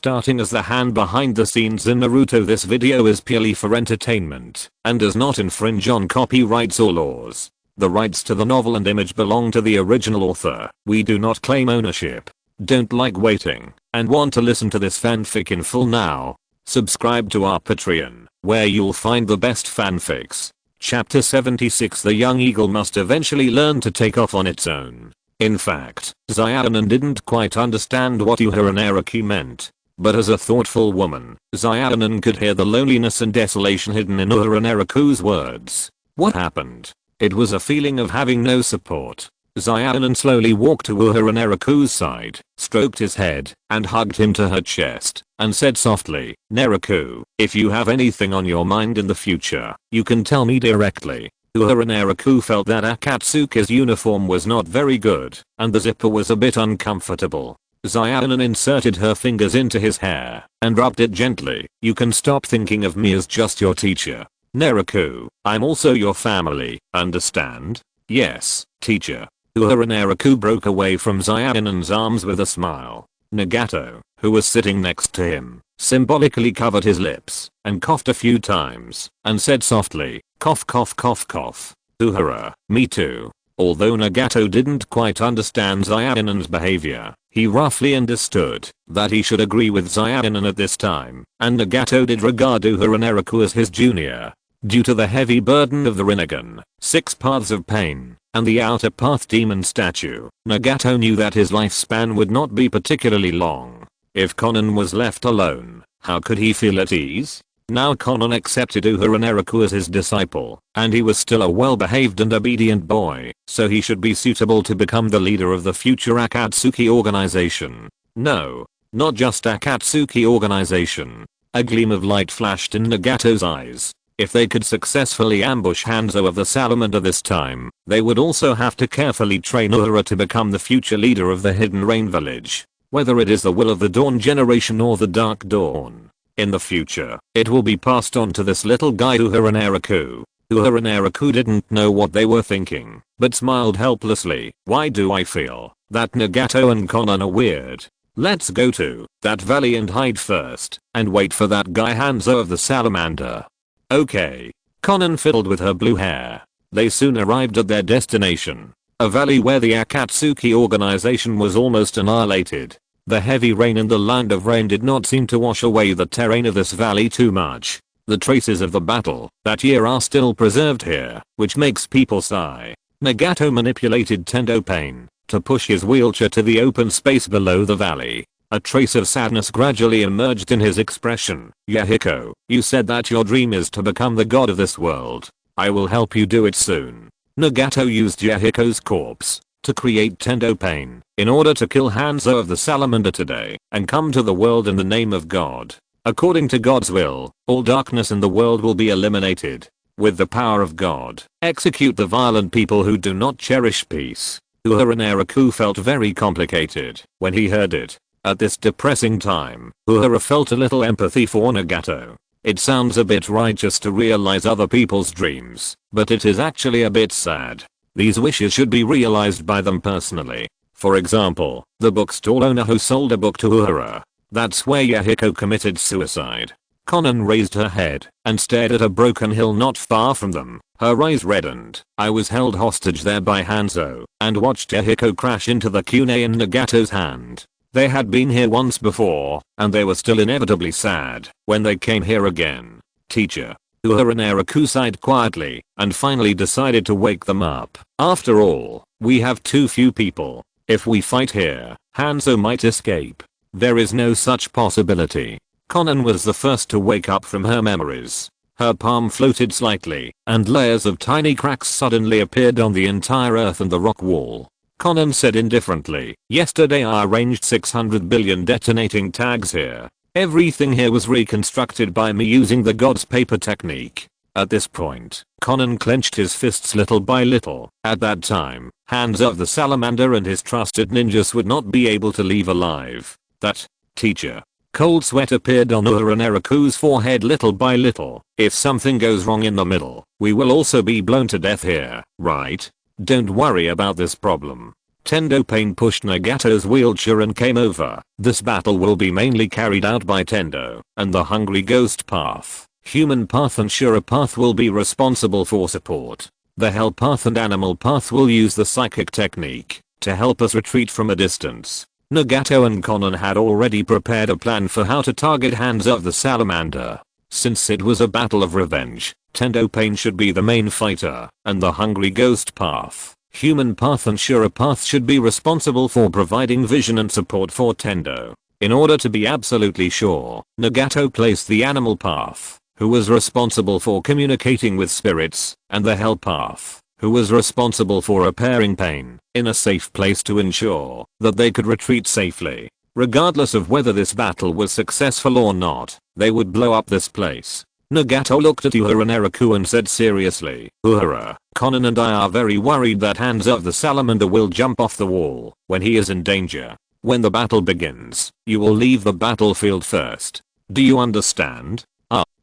starting as the hand behind the scenes in Naruto. This video is purely for entertainment and does not infringe on copyrights or laws. The rights to the novel and image belong to the original author. We do not claim ownership. Don't like waiting and want to listen to this fanfic in full now? Subscribe to our Patreon, where you'll find the best fanfics. Chapter 76. The young eagle must eventually learn to take off on its own. In fact, Xiaonan didn't quite understand what Uehara Naraku meant. But as a thoughtful woman, Xiaonan could hear the loneliness and desolation hidden in Uehara Naraku's words. What happened? It was a feeling of having no support. Xiaonan slowly walked to Uehara Naraku's side, stroked his head, and hugged him to her chest, and said softly, "Naraku, if you have anything on your mind in the future, you can tell me directly." Uehara Naraku felt that Akatsuki's uniform was not very good, and the zipper was a bit uncomfortable. Xiaonan inserted her fingers into his hair, and rubbed it gently. "You can stop thinking of me as just your teacher. Naraku, I'm also your family, understand?" "Yes, teacher." Uehara Naraku broke away from Xiaonan's arms with a smile. Nagato, who was sitting next to him, symbolically covered his lips and coughed a few times and said softly, "Cough cough cough cough." Uehara, me too. Although Nagato didn't quite understand Xiaonan's behavior, he roughly understood that he should agree with Xiaonan at this time, and Nagato did regard Uehara Naraku as his junior. Due to the heavy burden of the Rinnegan, 6 Paths of Pain, and the Outer Path Demon statue, Nagato knew that his lifespan would not be particularly long. If Konan was left alone, how could he feel at ease? Now Konan accepted Uehara Naraku as his disciple, and he was still a well-behaved and obedient boy, so he should be suitable to become the leader of the future Akatsuki organization. No, not just Akatsuki organization. A gleam of light flashed in Nagato's eyes. If they could successfully ambush Hanzo of the Salamander this time, they would also have to carefully train Uehara to become the future leader of the Hidden Rain Village. Whether it is the will of the Dawn generation or the Dark Dawn, in the future, it will be passed on to this little guy Uehara Naraku. Uehara Naraku didn't know what they were thinking, but smiled helplessly. "Why do I feel that Nagato and Konan are weird? Let's go to that valley and hide first, and wait for that guy Hanzo of the Salamander." Okay. Konan fiddled with her blue hair. They soon arrived at their destination, a valley where the Akatsuki organization was almost annihilated. The heavy rain and the land of rain did not seem to wash away the terrain of this valley too much. The traces of the battle that year are still preserved here, which makes people sigh. Nagato manipulated Tendo Pain to push his wheelchair to the open space below the valley. A trace of sadness gradually emerged in his expression. "Yahiko, you said that your dream is to become the god of this world. I will help you do it soon." Nagato used Yahiko's corpse to create Tendo Pain in order to kill Hanzo of the Salamander today and come to the world in the name of God. According to God's will, all darkness in the world will be eliminated. With the power of God, execute the violent people who do not cherish peace. Uehara Naraku felt very complicated when he heard it. At this depressing time, Uehara felt a little empathy for Nagato. It sounds a bit righteous to realize other people's dreams, but it is actually a bit sad. These wishes should be realized by them personally. For example, the bookstall owner who sold a book to Uehara. That's where Yahiko committed suicide. Konan raised her head and stared at a broken hill not far from them. Her eyes reddened. "I was held hostage there by Hanzo and watched Yahiko crash into the kunai in Nagato's hand. They had been here once before, and they were still inevitably sad when they came here again. Teacher." Uehara Naraku sighed quietly and finally decided to wake them up. "After all, we have too few people. If we fight here, Hanzo might escape." "There is no such possibility." Konan was the first to wake up from her memories. Her palm floated slightly, and layers of tiny cracks suddenly appeared on the entire earth and the rock wall. Konan said indifferently, "Yesterday I arranged 600 billion detonating tags here. Everything here was reconstructed by me using the God's paper technique." At this point, Konan clenched his fists little by little. At that time, Hanzo of the Salamander and his trusted ninjas would not be able to leave alive. "That, teacher." Cold sweat appeared on Uehara Naraku's forehead little by little. "If something goes wrong in the middle, we will also be blown to death here, right? Don't worry about this problem." Tendo Pain pushed Nagato's wheelchair and came over. This battle will be mainly carried out by Tendo and the Hungry Ghost Path. Human Path and Shura Path will be responsible for support. The Hell Path and Animal Path will use the psychic technique to help us retreat from a distance. Nagato and Konan had already prepared a plan for how to target Hands of the Salamander. Since it was a battle of revenge, Tendo Pain should be the main fighter, and the Hungry Ghost Path, Human Path and Shura Path should be responsible for providing vision and support for Tendo. In order to be absolutely sure, Nagato placed the Animal Path, who was responsible for communicating with spirits, and the Hell Path, who was responsible for repairing pain, in a safe place to ensure that they could retreat safely. Regardless of whether this battle was successful or not, they would blow up this place. Nagato looked at Uehara Naraku and said seriously, "Uehara, Konan and I are very worried that Hands of the Salamander will jump off the wall when he is in danger. When the battle begins, you will leave the battlefield first. Do you understand?"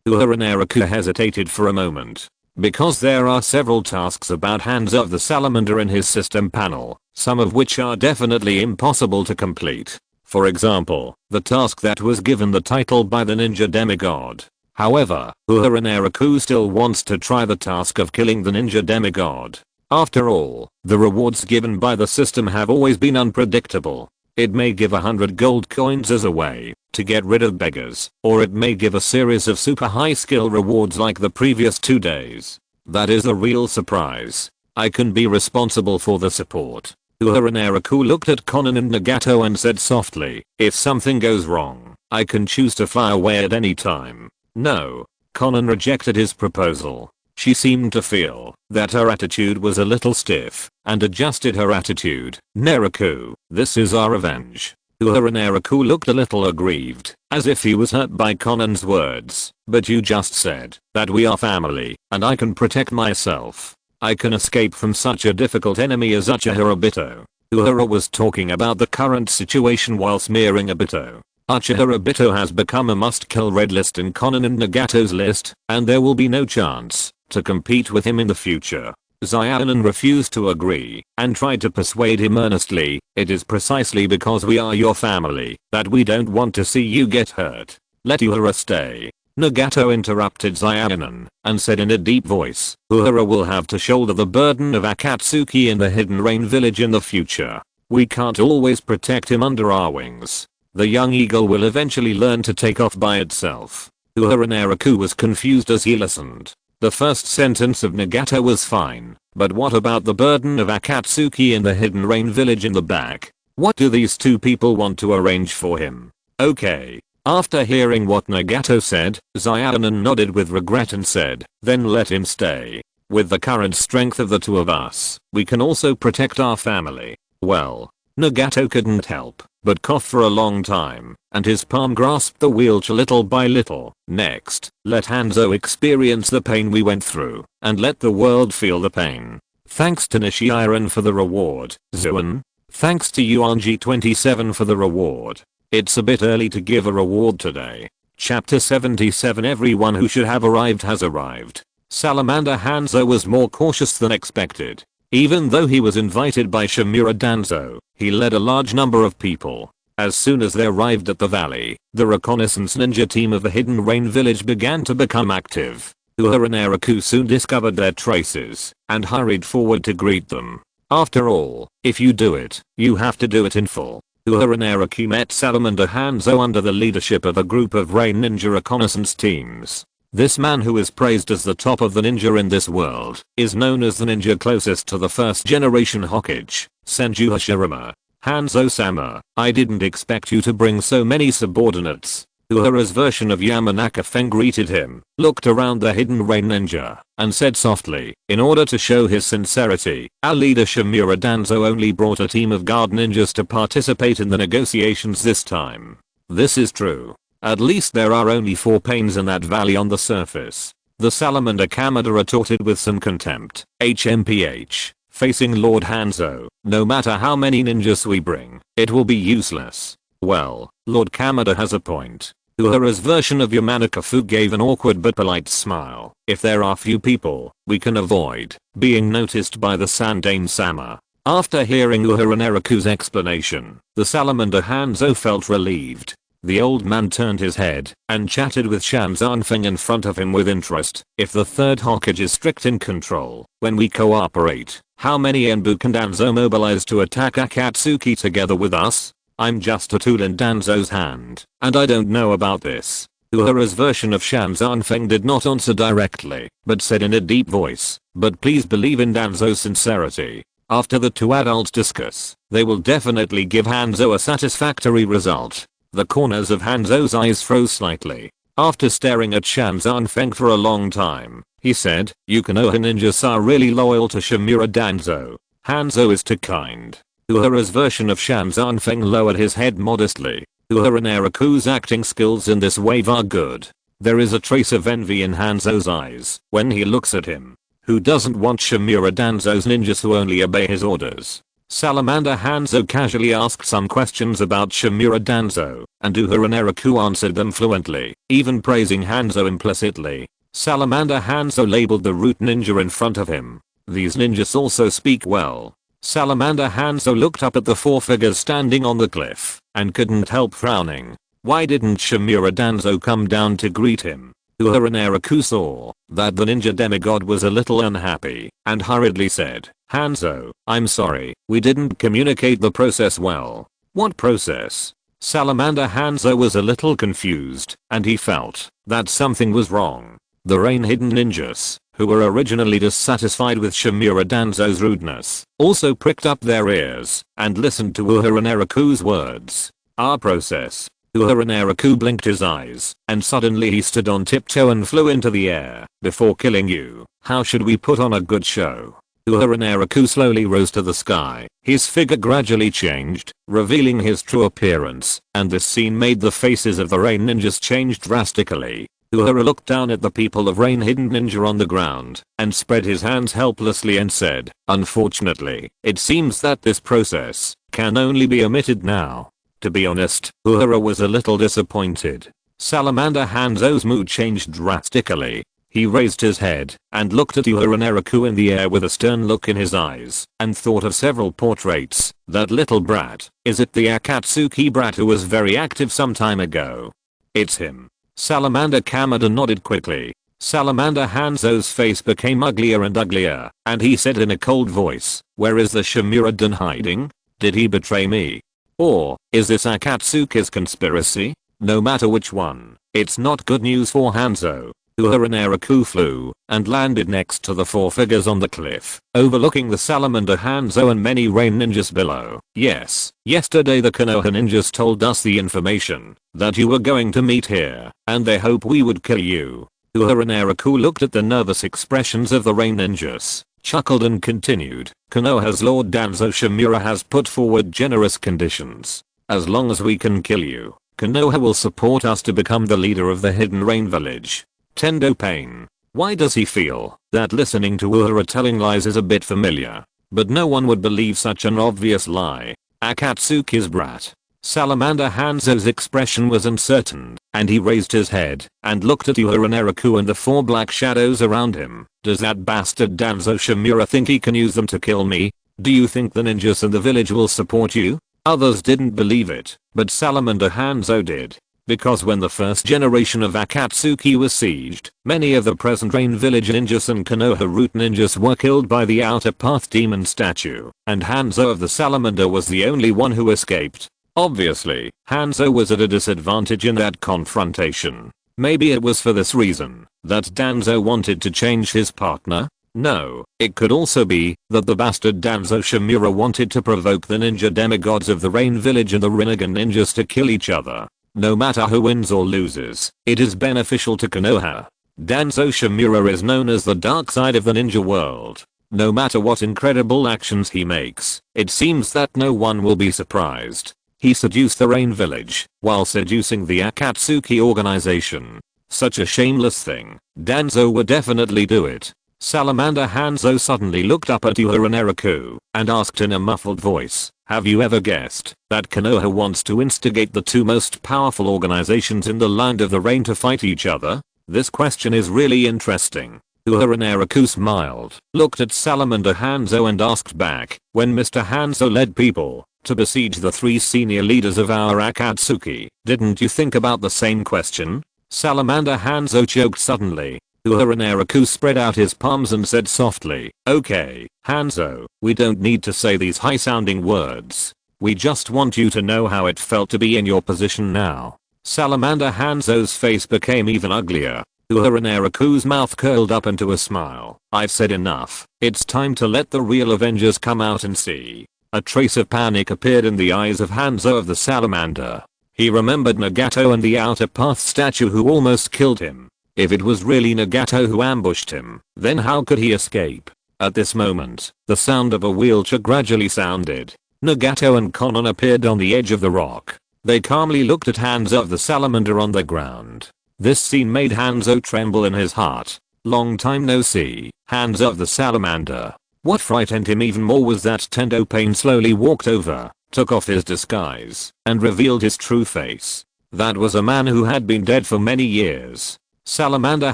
Uehara Naraku hesitated for a moment. Because there are several tasks about Hands of the Salamander in his system panel, some of which are definitely impossible to complete. For example, the task that was given the title by the ninja demigod. However, Uehara Naraku still wants to try the task of killing the ninja demigod. After all, the rewards given by the system have always been unpredictable. It may give 100 gold coins as a way to get rid of beggars, or it may give a series of super high skill rewards like the previous 2 days. That is a real surprise. I can be responsible for the support. Uehara Naraku looked at Konan and Nagato and said softly, "If something goes wrong, I can choose to fly away at any time." No. Konan rejected his proposal. She seemed to feel that her attitude was a little stiff and adjusted her attitude. "Naraku, this is our revenge." Uehara Naraku looked a little aggrieved, as if he was hurt by Konan's words. "But you just said that we are family, and I can protect myself. I can escape from such a difficult enemy as Uchiha Obito." Uehara was talking about the current situation while smearing Obito. Uchiha Obito has become a must-kill red list in Konan and Nagato's list, and there will be no chance to compete with him in the future. Xiaonan refused to agree and tried to persuade him earnestly. "It is precisely because we are your family that we don't want to see you get hurt. Let Uehara stay." Nagato interrupted Xiaonan and said in a deep voice, "Uehara will have to shoulder the burden of Akatsuki in the Hidden Rain village in the future. We can't always protect him under our wings. The young eagle will eventually learn to take off by itself." Uehara Naraku was confused as he listened. The first sentence of Nagato was fine, but what about the burden of Akatsuki in the Hidden Rain village in the back? What do these two people want to arrange for him? Okay. After hearing what Nagato said, Xiaonan nodded with regret and said, "Then let him stay. With the current strength of the two of us, we can also protect our family." Well, Nagato couldn't help but cough for a long time, and his palm grasped the wheelchair little by little. "Next, let Hanzo experience the pain we went through, and let the world feel the pain. Thanks to Nishiiron for the reward. Zuan. Thanks to Yuanji27 for the reward. It's a bit early to give a reward today." Chapter 77. Everyone who should have arrived has arrived. Salamander Hanzo was more cautious than expected. Even though he was invited by Shimura Danzo, he led a large number of people. As soon as they arrived at the valley, the reconnaissance ninja team of the Hidden Rain village began to become active. Uehara Naraku soon discovered their traces and hurried forward to greet them. After all, if you do it, you have to do it in full. Uehara Naraku met Salamander Hanzo under the leadership of a group of Rain ninja reconnaissance teams. This man, who is praised as the top of the ninja in this world, is known as the ninja closest to the first generation Hokage, Senju Hashirama. "Hanzo-sama, I didn't expect you to bring so many subordinates." Uehara's version of Yamanaka Feng greeted him, looked around the Hidden Rain ninja, and said softly, "In order to show his sincerity, our leader Shimura Danzo only brought a team of guard ninjas to participate in the negotiations this time." This is true. At least there are only 4 pains in that valley on the surface. The Salamander Kamada retorted with some contempt. "HMPH, facing Lord Hanzo, no matter how many ninjas we bring, it will be useless." Well, Lord Kamada has a point. Uehara's version of Yamanaka Fu gave an awkward but polite smile. "If there are few people, we can avoid being noticed by the Sandaime-sama. After hearing Uehara Naraku's explanation, the salamander Hanzo felt relieved. The old man turned his head and chatted with Shan Zanfeng in front of him with interest. If the third Hokage is strict in control, when we cooperate, how many Enbu can Danzo mobilize to attack Akatsuki together with us? I'm just a tool in Danzo's hand, and I don't know about this. Uehara's version of Shan Zanfeng did not answer directly, but said in a deep voice, but please believe in Danzo's sincerity. After the two adults discuss, they will definitely give Hanzo a satisfactory result. The corners of Hanzo's eyes froze slightly. After staring at Shan Zanfeng for a long time, he said, you Konoha ninjas are really loyal to Shimura Danzo. Hanzo is too kind. Uehara's version of Shan Zanfeng lowered his head modestly. Uehara Naraku's acting skills in this wave are good. There is a trace of envy in Hanzo's eyes when he looks at him. Who doesn't want Shimura Danzo's ninjas who only obey his orders? Salamander Hanzo casually asked some questions about Shimura Danzo, and Uehara Naraku answered them fluently, even praising Hanzo implicitly. Salamander Hanzo labeled the root ninja in front of him. These ninjas also speak well. Salamander Hanzo looked up at the four figures standing on the cliff, and couldn't help frowning. Why didn't Shimura Danzo come down to greet him? Uehara Naraku saw that the ninja demigod was a little unhappy, and hurriedly said, Hanzo, I'm sorry, we didn't communicate the process well. What process? Salamander Hanzo was a little confused, and he felt that something was wrong. The Rain Hidden Ninjas, who were originally dissatisfied with Shimura Danzo's rudeness, also pricked up their ears and listened to Uehara Naraku's words. Our process. Uehara Naraku blinked his eyes, and suddenly he stood on tiptoe and flew into the air. Before killing you, how should we put on a good show? Uehara Naraku slowly rose to the sky. His figure gradually changed, revealing his true appearance, and this scene made the faces of the Rain Ninjas change drastically. Uehara looked down at the people of Rain Hidden Ninja on the ground, and spread his hands helplessly and said, unfortunately, it seems that this process can only be omitted now. To be honest, Uehara was a little disappointed. Salamander Hanzo's mood changed drastically. He raised his head and looked at Uehara Naraku in the air with a stern look in his eyes and thought of several portraits. That little brat, is it the Akatsuki brat who was very active some time ago? It's him. Salamander Kamada nodded quickly. Salamander Hanzo's face became uglier and uglier, and he said in a cold voice, where is the Shimura-dan hiding? Did he betray me? Or, is this Akatsuki's conspiracy? No matter which one, it's not good news for Hanzo. Uehara Naraku flew and landed next to the four figures on the cliff, overlooking the Salamander Hanzo and many Rain Ninjas below. Yes, yesterday the Konoha ninjas told us the information that you were going to meet here, and they hope we would kill you. Uehara Naraku looked at the nervous expressions of the Rain Ninjas, chuckled and continued, Konoha's Lord Danzo Shimura has put forward generous conditions. As long as we can kill you, Konoha will support us to become the leader of the Hidden Rain Village. Tendo Pain. Why does he feel that listening to Uehara telling lies is a bit familiar? But no one would believe such an obvious lie. Akatsuki's brat. Salamander Hanzo's expression was uncertain, and he raised his head and looked at Uehara Naraku and the four black shadows around him. Does that bastard Danzo Shimura think he can use them to kill me? Do you think the ninjas in the village will support you? Others didn't believe it, but Salamander Hanzo did. Because when the first generation of Akatsuki was sieged, many of the present Rain Village ninjas and Konoha root ninjas were killed by the Outer Path demon statue, and Hanzo of the Salamander was the only one who escaped. Obviously, Hanzo was at a disadvantage in that confrontation. Maybe it was for this reason that Danzo wanted to change his partner? No, it could also be that the bastard Danzo Shimura wanted to provoke the ninja demigods of the Rain Village and the Rinnegan ninjas to kill each other. No matter who wins or loses, it is beneficial to Konoha. Danzo Shimura is known as the dark side of the ninja world. No matter what incredible actions he makes, it seems that no one will be surprised. He seduced the Rain Village while seducing the Akatsuki organization. Such a shameless thing. Danzo would definitely do it. Salamander Hanzo suddenly looked up at Uehara Naraku and asked in a muffled voice, have you ever guessed that Konoha wants to instigate the two most powerful organizations in the land of the Rain to fight each other? This question is really interesting. Uehara Naraku smiled, looked at Salamander Hanzo and asked back, when Mr. Hanzo led people to besiege the 3 senior leaders of our Akatsuki, didn't you think about the same question? Salamander Hanzo choked suddenly. Uehara Naraku spread out his palms and said softly, okay, Hanzo, we don't need to say these high-sounding words. We just want you to know how it felt to be in your position now. Salamander Hanzo's face became even uglier. Uehara Naraku's mouth curled up into a smile. I've said enough. It's time to let the real Avengers come out and see. A trace of panic appeared in the eyes of Hanzo of the Salamander. He remembered Nagato and the Outer Path statue who almost killed him. If it was really Nagato who ambushed him, then how could he escape? At this moment, the sound of a wheelchair gradually sounded. Nagato and Konan appeared on the edge of the rock. They calmly looked at Hanzo of the Salamander on the ground. This scene made Hanzo tremble in his heart. Long time no see, Hanzo of the Salamander. What frightened him even more was that Tendo Pain slowly walked over, took off his disguise, and revealed his true face. That was a man who had been dead for many years. Salamander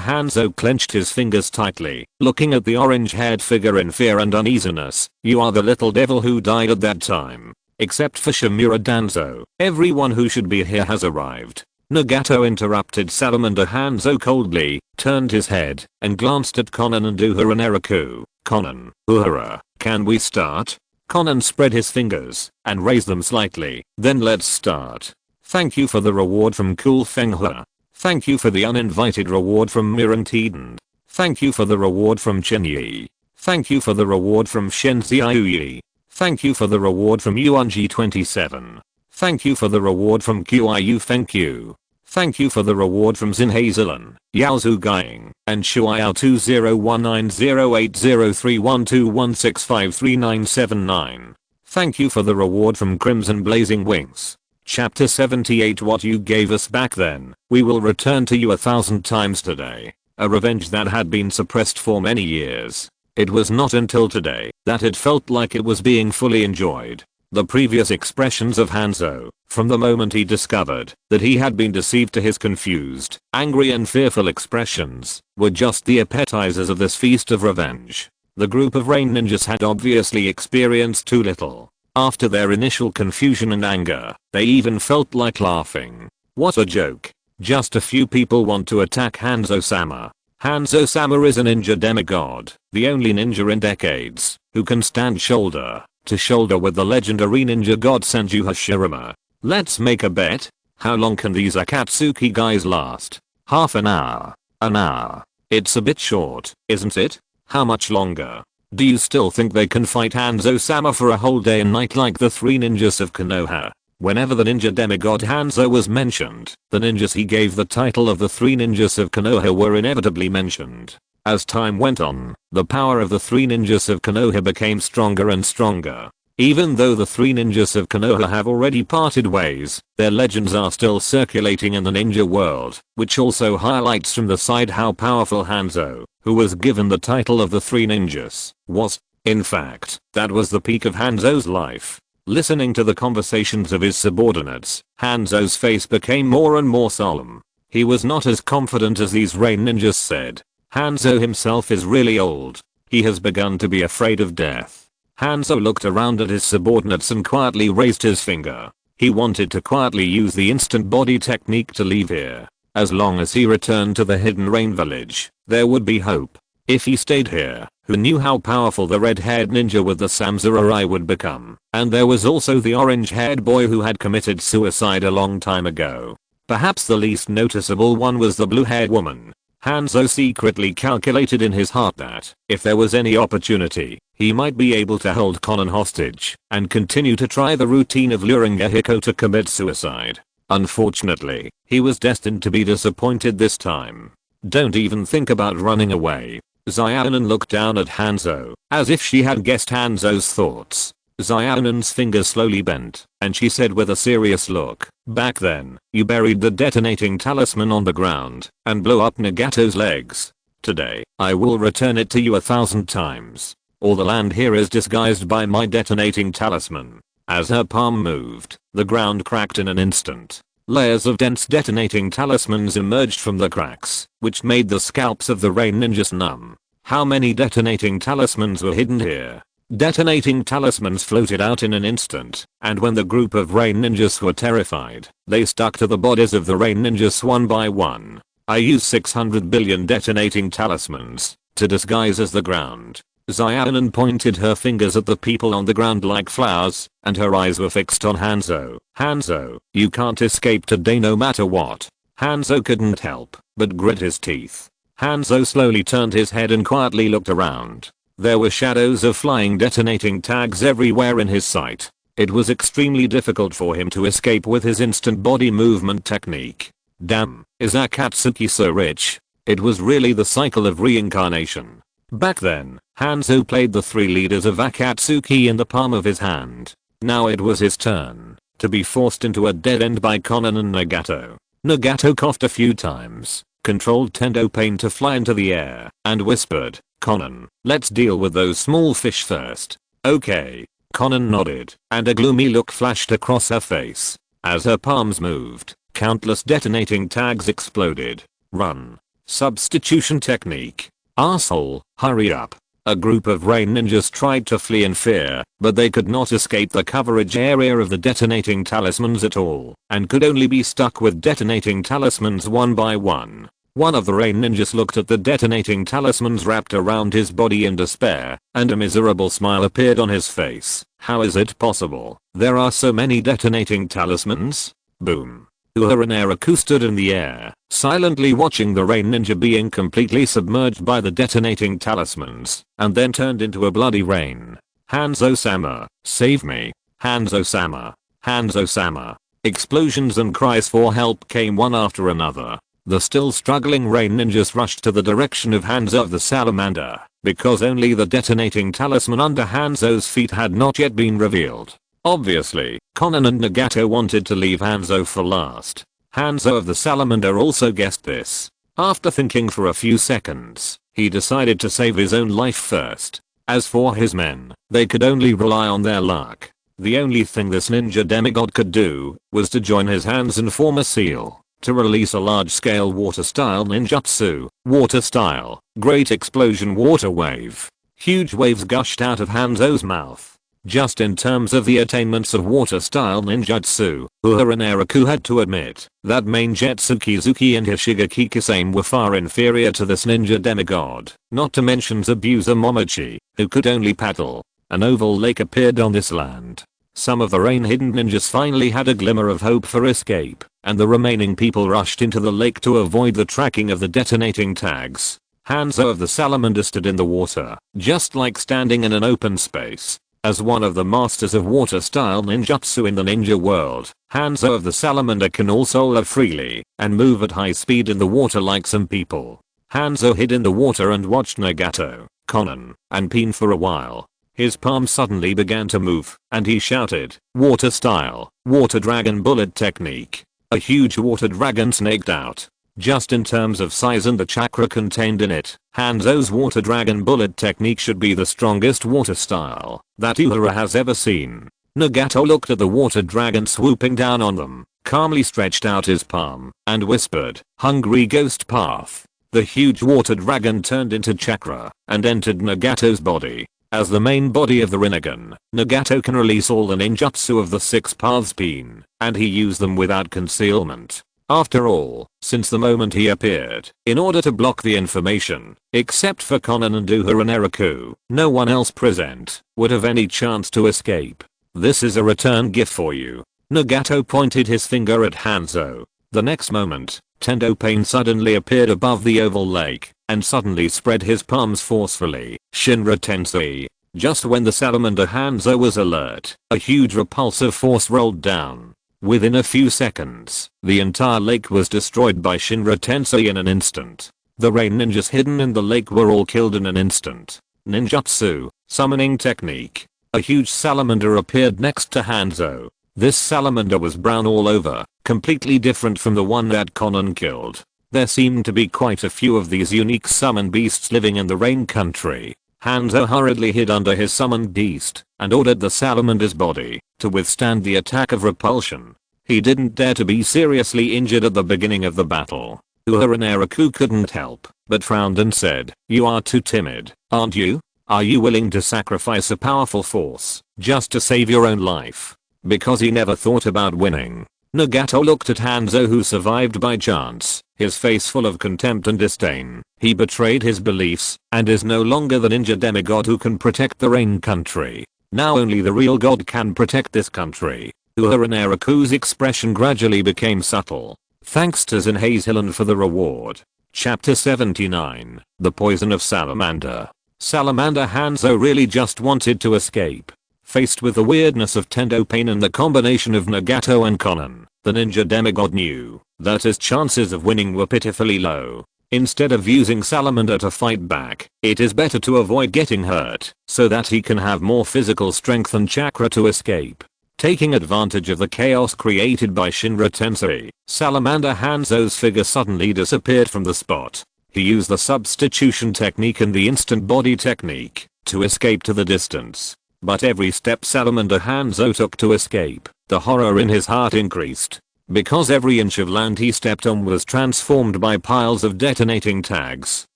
Hanzo clenched his fingers tightly, looking at the orange-haired figure in fear and uneasiness. You are the little devil who died at that time. Except for Shimura Danzo, everyone who should be here has arrived. Nagato interrupted Salamander Hanzo coldly, turned his head, and glanced at Konan and Uehara Naraku. Konan, Uehara, can we start? Konan spread his fingers, and raised them slightly. Then let's start. Thank you for the reward from Cool Fenghua. Thank you for the uninvited reward from Mirren Tiden. Thank you for the reward from Chenyi. Thank you for the reward from Shenxiaoyi. Thank you for the reward from Yuanji27. Thank you for the reward from Qiu Fengqiu. Thank you for the reward from Xinhazilan, Yaozu Gaiying, and Shuiao 201908031216533979. Thank you for the reward from Crimson Blazing Wings. Chapter 78. What you gave us back then, we will return to you 1,000 times today. A revenge that had been suppressed for many years. It was not until today that it felt like it was being fully enjoyed. The previous expressions of Hanzo, from the moment he discovered that he had been deceived to his confused, angry and fearful expressions, were just the appetizers of this feast of revenge. The group of rain ninjas had obviously experienced too little. After their initial confusion and anger, they even felt like laughing. What a joke. Just a few people want to attack Hanzo-sama. Hanzo-sama is a ninja demigod, the only ninja in decades, who can stand shoulder to shoulder with the legendary ninja god Senju Hashirama. Let's make a bet. How long can these Akatsuki guys last? Half an hour? An hour? It's a bit short, isn't it? How much longer? Do you still think they can fight Hanzo-sama for a whole day and night like the 3 ninjas of Konoha? Whenever the ninja demigod Hanzo was mentioned, the ninjas he gave the title of the 3 ninjas of Konoha were inevitably mentioned. As time went on, the power of the 3 ninjas of Konoha became stronger and stronger. Even though the 3 ninjas of Konoha have already parted ways, their legends are still circulating in the ninja world, which also highlights from the side how powerful Hanzo, who was given the title of the 3 ninjas, was. In fact, that was the peak of Hanzo's life. Listening to the conversations of his subordinates, Hanzo's face became more and more solemn. He was not as confident as these rain ninjas said. Hanzo himself is really old. He has begun to be afraid of death. Hanzo looked around at his subordinates and quietly raised his finger. He wanted to quietly use the instant body technique to leave here. As long as he returned to the hidden rain village, there would be hope. If he stayed here, who knew how powerful the red-haired ninja with the samurai would become? And there was also the orange-haired boy who had committed suicide a long time ago. Perhaps the least noticeable one was the blue-haired woman. Hanzo secretly calculated in his heart that, if there was any opportunity, he might be able to hold Konan hostage, and continue to try the routine of luring Ehiko to commit suicide. Unfortunately, he was destined to be disappointed this time. Don't even think about running away. Xiaonan looked down at Hanzo, as if she had guessed Hanzo's thoughts. Xiaonan's fingers slowly bent, and she said with a serious look, back then, you buried the detonating talisman on the ground, and blew up Nagato's legs. Today, I will return it to you 1,000 times. All the land here is disguised by my detonating talisman. As her palm moved, the ground cracked in an instant. Layers of dense detonating talismans emerged from the cracks, which made the scalps of the rain ninjas numb. How many detonating talismans were hidden here? Detonating talismans floated out in an instant, and when the group of rain ninjas were terrified, they stuck to the bodies of the rain ninjas one by one. I used 600 billion detonating talismans to disguise as the ground. Xiaonan pointed her fingers at the people on the ground like flowers, and her eyes were fixed on Hanzo. Hanzo, you can't escape today no matter what. Hanzo couldn't help but grit his teeth. Hanzo slowly turned his head and quietly looked around. There were shadows of flying detonating tags everywhere in his sight. It was extremely difficult for him to escape with his instant body movement technique. Damn, is Akatsuki so rich? It was really the cycle of reincarnation. Back then, Hanzo played the 3 leaders of Akatsuki in the palm of his hand. Now it was his turn to be forced into a dead end by Konan and Nagato. Nagato coughed a few times, controlled Tendo Pain to fly into the air, and whispered, Konan, let's deal with those small fish first. Okay. Konan nodded, and a gloomy look flashed across her face. As her palms moved, countless detonating tags exploded. Run. Substitution technique. Arsehole, hurry up. A group of rain ninjas tried to flee in fear, but they could not escape the coverage area of the detonating talismans at all, and could only be stuck with detonating talismans one by one. One of the rain ninjas looked at the detonating talismans wrapped around his body in despair, and a miserable smile appeared on his face. How is it possible? There are so many detonating talismans? Boom. Uehara and Naraku stood in the air, silently watching the rain ninja being completely submerged by the detonating talismans, and then turned into a bloody rain. Hanzo-sama, save me. Hanzo-sama. Hanzo-sama. Explosions and cries for help came one after another. The still struggling rain ninjas rushed to the direction of Hanzo of the salamander, because only the detonating talisman under Hanzo's feet had not yet been revealed. Obviously, Konan and Nagato wanted to leave Hanzo for last. Hanzo of the salamander also guessed this. After thinking for a few seconds, he decided to save his own life first. As for his men, they could only rely on their luck. The only thing this ninja demigod could do was to join his hands and form a seal to release a large-scale water-style ninjutsu. Water-style, great explosion water wave. Huge waves gushed out of Hanzo's mouth. Just in terms of the attainments of water-style ninjutsu, Uehara and Naraku had to admit that main Jetsu Kizuki and Hishigaki Kisame were far inferior to this ninja demigod, not to mention Zabuza Momochi, who could only paddle. An oval lake appeared on this land. Some of the rain-hidden ninjas finally had a glimmer of hope for escape, and the remaining people rushed into the lake to avoid the tracking of the detonating tags. Hanzo of the salamander stood in the water, just like standing in an open space. As one of the masters of water-style ninjutsu in the ninja world, Hanzo of the salamander can also live freely and move at high speed in the water like some people. Hanzo hid in the water and watched Nagato, Konan, and Pain for a while. His palm suddenly began to move, and he shouted, water-style, water dragon bullet technique. A huge water dragon snaked out. Just in terms of size and the chakra contained in it, Hanzo's water dragon bullet technique should be the strongest water style that Uehara has ever seen. Nagato looked at the water dragon swooping down on them, calmly stretched out his palm, and whispered, hungry ghost path. The huge water dragon turned into chakra and entered Nagato's body. As the main body of the Rinnegan, Nagato can release all the ninjutsu of the 6 paths Pain, and he used them without concealment. After all, since the moment he appeared, in order to block the information, except for Konan and Uehara and Naraku, no one else present would have any chance to escape. This is a return gift for you. Nagato pointed his finger at Hanzo. The next moment, Tendo Pain suddenly appeared above the oval lake, and suddenly spread his palms forcefully. Shinra Tensei. Just when the salamander Hanzo was alert, a huge repulsive force rolled down. Within a few seconds, the entire lake was destroyed by Shinra Tensei in an instant. The rain ninjas hidden in the lake were all killed in an instant. Ninjutsu, summoning technique. A huge salamander appeared next to Hanzo. This salamander was brown all over, completely different from the one that Konan killed. There seemed to be quite a few of these unique summon beasts living in the rain country. Hanzo hurriedly hid under his summoned beast and ordered the salamander's body to withstand the attack of repulsion. He didn't dare to be seriously injured at the beginning of the battle. Uehara Naraku couldn't help but frowned and said, "You are too timid, aren't you? Are you willing to sacrifice a powerful force just to save your own life?" Because he never thought about winning. Nagato looked at Hanzo, who survived by chance, his face full of contempt and disdain. He betrayed his beliefs and is no longer the ninja demigod who can protect the Rain Country. Now only the real god can protect this country. Uehara Naraku's expression gradually became subtle. Thanks to Zenhazelin for the reward. Chapter 79. The Poison of Salamander. Salamander Hanzo really just wanted to escape. Faced with the weirdness of Tendo Pain and the combination of Nagato and Conan, the ninja demigod knew that his chances of winning were pitifully low. Instead of using Salamander to fight back, it is better to avoid getting hurt so that he can have more physical strength and chakra to escape. Taking advantage of the chaos created by Shinra Tensei, Salamander Hanzo's figure suddenly disappeared from the spot. He used the substitution technique and the instant body technique to escape to the distance. But every step Salamander Hanzo took to escape, the horror in his heart increased. Because every inch of land he stepped on was transformed by piles of detonating tags.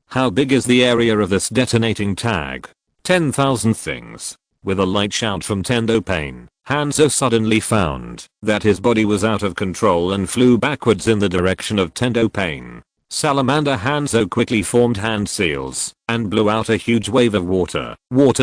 How big is the area of this detonating tag? 10,000 things. With a light shout from Tendo Pain, Hanzo suddenly found that his body was out of control and flew backwards in the direction of Tendo Pain. Salamander Hanzo quickly formed hand seals and blew out a huge wave of water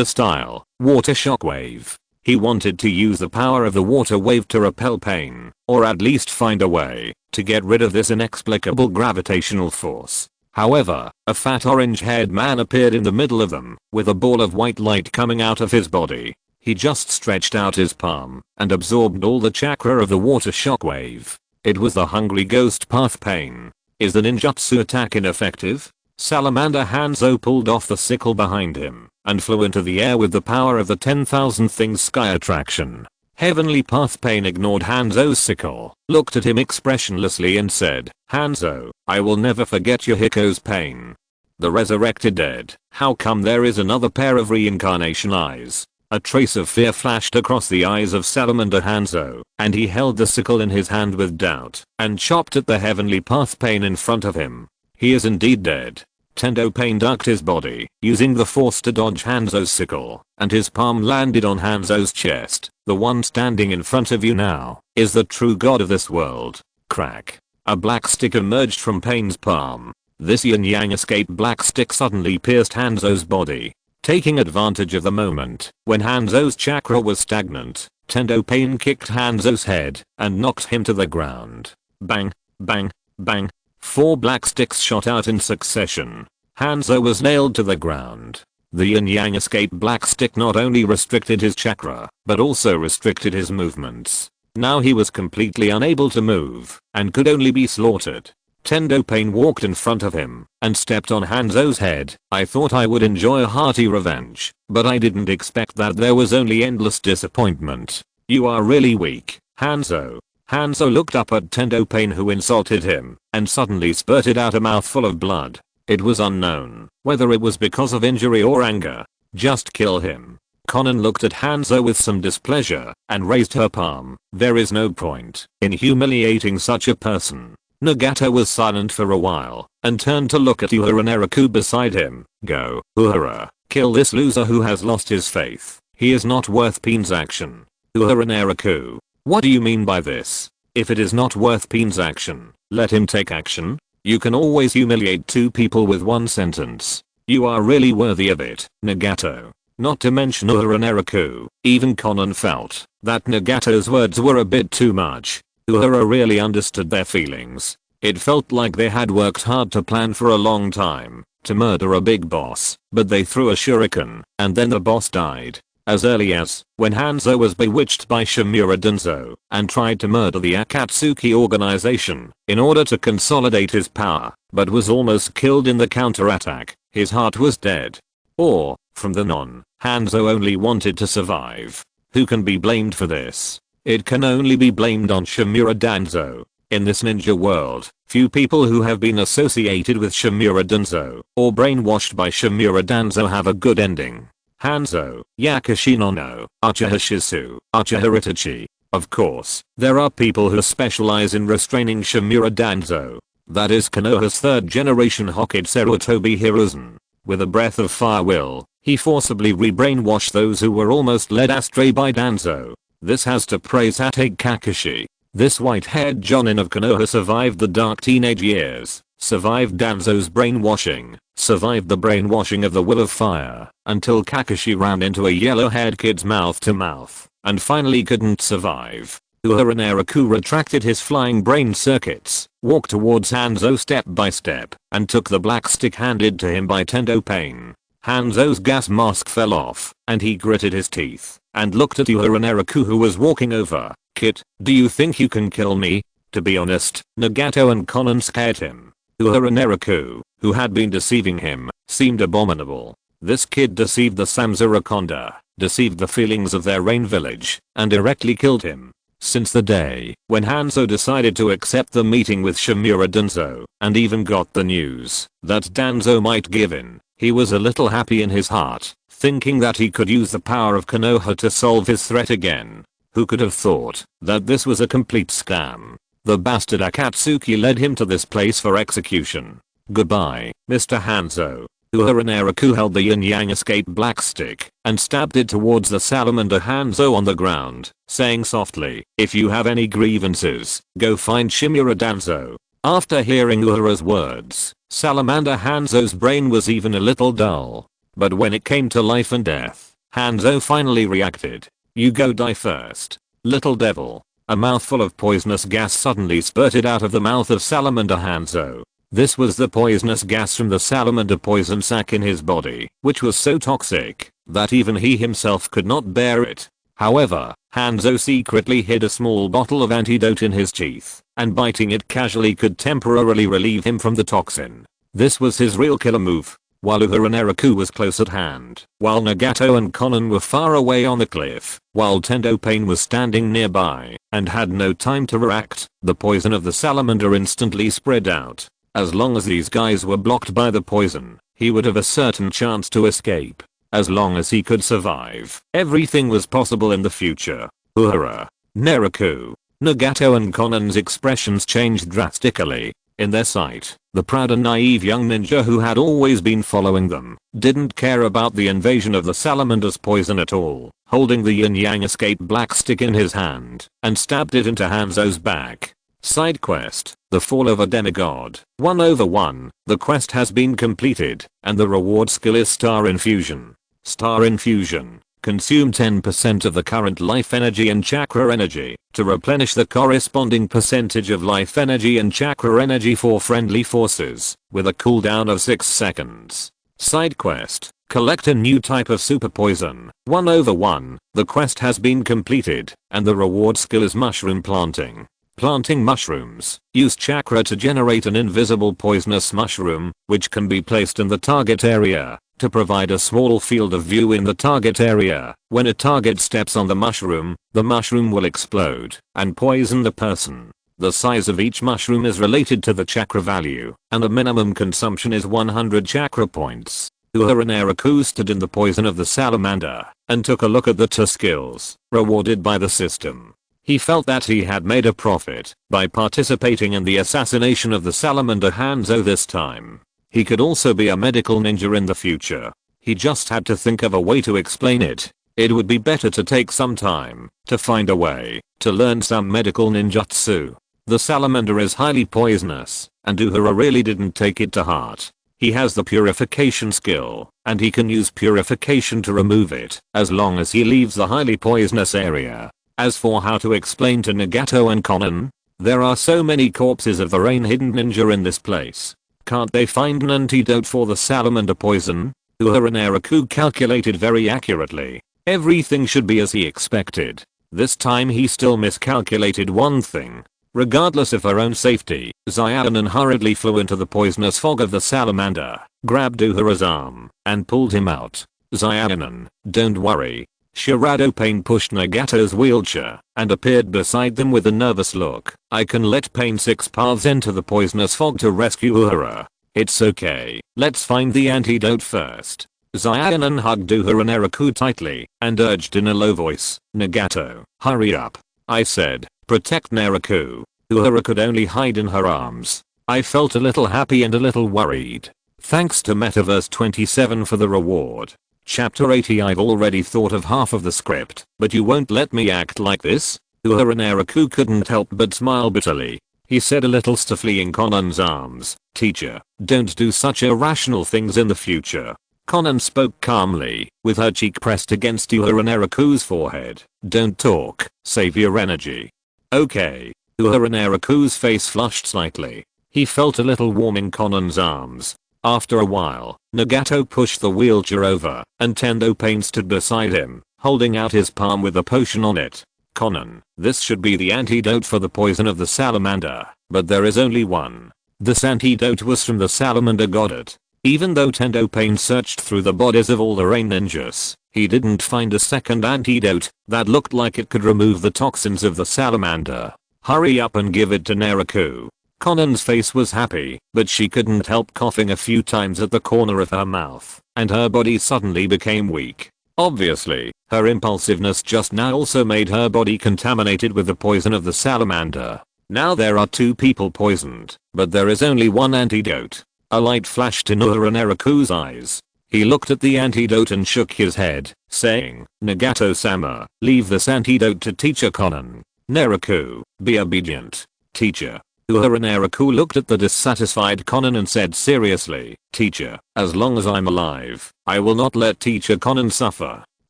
style, water shockwave. He wanted to use the power of the water wave to repel Pain, or at least find a way to get rid of this inexplicable gravitational force. However, a fat orange-haired man appeared in the middle of them, with a ball of white light coming out of his body. He just stretched out his palm and absorbed all the chakra of the water shockwave. It was the hungry ghost path Pain. Is the ninjutsu attack ineffective? Salamander Hanzo pulled off the sickle behind him and flew into the air with the power of the 10,000 things sky attraction. Heavenly Path Pain ignored Hanzo's sickle, looked at him expressionlessly and said, "Hanzo, I will never forget your Hiko's pain." The resurrected dead. How come there is another pair of reincarnation eyes? A trace of fear flashed across the eyes of Salamander Hanzo, and he held the sickle in his hand with doubt, and chopped at the Heavenly Path Pain in front of him. He is indeed dead. Tendo Pain ducked his body, using the force to dodge Hanzo's sickle, and his palm landed on Hanzo's chest. The one standing in front of you now is the true god of this world. Crack. A black stick emerged from Pain's palm. This yin-yang escape black stick suddenly pierced Hanzo's body. Taking advantage of the moment when Hanzo's chakra was stagnant, Tendo Pain kicked Hanzo's head and knocked him to the ground. Bang, bang, bang. 4 black sticks shot out in succession. Hanzo was nailed to the ground. The yin-yang escape black stick not only restricted his chakra, but also restricted his movements. Now he was completely unable to move and could only be slaughtered. Tendo Pain walked in front of him and stepped on Hanzo's head. I thought I would enjoy a hearty revenge, but I didn't expect that there was only endless disappointment. You are really weak, Hanzo. Hanzo looked up at Tendo Pain, who insulted him, and suddenly spurted out a mouthful of blood. It was unknown whether it was because of injury or anger. Just kill him. Conan looked at Hanzo with some displeasure and raised her palm. There is no point in humiliating such a person. Nagato was silent for a while and turned to look at Uehara Naraku beside him. Go, Uehara, kill this loser who has lost his faith. He is not worth Pain's action. Uehara Naraku. What do you mean by this? If it is not worth Pain's action, let him take action. You can always humiliate 2 people with 1 sentence. You are really worthy of it, Nagato. Not to mention Uehara Naraku. Even Conan felt that Nagato's words were a bit too much. Uehara really understood their feelings. It felt like they had worked hard to plan for a long time to murder a big boss, but they threw a shuriken, and then the boss died. As early as when Hanzo was bewitched by Shimura Dunzo and tried to murder the Akatsuki organization in order to consolidate his power, but was almost killed in the counterattack. His heart was dead. Or, from then on, Hanzo only wanted to survive. Who can be blamed for this? It can only be blamed on Shimura Danzo. In this ninja world, few people who have been associated with Shimura Danzo or brainwashed by Shimura Danzo have a good ending. Hanzo, Yakushino no, Uchiha Shisu, Uchiha Itachi. Of course, there are people who specialize in restraining Shimura Danzo. That is Konoha's third generation Hokage Sarutobi Hiruzen. With a breath of fire will, he forcibly re-brainwashed those who were almost led astray by Danzo. This has to praise Hatake Kakashi. This white-haired Jonin of Konoha survived the dark teenage years, survived Danzo's brainwashing, survived the brainwashing of the Will of Fire, until Kakashi ran into a yellow-haired kid's mouth to mouth, and finally couldn't survive. Uehara Naraku retracted his flying brain circuits, walked towards Hanzo step by step, and took the black stick handed to him by Tendo Pain. Hanzo's gas mask fell off, and he gritted his teeth, and looked at Uehara Naraku who was walking over. "Kid, do you think you can kill me?" To be honest, Nagato and Konan scared him. Uehara Naraku, who had been deceiving him, seemed abominable. This kid deceived the Samsarakonda, deceived the feelings of their rain village, and directly killed him. Since the day when Hanzo decided to accept the meeting with Shimura Danzo, and even got the news that Danzo might give in, he was a little happy in his heart, thinking that he could use the power of Konoha to solve his threat again. Who could have thought that this was a complete scam? The bastard Akatsuki led him to this place for execution. Goodbye, Mr. Hanzo. Uehara Naraku held the yin-yang escape black stick and stabbed it towards the salamander Hanzo on the ground, saying softly, "If you have any grievances, go find Shimura Danzo." After hearing Uehara's words, Salamander Hanzo's brain was even a little dull. But when it came to life and death, Hanzo finally reacted. "You go die first, little devil." A mouthful of poisonous gas suddenly spurted out of the mouth of Salamander Hanzo. This was the poisonous gas from the salamander poison sac in his body, which was so toxic that even he himself could not bear it. However, Hanzo secretly hid a small bottle of antidote in his teeth, and biting it casually could temporarily relieve him from the toxin. This was his real killer move. While Uehara Naraku was close at hand, while Nagato and Konan were far away on the cliff, while Tendo Pain was standing nearby and had no time to react, the poison of the salamander instantly spread out. As long as these guys were blocked by the poison, he would have a certain chance to escape. As long as he could survive, everything was possible in the future. Uehara, Naraku, Nagato and Konan's expressions changed drastically. In their sight, the proud and naive young ninja who had always been following them didn't care about the invasion of the salamander's poison at all, holding the yin-yang escape black stick in his hand and stabbed it into Hanzo's back. Side quest, The Fall of a Demigod. 1/1. The quest has been completed, and the reward skill is Star Infusion. Star Infusion. Consume 10% of the current life energy and chakra energy to replenish the corresponding percentage of life energy and chakra energy for friendly forces, with a cooldown of 6 seconds. Side quest. Collect a new type of super poison. 1/1. The quest has been completed, and the reward skill is Mushroom Planting. Planting mushrooms. Use chakra to generate an invisible poisonous mushroom, which can be placed in the target area to provide a small field of view in the target area. When a target steps on the mushroom will explode and poison the person. The size of each mushroom is related to the chakra value, and the minimum consumption is 100 chakra points. Uehara Naraku stood in the poison of the salamander and took a look at the 2 skills rewarded by the system. He felt that he had made a profit by participating in the assassination of the salamander Hanzo this time. He could also be a medical ninja in the future. He just had to think of a way to explain it. It would be better to take some time to find a way to learn some medical ninjutsu. The salamander is highly poisonous, and Uehara really didn't take it to heart. He has the purification skill, and he can use purification to remove it, as long as he leaves the highly poisonous area. As for how to explain to Nagato and Konan, there are so many corpses of the rain hidden ninja in this place. Can't they find an antidote for the salamander poison? Uehara Naraku calculated very accurately. Everything should be as he expected. This time he still miscalculated one thing. Regardless of her own safety, Xiaonan hurriedly flew into the poisonous fog of the salamander, grabbed Uehara's arm, and pulled him out. Xiaonan, don't worry. Shirado Pain pushed Nagato's wheelchair and appeared beside them with a nervous look. I can let Pain 6 paths enter the poisonous fog to rescue Uehara. It's okay, let's find the antidote first. Xiaonan hugged Uehara Naraku tightly and urged in a low voice, Nagato, hurry up. I said, protect Naraku. Uehara could only hide in her arms. I felt a little happy and a little worried. Thanks to Metaverse 27 for the reward. Chapter 80. I've already thought of half of the script, but you won't let me act like this? Uehara Naraku couldn't help but smile bitterly. He said a little stiffly in Conan's arms, "Teacher, don't do such irrational things in the future." Conan spoke calmly, with her cheek pressed against Uehara Naraku's forehead. "Don't talk, save your energy." "Okay." Uehara Naraku's face flushed slightly. He felt a little warm in Conan's arms. After a while, Nagato pushed the wheelchair over, and Tendo Pain stood beside him, holding out his palm with a potion on it. "Conan, this should be the antidote for the poison of the salamander, but there is only one. This antidote was from the salamander goddess." Even though Tendo Pain searched through the bodies of all the rain ninjas, he didn't find a second antidote that looked like it could remove the toxins of the salamander. "Hurry up and give it to Naraku." Conan's face was happy, but she couldn't help coughing a few times at the corner of her mouth, and her body suddenly became weak. Obviously, her impulsiveness just now also made her body contaminated with the poison of the salamander. Now there are 2 people poisoned, but there is only one antidote. A light flashed in Uehara Naraku's eyes. He looked at the antidote and shook his head, saying, "Nagato-sama, leave this antidote to Teacher Conan. Naraku, be obedient." "Teacher." Uehara Naraku looked at the dissatisfied Conan and said seriously, "Teacher, as long as I'm alive, I will not let Teacher Conan suffer.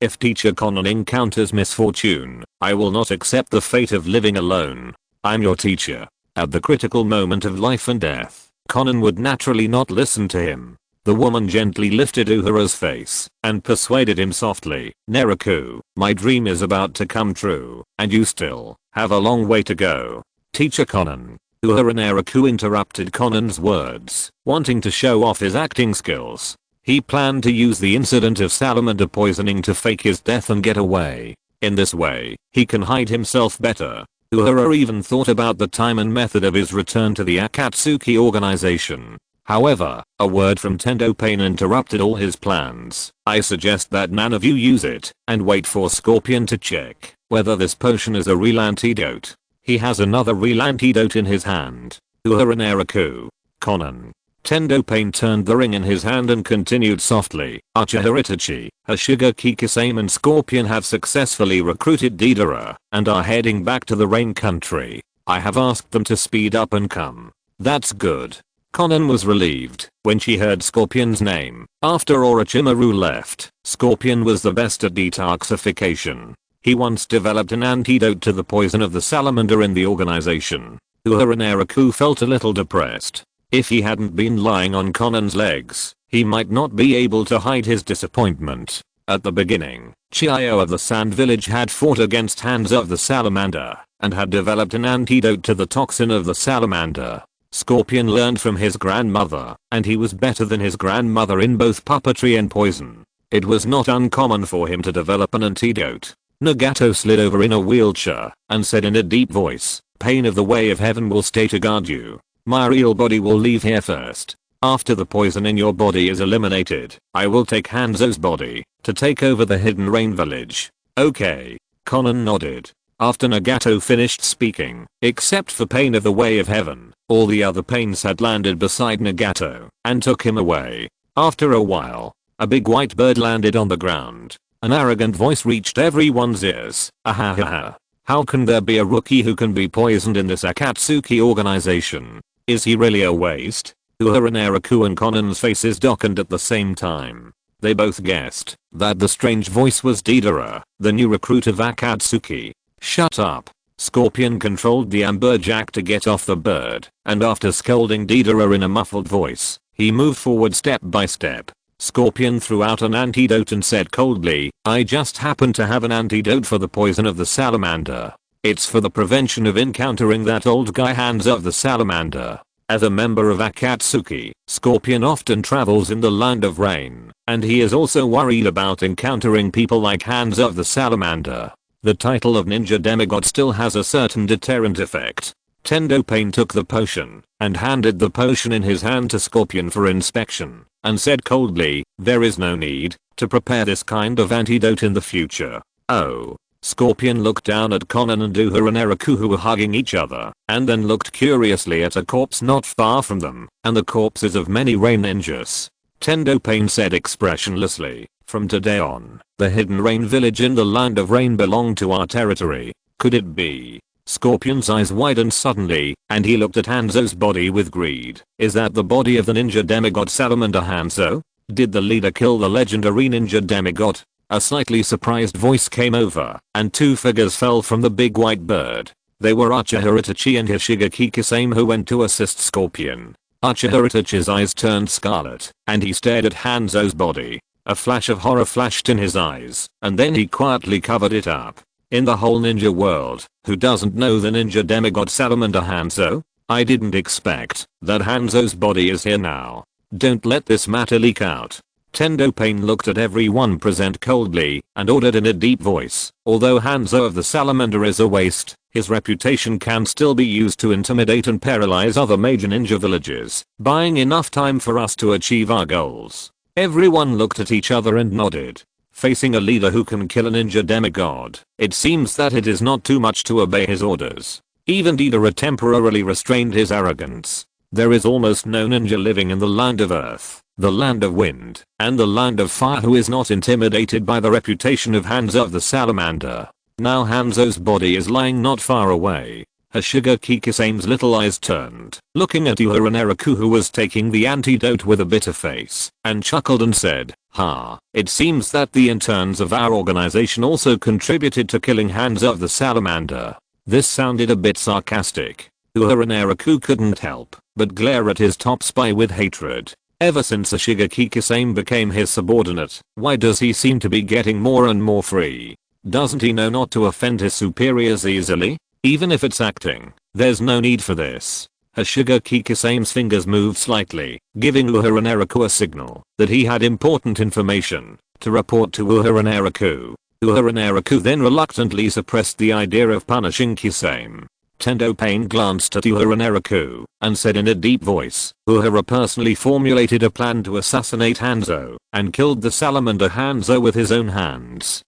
If Teacher Conan encounters misfortune, I will not accept the fate of living alone. I'm your teacher." At the critical moment of life and death, Conan would naturally not listen to him. The woman gently lifted Uehara's face and persuaded him softly, "Naraku, my dream is about to come true, and you still have a long way to go." "Teacher Conan." Uehara Naraku interrupted Conan's words, wanting to show off his acting skills. He planned to use the incident of salamander poisoning to fake his death and get away. In this way, he can hide himself better. Uehara even thought about the time and method of his return to the Akatsuki organization. However, a word from Tendo Pain interrupted all his plans. "I suggest that none of you use it, and wait for Scorpion to check whether this potion is a real antidote." He has another real antidote in his hand. Uehara Naraku. "Conan." Tendo Pain turned the ring in his hand and continued softly, "Uchiha Itachi, Hashiga Kikisame and Scorpion have successfully recruited Deidara and are heading back to the Rain Country. I have asked them to speed up and come." "That's good." Conan was relieved when she heard Scorpion's name. After Orochimaru left, Scorpion was the best at detoxification. He once developed an antidote to the poison of the salamander in the organization. Uehara Naraku felt a little depressed. If he hadn't been lying on Conan's legs, he might not be able to hide his disappointment. At the beginning, Chiyo of the Sand Village had fought against Hands of the Salamander and had developed an antidote to the toxin of the salamander. Scorpion learned from his grandmother, and he was better than his grandmother in both puppetry and poison. It was not uncommon for him to develop an antidote. Nagato slid over in a wheelchair and said in a deep voice, "Pain of the Way of Heaven will stay to guard you. My real body will leave here first. After the poison in your body is eliminated, I will take Hanzo's body to take over the Hidden Rain Village." "Okay." Conan nodded. After Nagato finished speaking, except for Pain of the Way of Heaven, all the other pains had landed beside Nagato and took him away. After a while, a big white bird landed on the ground. An arrogant voice reached everyone's ears. "Ahahaha. How can there be a rookie who can be poisoned in this Akatsuki organization? Is he really a waste?" Uehara Naraku and Conan's faces darkened at the same time. They both guessed that the strange voice was Deidara, the new recruit of Akatsuki. "Shut up." Scorpion controlled the amberjack to get off the bird, and after scolding Deidara in a muffled voice, he moved forward step by step. Scorpion threw out an antidote and said coldly, "I just happen to have an antidote for the poison of the salamander. It's for the prevention of encountering that old guy Hands of the Salamander." As a member of Akatsuki, Scorpion often travels in the Land of Rain, and he is also worried about encountering people like Hands of the Salamander. The title of Ninja Demigod still has a certain deterrent effect. Tendo Pain took the potion and handed the potion in his hand to Scorpion for inspection, and said coldly, "There is no need to prepare this kind of antidote in the future." "Oh." Scorpion looked down at Conan and Uhura and Naraku who were hugging each other, and then looked curiously at a corpse not far from them, and the corpses of many rain ninjas. Tendo Pain said expressionlessly, "From today on, the hidden rain village in the land of rain belonged to our territory. Could it be?" Scorpion's eyes widened suddenly, and he looked at Hanzo's body with greed. "Is that the body of the ninja demigod Salamander Hanzo? Did the leader kill the legendary ninja demigod?" A slightly surprised voice came over, and two figures fell from the big white bird. They were Uchiha Itachi and Hishigaki Kisame who went to assist Scorpion. Uchiha Itachi's eyes turned scarlet, and he stared at Hanzo's body. A flash of horror flashed in his eyes, and then he quietly covered it up. In the whole ninja world, who doesn't know the ninja demigod Salamander Hanzo? I didn't expect that Hanzo's body is here now. Don't let this matter leak out. Tendo Pain looked at everyone present coldly and ordered in a deep voice, "Although Hanzo of the Salamander is a waste, his reputation can still be used to intimidate and paralyze other major ninja villages, buying enough time for us to achieve our goals." Everyone looked at each other and nodded. Facing a leader who can kill a ninja demigod, it seems that it is not too much to obey his orders. Even Deidara temporarily restrained his arrogance. There is almost no ninja living in the land of earth, the land of wind, and the land of fire who is not intimidated by the reputation of Hanzo of the Salamander. Now Hanzo's body is lying not far away. Hishigaki Kisame's little eyes turned, looking at Uhura Naraku who was taking the antidote with a bitter face, and chuckled and said, "Ha, it seems that the interns of our organization also contributed to killing Hanzo of the Salamander." This sounded a bit sarcastic. Uhura Naraku couldn't help but glare at his top spy with hatred. Ever since Hishigaki Kisame became his subordinate, why does he seem to be getting more and more free? Doesn't he know not to offend his superiors easily? Even if it's acting, there's no need for this. Hishigaki Kisame's fingers moved slightly, giving Uhura Naraku a signal that he had important information to report to Uhura Naraku. Uhura Naraku then reluctantly suppressed the idea of punishing Kisame. Tendo Pain glanced at Uhura Naraku and said in a deep voice, "Uhura personally formulated a plan to assassinate Hanzo and killed the Salamander Hanzo with his own hands."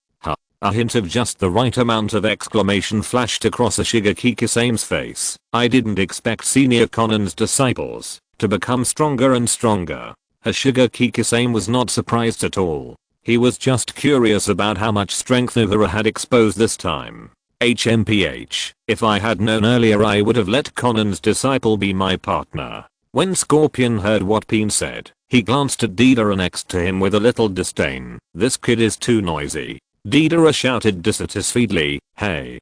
A hint of just the right amount of exclamation flashed across Hishigaki Kisame's face. "I didn't expect senior Conan's disciples to become stronger and stronger." Hishigaki Kisame was not surprised at all. He was just curious about how much strength Uhura had exposed this time. HMPH, if I had known earlier I would have let Conan's disciple be my partner. When Scorpion heard what Pain said, he glanced at Deidara next to him with a little disdain. "This kid is too noisy." Deidara shouted dissatisfiedly, hey,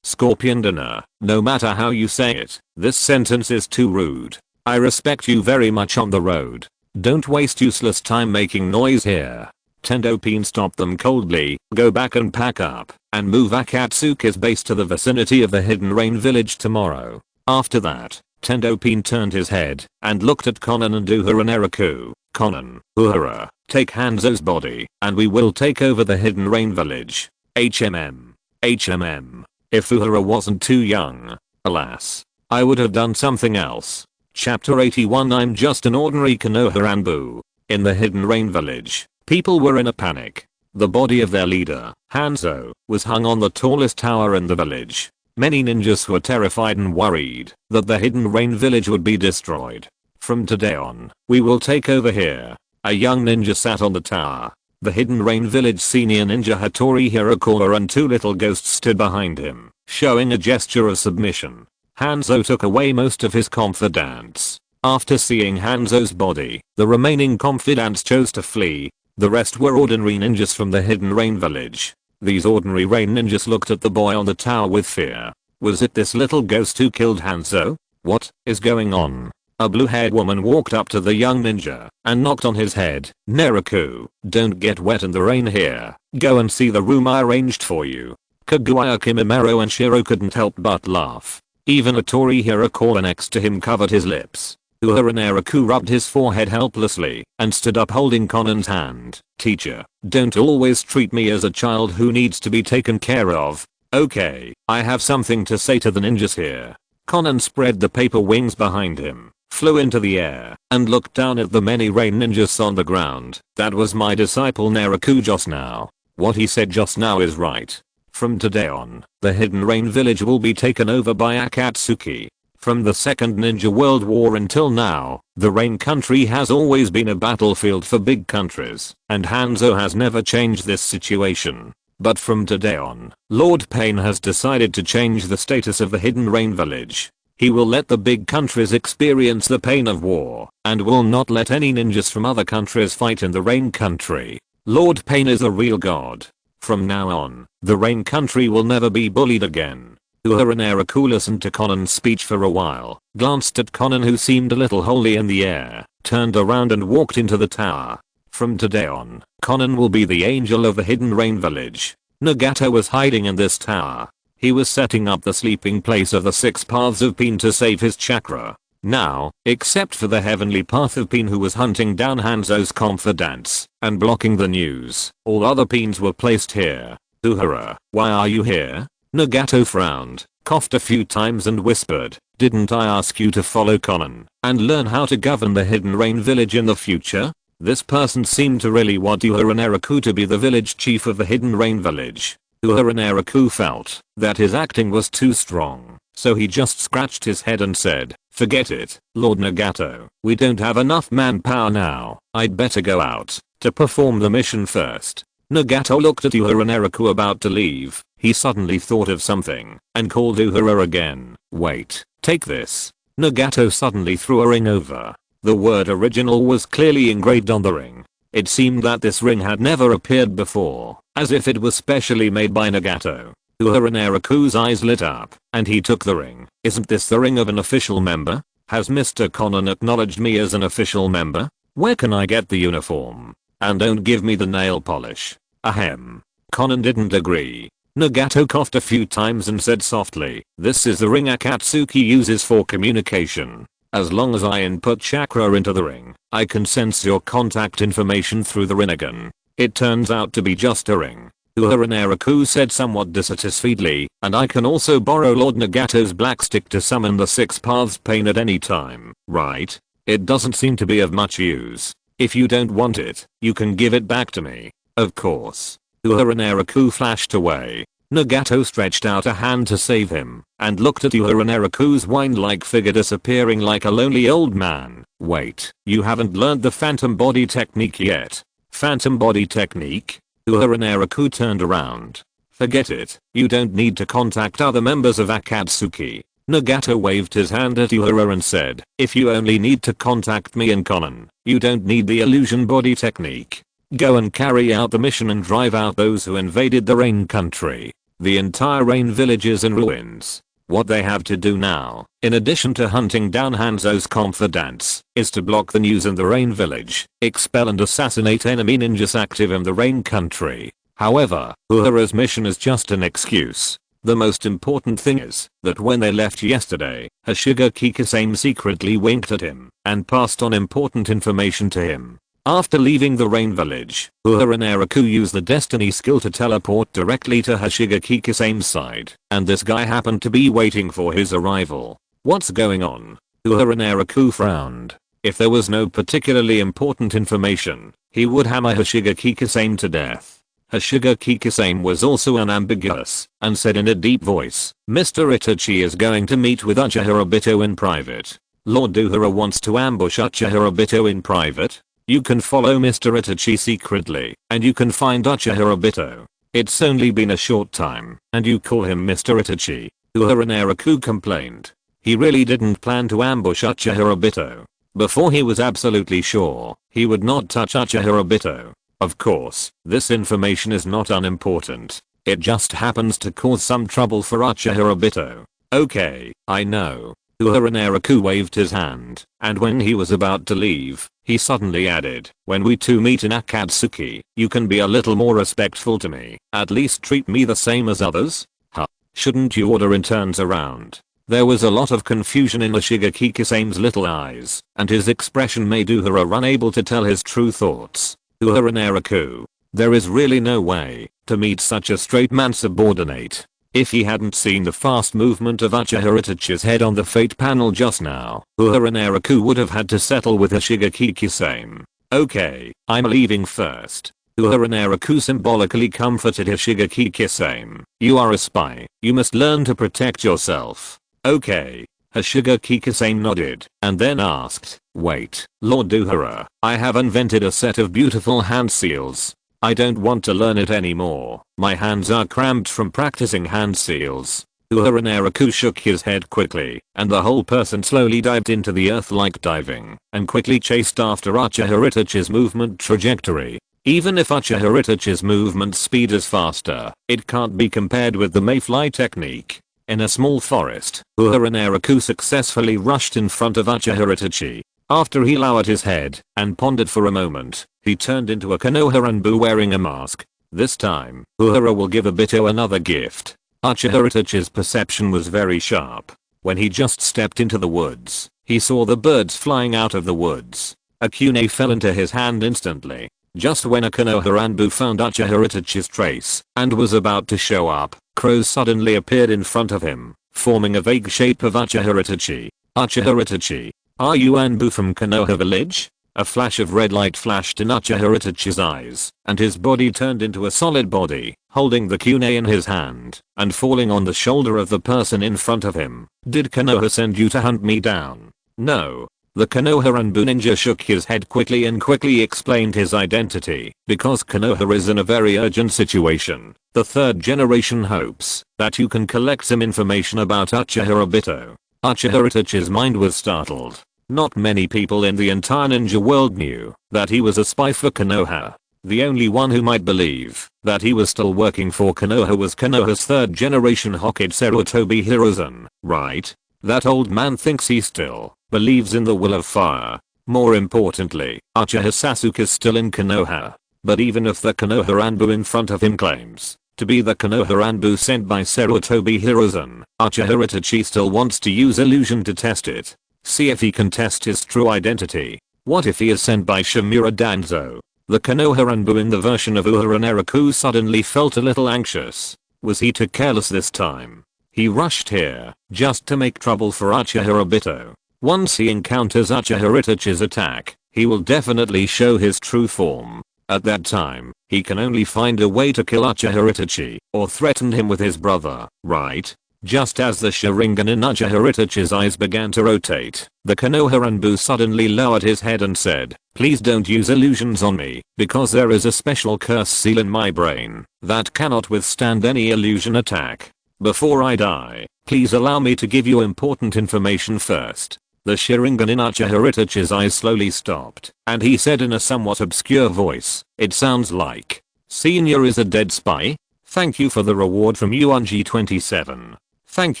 Scorpion dinner, no matter how you say it, this sentence is too rude. I respect you very much on the road. Don't waste useless time making noise here." Tendo Pain stopped them coldly, "Go back and pack up, and move Akatsuki's base to the vicinity of the Hidden Rain village tomorrow." After that, Tendo Pain turned his head and looked at Conan and Uhura Naraku. "Conan, Uhura, take Hanzo's body, and we will take over the Hidden Rain village." HMM. If Uhura wasn't too young, alas, I would have done something else. Chapter 81 I'm just an ordinary Konoha. In the Hidden Rain village, people were in a panic. The body of their leader, Hanzo, was hung on the tallest tower in the village. Many ninjas were terrified and worried that the Hidden Rain village would be destroyed. "From today on, we will take over here." A young ninja sat on the tower. The Hidden Rain village senior ninja Hattori Hirakawa and two little ghosts stood behind him, showing a gesture of submission. Hanzo took away most of his confidants. After seeing Hanzo's body, the remaining confidants chose to flee. The rest were ordinary ninjas from the Hidden Rain village. These ordinary rain ninjas looked at the boy on the tower with fear. Was it this little ghost who killed Hanzo? What is going on? A blue-haired woman walked up to the young ninja and knocked on his head. "Naraku, don't get wet in the rain here. Go and see the room I arranged for you." Kaguya Kimimaro and Shiro couldn't help but laugh. Even Hattori Hirakawa next to him covered his lips. Uhura Naraku rubbed his forehead helplessly and stood up holding Conan's hand. "Teacher, don't always treat me as a child who needs to be taken care of. Okay, I have something to say to the ninjas here." Conan spread the paper wings behind him, flew into the air, and looked down at the many rain ninjas on the ground. "That was my disciple Naraku just now. What he said just now is right. From today on, the Hidden Rain Village will be taken over by Akatsuki. From the Second Ninja World War until now, the Rain Country has always been a battlefield for big countries, and Hanzo has never changed this situation. But from today on, Lord Pain has decided to change the status of the Hidden Rain Village. He will let the big countries experience the pain of war, and will not let any ninjas from other countries fight in the Rain Country. Lord Pain is a real god. From now on, the Rain Country will never be bullied again. Uehara Naraku listened to Conan's speech for a while, glanced at Conan who seemed a little wholly in the air, turned around and walked into the tower. From today on, Conan will be the angel of the Hidden Rain Village. Nagato was hiding in this tower. He was setting up the sleeping place of the 6 paths of Pain to save his chakra. Now, except for the heavenly path of Pain who was hunting down Hanzo's confidants and blocking the news, all other Pains were placed here. Uehara, why are you here? Nagato frowned, coughed a few times and whispered, didn't I ask you to follow Conan and learn how to govern the Hidden Rain Village in the future? This person seemed to really want Uehara Naraku to be the village chief of the Hidden Rain Village. Uehara Naraku felt that his acting was too strong, so he just scratched his head and said, forget it, Lord Nagato, we don't have enough manpower now, I'd better go out to perform the mission first. Nagato looked at Uehara Naraku about to leave. He suddenly thought of something and called Uehara again. Wait, take this. Nagato suddenly threw a ring over. The word original was clearly engraved on the ring. It seemed that this ring had never appeared before, as if it was specially made by Nagato. Uehara Naraku's eyes lit up, and he took the ring. Isn't this the ring of an official member? Has Mr. Conan acknowledged me as an official member? Where can I get the uniform? And don't give me the nail polish. Ahem. Conan didn't agree. Nagato coughed a few times and said softly, this is the ring Akatsuki uses for communication. As long as I input chakra into the ring, I can sense your contact information through the rinnegan. It turns out to be just a ring. Uehara Naraku said somewhat dissatisfiedly, and I can also borrow Lord Nagato's black stick to summon the 6 paths Pain at any time, right? It doesn't seem to be of much use. If you don't want it, you can give it back to me. Of course. Uehara Naraku flashed away. Nagato stretched out a hand to save him, and looked at Uehara Naraku's wine-like figure disappearing like a lonely old man. Wait, you haven't learned the phantom body technique yet. Phantom body technique? Uehara Naraku turned around. Forget it, you don't need to contact other members of Akatsuki. Nagato waved his hand at Uehara and said, if you only need to contact me and Conan, you don't need the illusion body technique. Go and carry out the mission and drive out those who invaded the Rain Country. The entire Rain Village is in ruins. What they have to do now, in addition to hunting down Hanzo's confidants, is to block the news in the Rain Village, expel and assassinate enemy ninjas active in the Rain Country. However, Uehara's mission is just an excuse. The most important thing is that when they left yesterday, Hashiga Kikisame secretly winked at him and passed on important information to him. After leaving the Rain Village, Uehara Naraku used the destiny skill to teleport directly to Hashiga Kikisame's side, and this guy happened to be waiting for his arrival. What's going on? Uehara Naraku frowned. If there was no particularly important information, he would hammer Hashiga Kikisame to death. Hashiga Kikisame was also unambiguous, and said in a deep voice, Mr. Itachi is going to meet with Uchiha Obito in private. Lord Uehara wants to ambush Uchiha Obito in private. You can follow Mr. Itachi secretly, and you can find Uchiha Obito. It's only been a short time, and you call him Mr. Itachi. Uehara Naraku complained. He really didn't plan to ambush Uchiha Obito. Before he was absolutely sure, he would not touch Uchiha Obito. Of course, this information is not unimportant. It just happens to cause some trouble for Uchiha Obito. Okay, I know. Uehara Naraku waved his hand, and when he was about to leave, he suddenly added, when we two meet in Akatsuki, you can be a little more respectful to me, at least treat me the same as others? Huh? Shouldn't you order in turns around? There was a lot of confusion in Hashiga Kikisame's little eyes, and his expression made Uehara unable to tell his true thoughts. Uehara Naraku, there is really no way to meet such a straight man subordinate. If he hadn't seen the fast movement of Uchiha Itachi's head on the fate panel just now, Uehara Naraku would have had to settle with Hashiga Kikisame. Okay, I'm leaving first. Uehara Naraku symbolically comforted Hoshigaki Kisame. You are a spy. You must learn to protect yourself. Okay. Hoshigaki Kisame nodded and then asked, wait, Lord Uehara, I have invented a set of beautiful hand seals. I don't want to learn it anymore. My hands are cramped from practicing hand seals. Uehara Naraku shook his head quickly, and the whole person slowly dived into the earth like diving, and quickly chased after Uchiha Itachi's movement trajectory. Even if Uchiha Itachi's movement speed is faster, it can't be compared with the Mayfly technique. In a small forest, Uehara Naraku successfully rushed in front of Uchiha Itachi. After he lowered his head and pondered for a moment, he turned into a Konoha wearing a mask. This time, Uehara will give Obito another gift. Uchiha Itachi's perception was very sharp. When he just stepped into the woods, he saw the birds flying out of the woods. A kunai fell into his hand instantly. Just when a Konoha found Uchiha Itachi's trace and was about to show up, crows suddenly appeared in front of him, forming a vague shape of Uchiha Itachi. Uchiha Itachi, are you Anbu from Konoha village? A flash of red light flashed in Uchiha Itachi's eyes, and his body turned into a solid body, holding the kunai in his hand, and falling on the shoulder of the person in front of him. Did Konoha send you to hunt me down? No. The Konoha ninja shook his head quickly and quickly explained his identity, because Konoha is in a very urgent situation. The third generation hopes that you can collect some information about Uchiha Obito. Uchiha Itachi's mind was startled. Not many people in the entire ninja world knew that he was a spy for Konoha. The only one who might believe that he was still working for Konoha was Konoha's third generation Hokage Sarutobi Hiruzen, right? That old man thinks he still believes in the will of fire. More importantly, Uchiha Sasuke is still in Konoha. But even if the Konoha in front of him claims to be the Konoha sent by Sarutobi Hiruzen, Uchiha Itachi still wants to use illusion to test it. See if he can test his true identity. What if he is sent by Shimura Danzo? The Konoha in the version of Uehara Naraku suddenly felt a little anxious. Was he too careless this time? He rushed here just to make trouble for Uchiha Obito. Once he encounters Uchiha Itachi's attack, he will definitely show his true form. At that time, he can only find a way to kill Uchiha Itachi or threaten him with his brother, right? Just as the Sharingan in Uchiha Itachi's eyes began to rotate, the Konoha suddenly lowered his head and said, please don't use illusions on me, because there is a special curse seal in my brain that cannot withstand any illusion attack. Before I die, please allow me to give you important information first. The Sharingan in Uchiha Itachi's eyes slowly stopped, and he said in a somewhat obscure voice, it sounds like Senior is a dead spy? Thank you for the reward from UNG27. Thank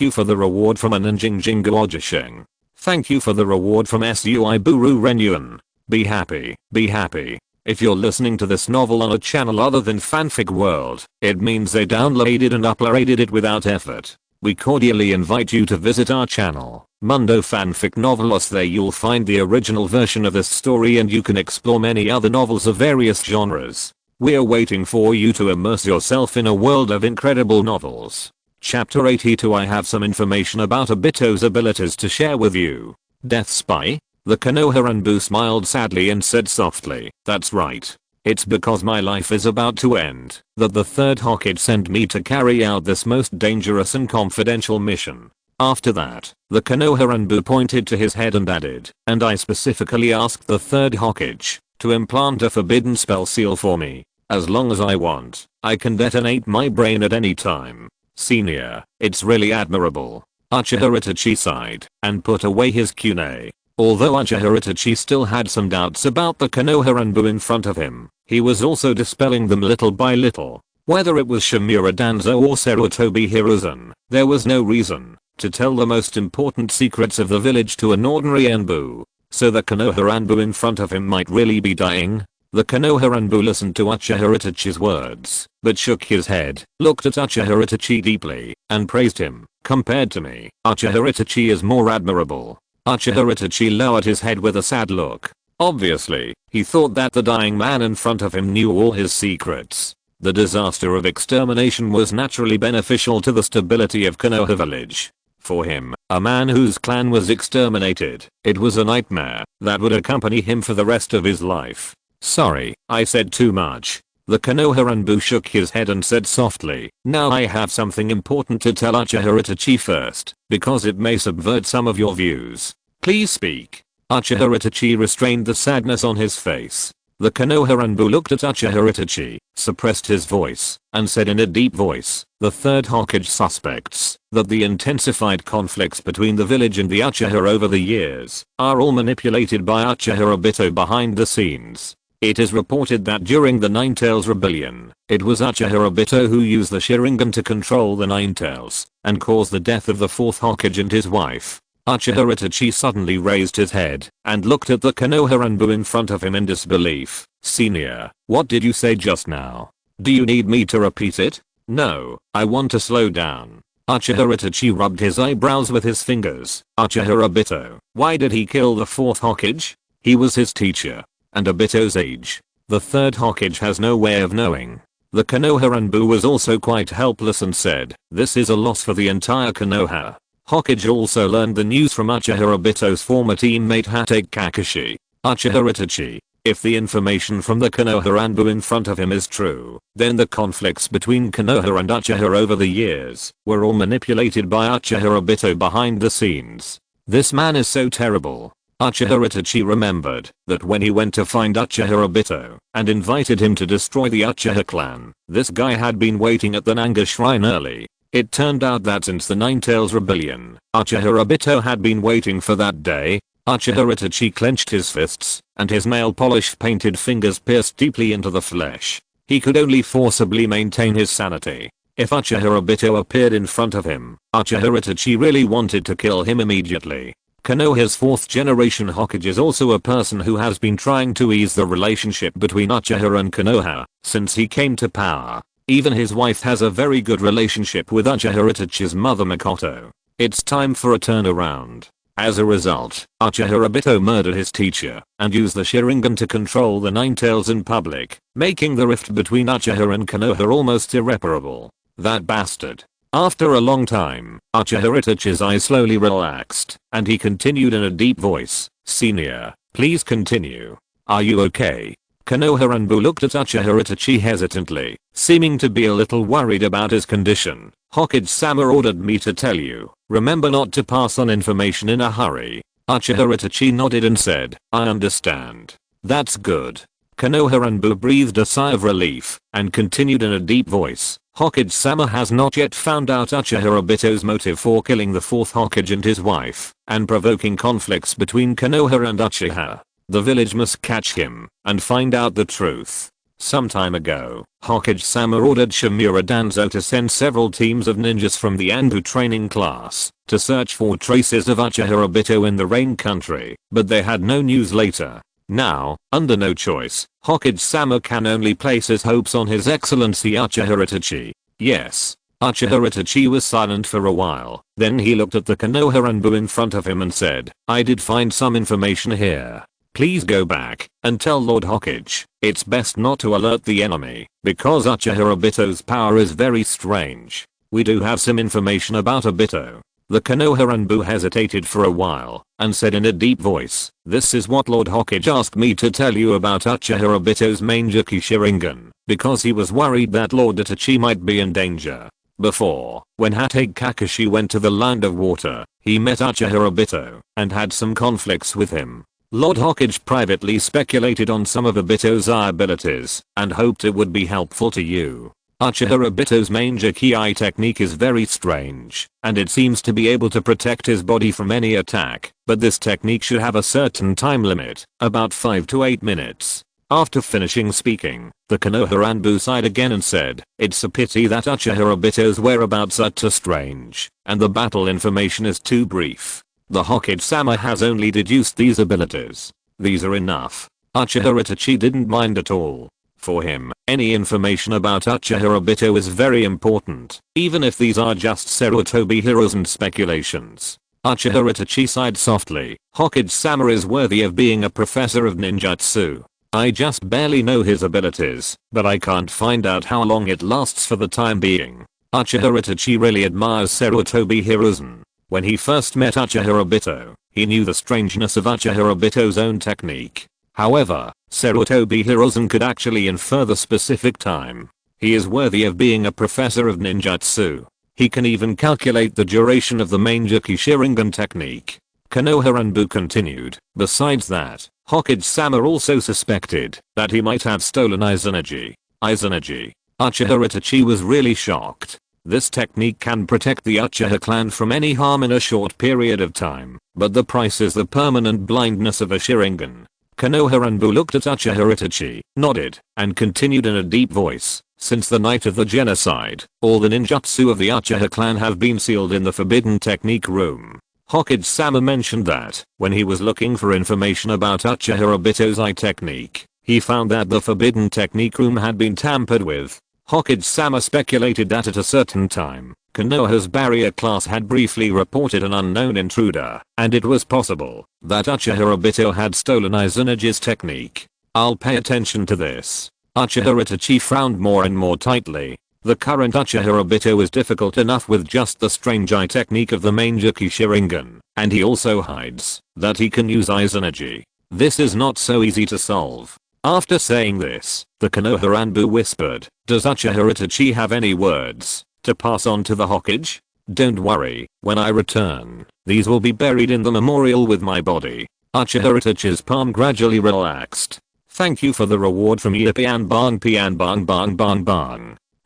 you for the reward from Ananjing Jingu Ojisheng. Thank you for the reward from SUI Buru Renyuan. Be happy, be happy. If you're listening to this novel on a channel other than Fanfic World, it means they downloaded and uploaded it without effort. We cordially invite you to visit our channel, Mundo Fanfic Novelos. There you'll find the original version of this story and you can explore many other novels of various genres. We're waiting for you to immerse yourself in a world of incredible novels. Chapter 82. I have some information about Obito's abilities to share with you. Death Spy? The Konoha smiled sadly and said softly, that's right. It's because my life is about to end that the third Hokage sent me to carry out this most dangerous and confidential mission. After that, the Konoha pointed to his head and added, and I specifically asked the third Hokage to implant a forbidden spell seal for me. As long as I want, I can detonate my brain at any time. Senior, it's really admirable. Uchiha Itachi sighed and put away his kunai. Although Uchiha Itachi still had some doubts about the Konoha in front of him, he was also dispelling them little by little. Whether it was Shimura Danzo or Sarutobi Hiruzen, there was no reason to tell the most important secrets of the village to an ordinary Anbu. So the Konoha in front of him might really be dying? The Konoha listened to Uchiha Itachi's words, but shook his head, looked at Uchiha Itachi deeply, and praised him. Compared to me, Uchiha Itachi is more admirable. Uchiha Itachi lowered his head with a sad look. Obviously, he thought that the dying man in front of him knew all his secrets. The disaster of extermination was naturally beneficial to the stability of Konoha village. For him, a man whose clan was exterminated, it was a nightmare that would accompany him for the rest of his life. Sorry, I said too much. The Konoha shook his head and said softly, "Now I have something important to tell Uchiha Itachi first, because it may subvert some of your views. Please speak." Uchiha Itachi restrained the sadness on his face. The Konoha looked at Uchiha Itachi, suppressed his voice, and said in a deep voice, "The third Hokage suspects that the intensified conflicts between the village and the Uchiha over the years are all manipulated by Uchiha Obito behind the scenes. It is reported that during the Nine Tails Rebellion, it was Uchiha Obito who used the Sharingan to control the Nine Tails and caused the death of the fourth Hokage and his wife." Uchiha Itachi suddenly raised his head and looked at the Konoha in front of him in disbelief. "Senior, what did you say just now? Do you need me to repeat it?" "No, I want to slow down." Uchiha Itachi rubbed his eyebrows with his fingers. "Uchiha Obito, why did he kill the fourth Hokage? He was his teacher. And Obito's age. The third Hokage has no way of knowing." The Konoha was also quite helpless and said, "This is a loss for the entire Konoha." Hokage also learned the news from Uchiha Obito's former teammate Hatake Kakashi. Uchiha Itachi, if the information from the Konoha in front of him is true, then the conflicts between Konoha and Uchiha over the years were all manipulated by Uchiha Obito behind the scenes. This man is so terrible. Uchiha Itachi remembered that when he went to find Uchiha Obito and invited him to destroy the Uchiha clan, this guy had been waiting at the Nanga shrine early. It turned out that since the Nine Tails Rebellion, Uchiha Obito had been waiting for that day. Uchiha Itachi clenched his fists, and his nail polish painted fingers pierced deeply into the flesh. He could only forcibly maintain his sanity. If Uchiha Obito appeared in front of him, Uchiha Itachi really wanted to kill him immediately. Konoha's fourth generation Hokage is also a person who has been trying to ease the relationship between Uchiha and Konoha since he came to power. Even his wife has a very good relationship with Uchiha Itachi's mother Makoto. It's time for a turnaround. As a result, Uchiha Obito murdered his teacher and used the Sharingan to control the Nine Tails in public, making the rift between Uchiha and Konoha almost irreparable. That bastard. After a long time, Uchiha Itachi's eyes slowly relaxed, and he continued in a deep voice, "Senior, please continue. Are you okay?" Konoha looked at Uchiha Itachi hesitantly, seeming to be a little worried about his condition. "Hokage-sama ordered me to tell you, remember not to pass on information in a hurry." Uchiha Itachi nodded and said, "I understand. That's good." Konoha breathed a sigh of relief and continued in a deep voice, "Hokage-sama has not yet found out Uchiha Obito's motive for killing the fourth Hokage and his wife and provoking conflicts between Konoha and Uchiha. The village must catch him and find out the truth." Some time ago, Hokage-sama ordered Shimura Danzo to send several teams of ninjas from the Anbu training class to search for traces of Uchiha Obito in the Rain Country, but they had no news later. Now, under no choice, Hokage-sama can only place his hopes on His Excellency Uchiha Itachi. Yes. Uchiha Itachi was silent for a while, then he looked at the Konoha in front of him and said, "I did find some information here. Please go back and tell Lord Hokage it's best not to alert the enemy because Uchiha Obito's power is very strange. We do have some information about Obito." The Konoha hesitated for a while and said in a deep voice, "This is what Lord Hokage asked me to tell you about Uchiha Obito's Mangekyou Sharingan because he was worried that Lord Itachi might be in danger. Before, when Hatake Kakashi went to the Land of Water, he met Uchiha Obito and had some conflicts with him. Lord Hokage privately speculated on some of Obito's abilities and hoped it would be helpful to you. Uchiha Obito's Mangekyou technique is very strange, and it seems to be able to protect his body from any attack, but this technique should have a certain time limit, about 5 to 8 minutes. After finishing speaking, the Konoha sighed again and said, "It's a pity that Uchiha Obito's whereabouts are too strange, and the battle information is too brief. The Hokage-sama has only deduced these abilities. These are enough." Uchiha Itachi didn't mind at all. For him, any information about Uchiha Obito is very important, even if these are just Sarutobi heroes and speculations. Uchiha Itachi sighed softly. "Hokage-sama is worthy of being a professor of ninjutsu. I just barely know his abilities, but I can't find out how long it lasts for the time being." Uchiha Itachi really admires Sarutobi Hiruzen. When he first met Uchiha Obito, he knew the strangeness of Uchiha Obito's own technique. However, Sarutobi Hiruzen could actually infer the specific time. He is worthy of being a professor of ninjutsu. He can even calculate the duration of the Mangekyou Sharingan technique. Konoha continued. Besides that, Hokage-sama also suspected that he might have stolen Izanagi. Izanagi. Uchiha Itachi was really shocked. This technique can protect the Uchiha clan from any harm in a short period of time, but the price is the permanent blindness of a Sharingan. Konoha looked at Uchiha Itachi, nodded, and continued in a deep voice. Since the night of the genocide, all the ninjutsu of the Uchiha clan have been sealed in the Forbidden Technique room. Hokage-sama mentioned that, when he was looking for information about Uchiha Obito's eye technique, he found that the Forbidden Technique room had been tampered with. Hokage-sama speculated that at a certain time, Konoha's barrier class had briefly reported an unknown intruder, and it was possible that Uchiha Obito had stolen Izanagi's technique. I'll pay attention to this. Uchiha Itachi frowned more and more tightly. The current Uchiha Obito is difficult enough with just the strange eye technique of the Mangekyou Sharingan, and he also hides that he can use Izanagi. This is not so easy to solve. After saying this, the Konoha whispered, "Does Uchiha Itachi have any words to pass on to the Hokage? Don't worry, when I return, these will be buried in the memorial with my body." Uchiha Itachi's palm gradually relaxed. "Thank you for the reward from Yipian Bang.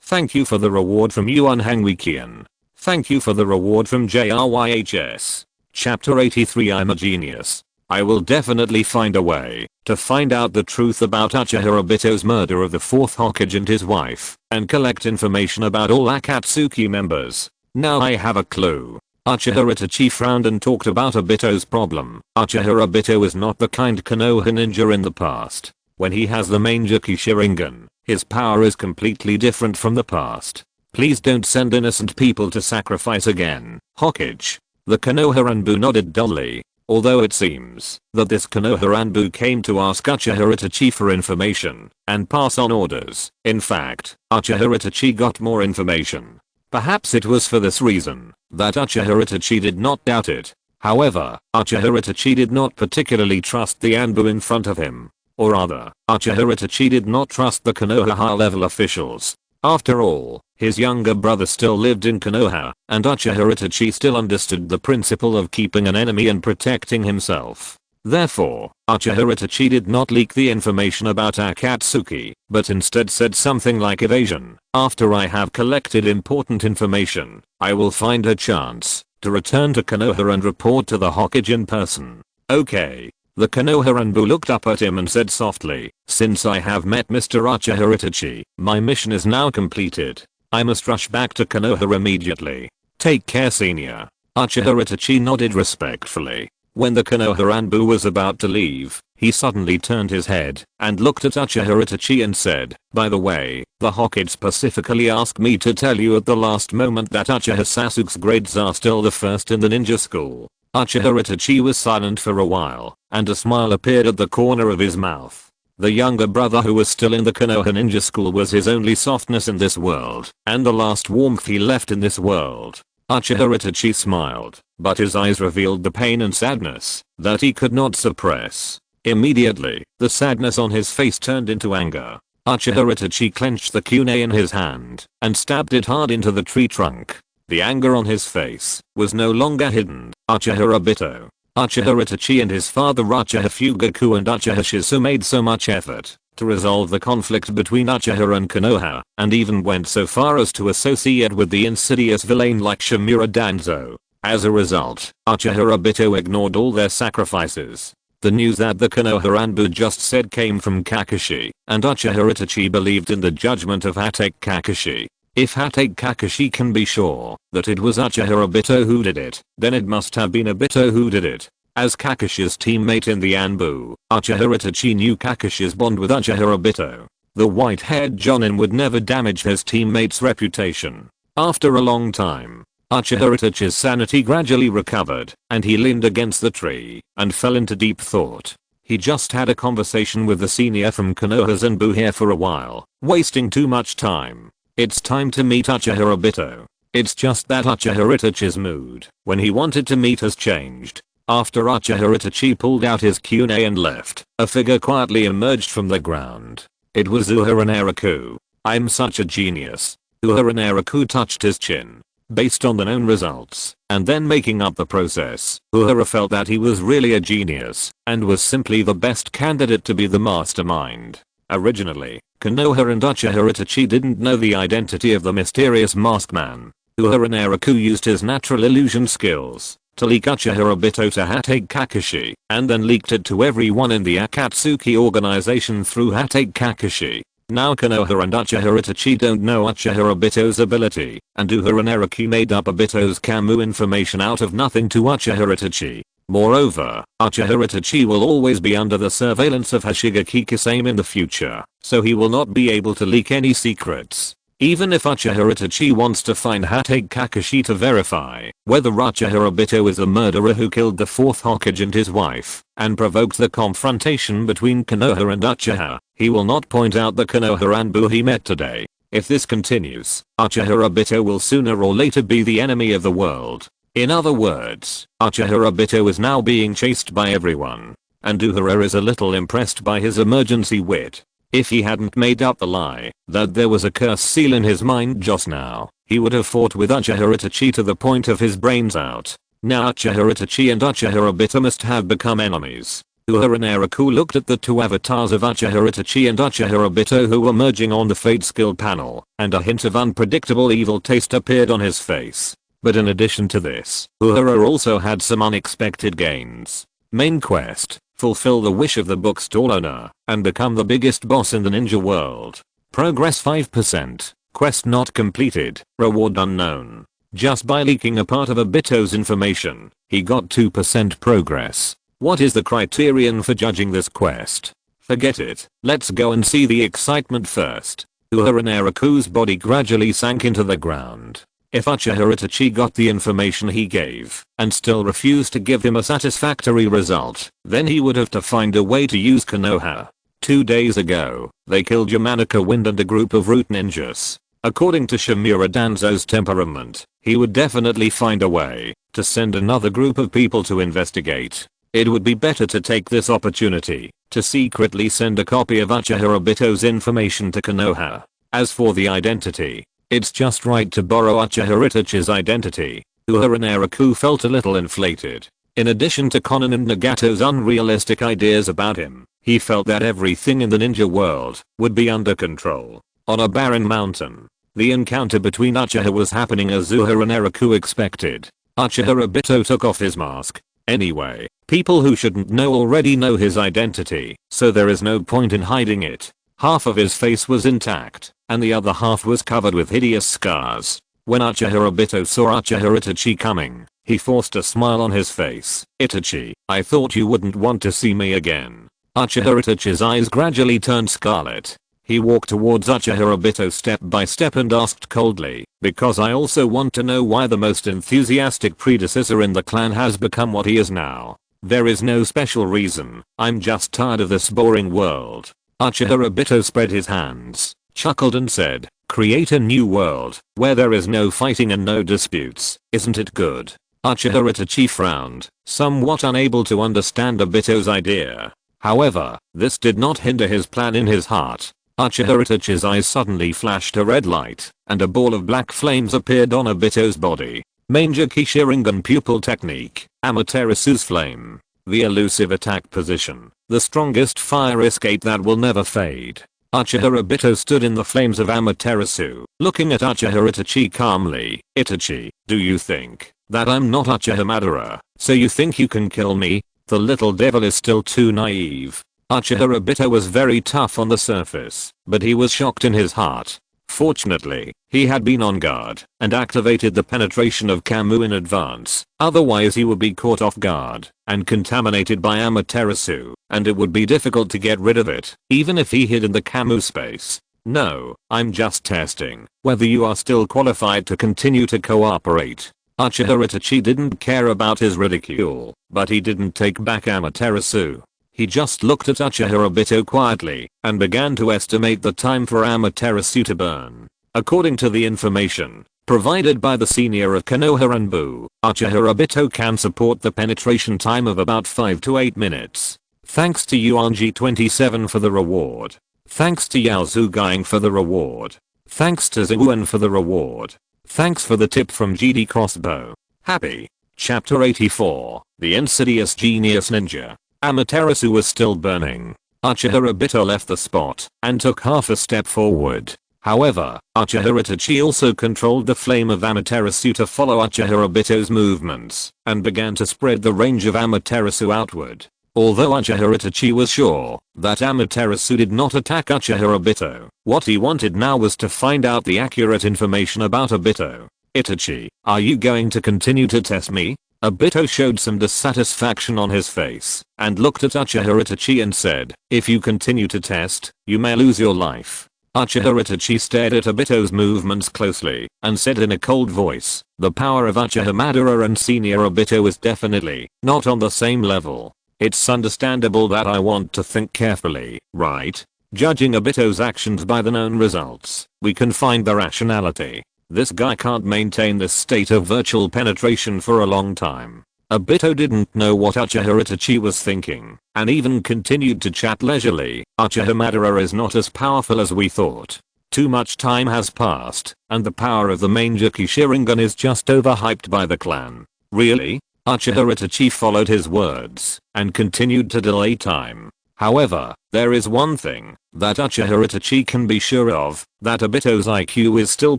Thank you for the reward from Yuan Hangwikian. Thank you for the reward from JRYHS. Chapter 83 I'm a genius. I will definitely find a way to find out the truth about Uchiha Obito's murder of the 4th Hokage and his wife, and collect information about all Akatsuki members. Now I have a clue." Uchiha Itachi frowned and talked about Obito's problem. Uchiha Obito is not the kind Konoha ninja in the past. When he has the Mangekyou Sharingan, his power is completely different from the past. Please don't send innocent people to sacrifice again, Hokage. The Konoha nodded dully. Although it seems that this Konoha came to ask Uchiha Itachi for information and pass on orders. In fact, Uchiha Itachi got more information. Perhaps it was for this reason that Uchiha Itachi did not doubt it. However, Uchiha Itachi did not particularly trust the Anbu in front of him. Or rather, Uchiha Itachi did not trust the Konoha high-level officials. After all, his younger brother still lived in Konoha, and Uchiha Itachi still understood the principle of keeping an enemy and protecting himself. Therefore, Uchiha Itachi did not leak the information about Akatsuki, but instead said something like evasion. "After I have collected important information, I will find a chance to return to Konoha and report to the Hokage in person." "Okay." The Konoha looked up at him and said softly, "Since I have met Mr. Uchiha Itachi, my mission is now completed. I must rush back to Konoha immediately. Take care, senior." Uchiha Itachi nodded respectfully. When the Konoha was about to leave, he suddenly turned his head and looked at Uchiha Itachi and said, "By the way, the Hokage specifically asked me to tell you at the last moment that Uchiha Sasuke's grades are still the first in the ninja school." Uchiha Itachi was silent for a while, and a smile appeared at the corner of his mouth. The younger brother who was still in the Konoha ninja school was his only softness in this world, and the last warmth he left in this world. Uchiha Itachi smiled, but his eyes revealed the pain and sadness that he could not suppress. Immediately, the sadness on his face turned into anger. Uchiha Itachi clenched the kunai in his hand and stabbed it hard into the tree trunk. The anger on his face was no longer hidden. Uchiha Obito, Uchiha Itachi and his father Uchiha Fugaku and Uchiha Shizu made so much effort to resolve the conflict between Uchiha and Konoha, and even went so far as to associate with the insidious villain like Shimura Danzo. As a result, Uchiha Obito ignored all their sacrifices. The news that the Konoha just said came from Kakashi, and Uchiha Itachi believed in the judgment of Hatake Kakashi. If Hatake Kakashi can be sure that it was Uchiha Obito who did it, then it must have been Obito who did it. As Kakashi's teammate in the Anbu, Uchiha Itachi knew Kakashi's bond with Uchiha Obito. The white-haired Jonin would never damage his teammate's reputation. After a long time, Uchiha Itachi's sanity gradually recovered, and he leaned against the tree and fell into deep thought. He just had a conversation with the senior from Konoha's Anbu here for a while, wasting too much time. It's time to meet Uchiha Obito. It's just that Uchiha Itachi's mood when he wanted to meet has changed. After Uchiha Itachi pulled out his kunai and left, a figure quietly emerged from the ground. It was Uehara Naraku. I'm such a genius. Uehara Naraku touched his chin. Based on the known results, and then making up the process, Uehara felt that he was really a genius, and was simply the best candidate to be the mastermind. Originally, Konoha and Uchiha Itachi didn't know the identity of the mysterious masked man. Uehara Naraku used his natural illusion skills to leak Uchiha Obito to Hatake Kakashi, and then leaked it to everyone in the Akatsuki organization through Hatake Kakashi. Now Konoha and Uchiha Itachi don't know Uchiha Obito's ability, and Uehara Naraku made up Obito's Kamu information out of nothing to Uchiha Itachi. Moreover, Uchiha Itachi will always be under the surveillance of Hashigaki Kisame in the future, so he will not be able to leak any secrets. Even if Uchiha Itachi wants to find Hatake Kakashi to verify whether Uchiha Obito is the murderer who killed the 4th Hokage and his wife, and provoked the confrontation between Konoha and Uchiha, he will not point out the Konoha Anbu he met today. If this continues, Uchiha Obito will sooner or later be the enemy of the world. In other words, Uchiha Obito is now being chased by everyone, and Uehara is a little impressed by his emergency wit. If he hadn't made up the lie that there was a curse seal in his mind just now, he would have fought with Uchiha Itachi to the point of his brains out. Now Uchiha Itachi and Uchiha Obito must have become enemies. Uehara Naraku looked at the two avatars of Uchiha Itachi and Uchiha Obito who were merging on the Fate skill panel, and a hint of unpredictable evil taste appeared on his face. But in addition to this, Uehara also had some unexpected gains. Main quest: fulfill the wish of the bookstall owner and become the biggest boss in the ninja world. Progress 5%. Quest not completed. Reward unknown. Just by leaking a part of Obito's information, he got 2% progress. What is the criterion for judging this quest? Forget it. Let's go and see the excitement first. Uehara Naraku's body gradually sank into the ground. If Uchiha Itachi got the information he gave, and still refused to give him a satisfactory result, then he would have to find a way to use Konoha. 2 days ago, they killed Yamanaka Wind and a group of root ninjas. According to Shimura Danzo's temperament, he would definitely find a way to send another group of people to investigate. It would be better to take this opportunity to secretly send a copy of Uchiha Obito's information to Konoha. As for the identity, it's just right to borrow Uchiha Itachi's identity. Uehara Naraku felt a little inflated. In addition to Konan and Nagato's unrealistic ideas about him, he felt that everything in the ninja world would be under control. On a barren mountain, the encounter between Uchiha was happening as Uehara Naraku expected. Uchiha Obito took off his mask. Anyway, people who shouldn't know already know his identity, so there is no point in hiding it. Half of his face was intact, and the other half was covered with hideous scars. When Uchiha Obito saw Uchiha Itachi coming, he forced a smile on his face. Itachi, I thought you wouldn't want to see me again. Uchiha Itachi's eyes gradually turned scarlet. He walked towards Uchiha Obito step by step and asked coldly, because I also want to know why the most enthusiastic predecessor in the clan has become what he is now. There is no special reason, I'm just tired of this boring world. Uchiha Obito spread his hands, chuckled and said, create a new world, where there is no fighting and no disputes, isn't it good? Uchiha Itachi frowned, somewhat unable to understand Obito's idea. However, this did not hinder his plan in his heart. Uchiha Itachi's eyes suddenly flashed a red light, and a ball of black flames appeared on Obito's body. Manjaki Sharingan pupil technique, Amaterasu's flame. The elusive attack position, the strongest fire escape that will never fade. Uchiha Obito stood in the flames of Amaterasu, looking at Uchiha Itachi calmly. Itachi, do you think that I'm not Uchiha Madara, so you think you can kill me? The little devil is still too naive. Uchiha Obito was very tough on the surface, but he was shocked in his heart. Fortunately, he had been on guard and activated the penetration of Kamu in advance, otherwise he would be caught off guard and contaminated by Amaterasu, and it would be difficult to get rid of it, even if he hid in the Kamu space. No, I'm just testing whether you are still qualified to continue to cooperate. Uchiha Itachi didn't care about his ridicule, but he didn't take back Amaterasu. He just looked at Uchiha Obito quietly and began to estimate the time for Amaterasu to burn. According to the information provided by the senior of Konoha. Uchiha Obito can support the penetration time of about 5 to 8 minutes. Thanks to Yuanji27 for the reward. Thanks to Yaozugang for the reward. Thanks to Zuan for the reward. Thanks for the tip from GD Crossbow. Happy. Chapter 84. The Insidious Genius Ninja. Amaterasu was still burning. Uchiha Obito left the spot and took half a step forward. However, Uchiha Itachi also controlled the flame of Amaterasu to follow Uchiha Obito's movements and began to spread the range of Amaterasu outward. Although Uchiha Itachi was sure that Amaterasu did not attack Uchiha Obito, what he wanted now was to find out the accurate information about Obito. Itachi, are you going to continue to test me? Obito showed some dissatisfaction on his face and looked at Uchiha Itachi and said, if you continue to test, you may lose your life. Uchiha Itachi stared at Obito's movements closely and said in a cold voice, the power of Uchiha Madara and Senior Obito is definitely not on the same level. It's understandable that I want to think carefully, right? Judging Obito's actions by the known results, we can find the rationality. This guy can't maintain this state of virtual penetration for a long time. Obito didn't know what Uchiha Itachi was thinking, and even continued to chat leisurely. Uchiha Madara is not as powerful as we thought. Too much time has passed, and the power of the Mangekyou Sharingan is just overhyped by the clan. Really? Uchiha Itachi followed his words, and continued to delay time. However, there is one thing that Uchiha Itachi can be sure of, that Obito's IQ is still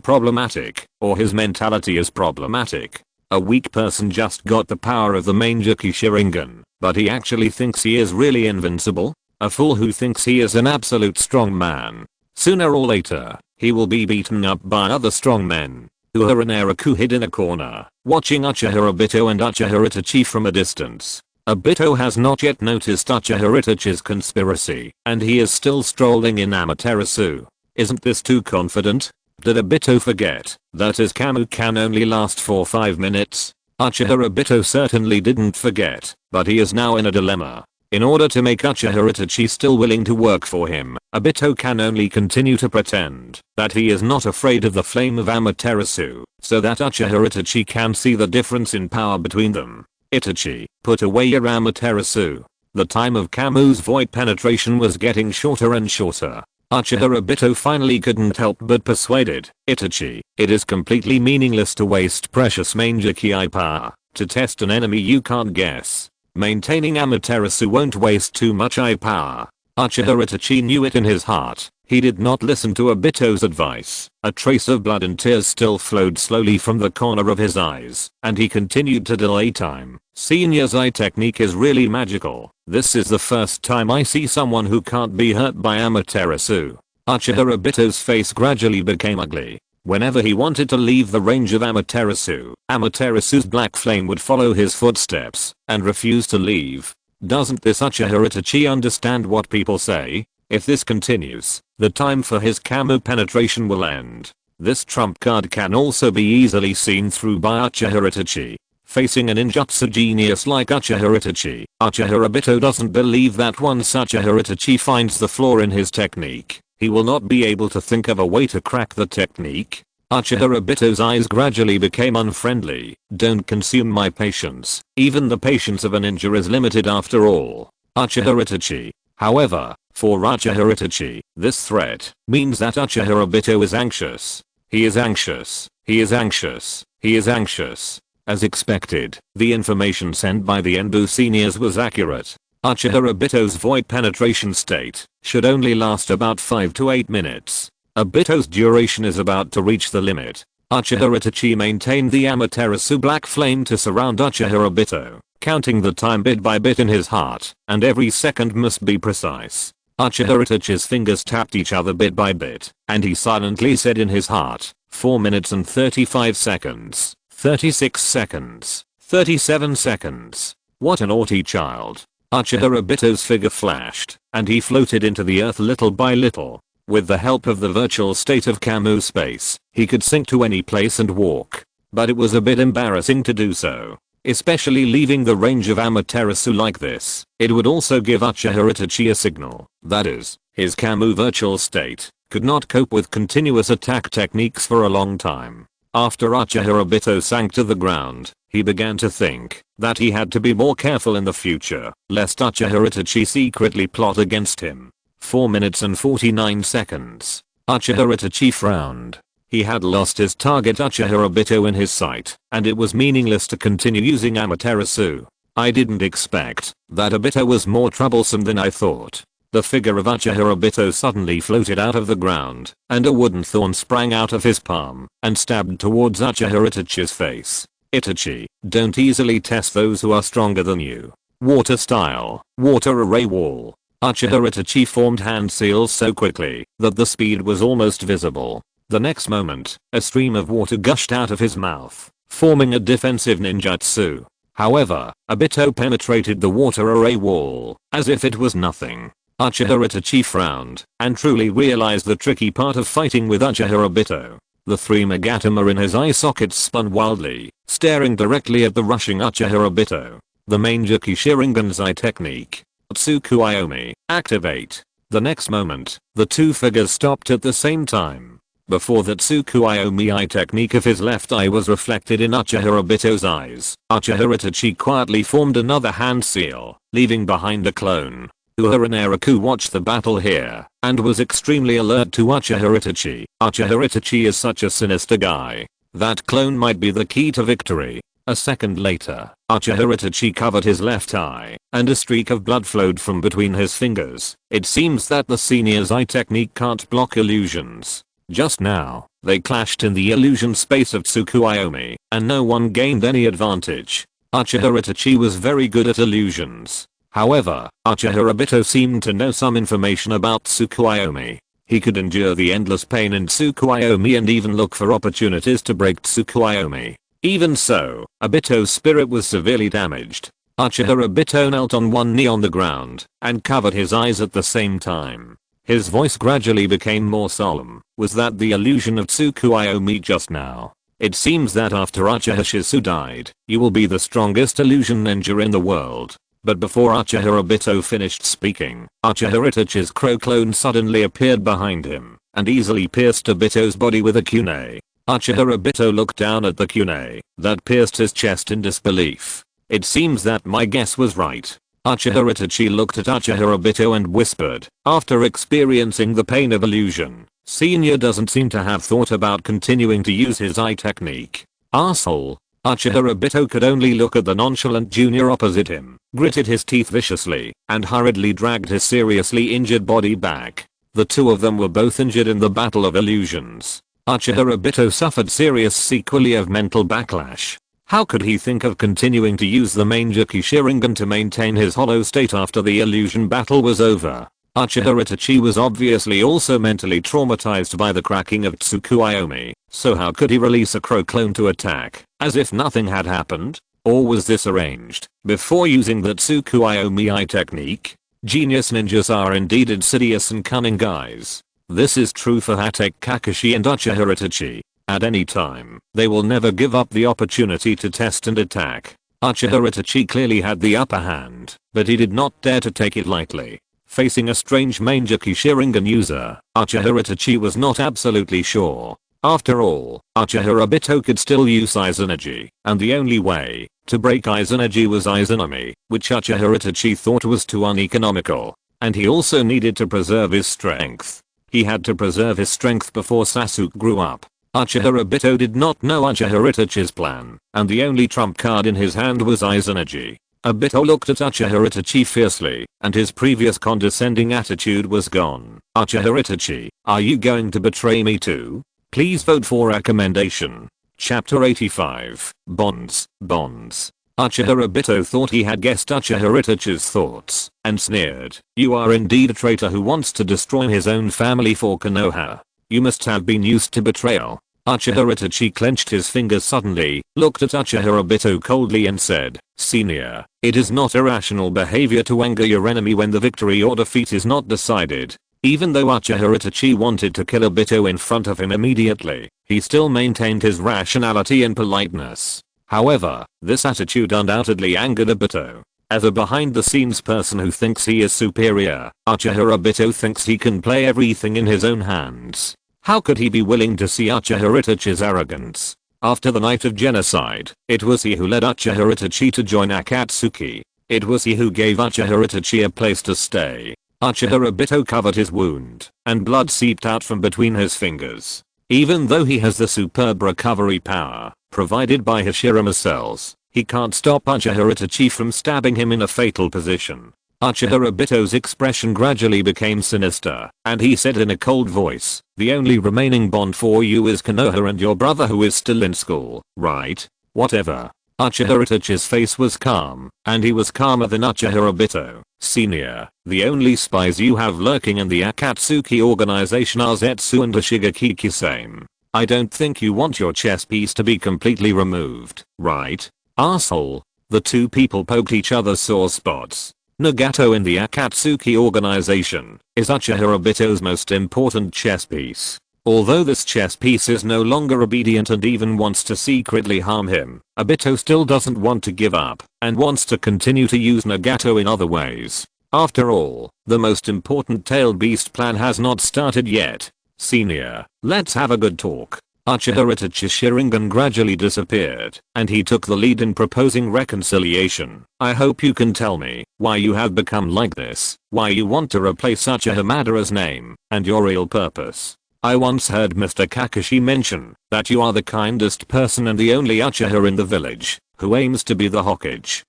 problematic, or his mentality is problematic. A weak person just got the power of the Mangekyou Sharingan, but he actually thinks he is really invincible? A fool who thinks he is an absolute strong man. Sooner or later, he will be beaten up by other strong men. Uehara Naraku hid in a corner, watching Uchiha Obito and Uchiha Itachi from a distance. Obito has not yet noticed Uchiha Itachi's conspiracy, and he is still strolling in Amaterasu. Isn't this too confident? Did Obito forget that his Kamu can only last for 5 minutes? Uchiha Obito certainly didn't forget, but he is now in a dilemma. In order to make Uchiha Itachi still willing to work for him, Obito can only continue to pretend that he is not afraid of the flame of Amaterasu, so that Uchiha Itachi can see the difference in power between them. Itachi, put away your Amaterasu. The time of Kamu's void penetration was getting shorter and shorter. Uchiha Obito finally couldn't help but persuaded Itachi, it is completely meaningless to waste precious Mangekyou power to test an enemy you can't guess. Maintaining Amaterasu won't waste too much eye power. Uchiha Itachi knew it in his heart. He did not listen to Obito's advice. A trace of blood and tears still flowed slowly from the corner of his eyes, and he continued to delay time. Senior's eye technique is really magical. This is the first time I see someone who can't be hurt by Amaterasu. Uchiha Obito's face gradually became ugly. Whenever he wanted to leave the range of Amaterasu, Amaterasu's black flame would follow his footsteps and refuse to leave. Doesn't this Uchiha Itachi understand what people say? If this continues, the time for his Kamu penetration will end. This trump card can also be easily seen through by Uchiha Itachi. Facing a ninjutsu genius like Uchiha Itachi, Uchiha Obito doesn't believe that once Uchiha Itachi finds the flaw in his technique, he will not be able to think of a way to crack the technique. Uchiha Obito's eyes gradually became unfriendly. Don't consume my patience. Even the patience of a ninja is limited after all. Uchiha Itachi. However, for Uchiha Itachi, this threat means that Uchiha Obito is anxious. He is anxious. He is anxious. He is anxious. As expected, the information sent by the Enbu seniors was accurate. Uchiha Obito's void penetration state should only last about 5 to 8 minutes. Obito's duration is about to reach the limit. Uchiha Itachi maintained the Amaterasu black flame to surround Uchiha Obito, counting the time bit by bit in his heart, and every second must be precise. Uchiha Itachi's fingers tapped each other bit by bit, and he silently said in his heart, 4 minutes and 35 seconds, 36 seconds, 37 seconds. What a naughty child. Uchiha Obito's figure flashed, and he floated into the earth little by little. With the help of the virtual state of Kamu space, he could sink to any place and walk. But it was a bit embarrassing to do so. Especially leaving the range of Amaterasu like this. It would also give Uchiha Itachi a signal, that is, his Kamu virtual state could not cope with continuous attack techniques for a long time. After Uchiha Obito sank to the ground, he began to think that he had to be more careful in the future, lest Uchiha Itachi secretly plot against him. 4 minutes and 49 seconds. Uchiha Itachi frowned. He had lost his target Uchiha Obito in his sight, and it was meaningless to continue using Amaterasu. I didn't expect that Obito was more troublesome than I thought. The figure of Uchiha Obito suddenly floated out of the ground, and a wooden thorn sprang out of his palm and stabbed towards Uchiha Itachi's face. Itachi, don't easily test those who are stronger than you. Water style, water array wall. Uchiha Itachi formed hand seals so quickly that the speed was almost visible. The next moment, a stream of water gushed out of his mouth, forming a defensive ninjutsu. However, Obito penetrated the water array wall as if it was nothing. Uchiha Itachi frowned and truly realized the tricky part of fighting with Uchiha Obito. The 3 Magatama in his eye sockets spun wildly, staring directly at the rushing Uchiha Obito. The Mangekyou Sharingan's eye technique. Tsukuyomi, activate. The next moment, the two figures stopped at the same time. Before the Tsukuyomi eye technique of his left eye was reflected in Uchiha Obito's eyes, Uchiha Itachi quietly formed another hand seal, leaving behind a clone. Uehara Naraku watched the battle here and was extremely alert to Uchiha Itachi. Uchiha Itachi is such a sinister guy. That clone might be the key to victory. A second later, Uchiha Itachi covered his left eye, and a streak of blood flowed from between his fingers. It seems that the senior's eye technique can't block illusions. Just now, they clashed in the illusion space of Tsukuyomi, and no one gained any advantage. Uchiha Itachi was very good at illusions. However, Uchiha Obito seemed to know some information about Tsukuyomi. He could endure the endless pain in Tsukuyomi and even look for opportunities to break Tsukuyomi. Even so, Obito's spirit was severely damaged. Uchiha Obito knelt on one knee on the ground and covered his eyes at the same time. His voice gradually became more solemn. Was that the illusion of Tsukuyomi just now? It seems that after Uchiha Shizu died, you will be the strongest illusion ninja in the world. But before Uchiha Obito finished speaking, Uchiha Itachi's crow clone suddenly appeared behind him and easily pierced Obito's body with a kunai. Uchiha Obito looked down at the kunai that pierced his chest in disbelief. It seems that my guess was right. Uchiha Itachi looked at Uchiha Obito and whispered, after experiencing the pain of illusion, Senior doesn't seem to have thought about continuing to use his eye technique. Arsehole. Uchiha Obito could only look at the nonchalant junior opposite him, gritted his teeth viciously, and hurriedly dragged his seriously injured body back. The two of them were both injured in the battle of illusions. Uchiha Obito suffered serious sequelae of mental backlash. How could he think of continuing to use the Mangekyou Sharingan to maintain his hollow state after the illusion battle was over? Uchiha Itachi was obviously also mentally traumatized by the cracking of Tsukuyomi, so how could he release a crow clone to attack, as if nothing had happened? Or was this arranged before using the Tsukuyomi eye technique? Genius ninjas are indeed insidious and cunning guys. This is true for Hatake Kakashi and Uchiha Itachi. At any time, they will never give up the opportunity to test and attack. Uchiha Itachi clearly had the upper hand, but he did not dare to take it lightly. Facing a strange Mangekyou Sharingan user, Uchiha Itachi was not absolutely sure. After all, Uchiha Obito could still use Izanagi, and the only way to break Izanagi was Izanami, which Uchiha Itachi thought was too uneconomical. And he also needed to preserve his strength. He had to preserve his strength before Sasuke grew up. Uchiha Obito did not know Uchiha Itachi's plan, and the only trump card in his hand was Izanagi. Obito looked at Uchiha Itachi fiercely, and his previous condescending attitude was gone. Uchiha Itachi, are you going to betray me too? Please vote for recommendation. Chapter 85, Bonds. Uchiha Obito thought he had guessed Uchiha Itachi's thoughts, and sneered, you are indeed a traitor who wants to destroy his own family for Konoha. You must have been used to betrayal. Uchiha Itachi clenched his fingers suddenly, looked at Uchiha Obito coldly and said, Senior, it is not irrational behavior to anger your enemy when the victory or defeat is not decided. Even though Uchiha Itachi wanted to kill Obito in front of him immediately, he still maintained his rationality and politeness. However, this attitude undoubtedly angered Obito. As a behind-the-scenes person who thinks he is superior, Uchiha Obito thinks he can play everything in his own hands. How could he be willing to see Uchiha Itachi's arrogance? After the night of genocide, it was he who led Uchiha Itachi to join Akatsuki. It was he who gave Uchiha Itachi a place to stay. Uchiha Obito covered his wound, and blood seeped out from between his fingers. Even though he has the superb recovery power provided by Hashirama cells, he can't stop Uchiha Itachi from stabbing him in a fatal position. Uchiha Obito's expression gradually became sinister, and he said in a cold voice, "The only remaining bond for you is Konoha and your brother who is still in school, right? Whatever." Uchiha Itachi's face was calm, and he was calmer than Uchiha Obito. "Senior, the only spies you have lurking in the Akatsuki organization are Zetsu and Ashigaki Kisame. I don't think you want your chess piece to be completely removed, right? Asshole." The two people poked each other's sore spots. Nagato in the Akatsuki organization is Uchiha Obito's most important chess piece. Although this chess piece is no longer obedient and even wants to secretly harm him, Obito still doesn't want to give up and wants to continue to use Nagato in other ways. After all, the most important tailed beast plan has not started yet. "Senior, let's have a good talk." Uchiha Itachi's Sharingan gradually disappeared, and he took the lead in proposing reconciliation. "I hope you can tell me why you have become like this, why you want to replace Uchiha Madara's name, and your real purpose. I once heard Mr. Kakashi mention that you are the kindest person and the only Uchiha in the village who aims to be the Hokage."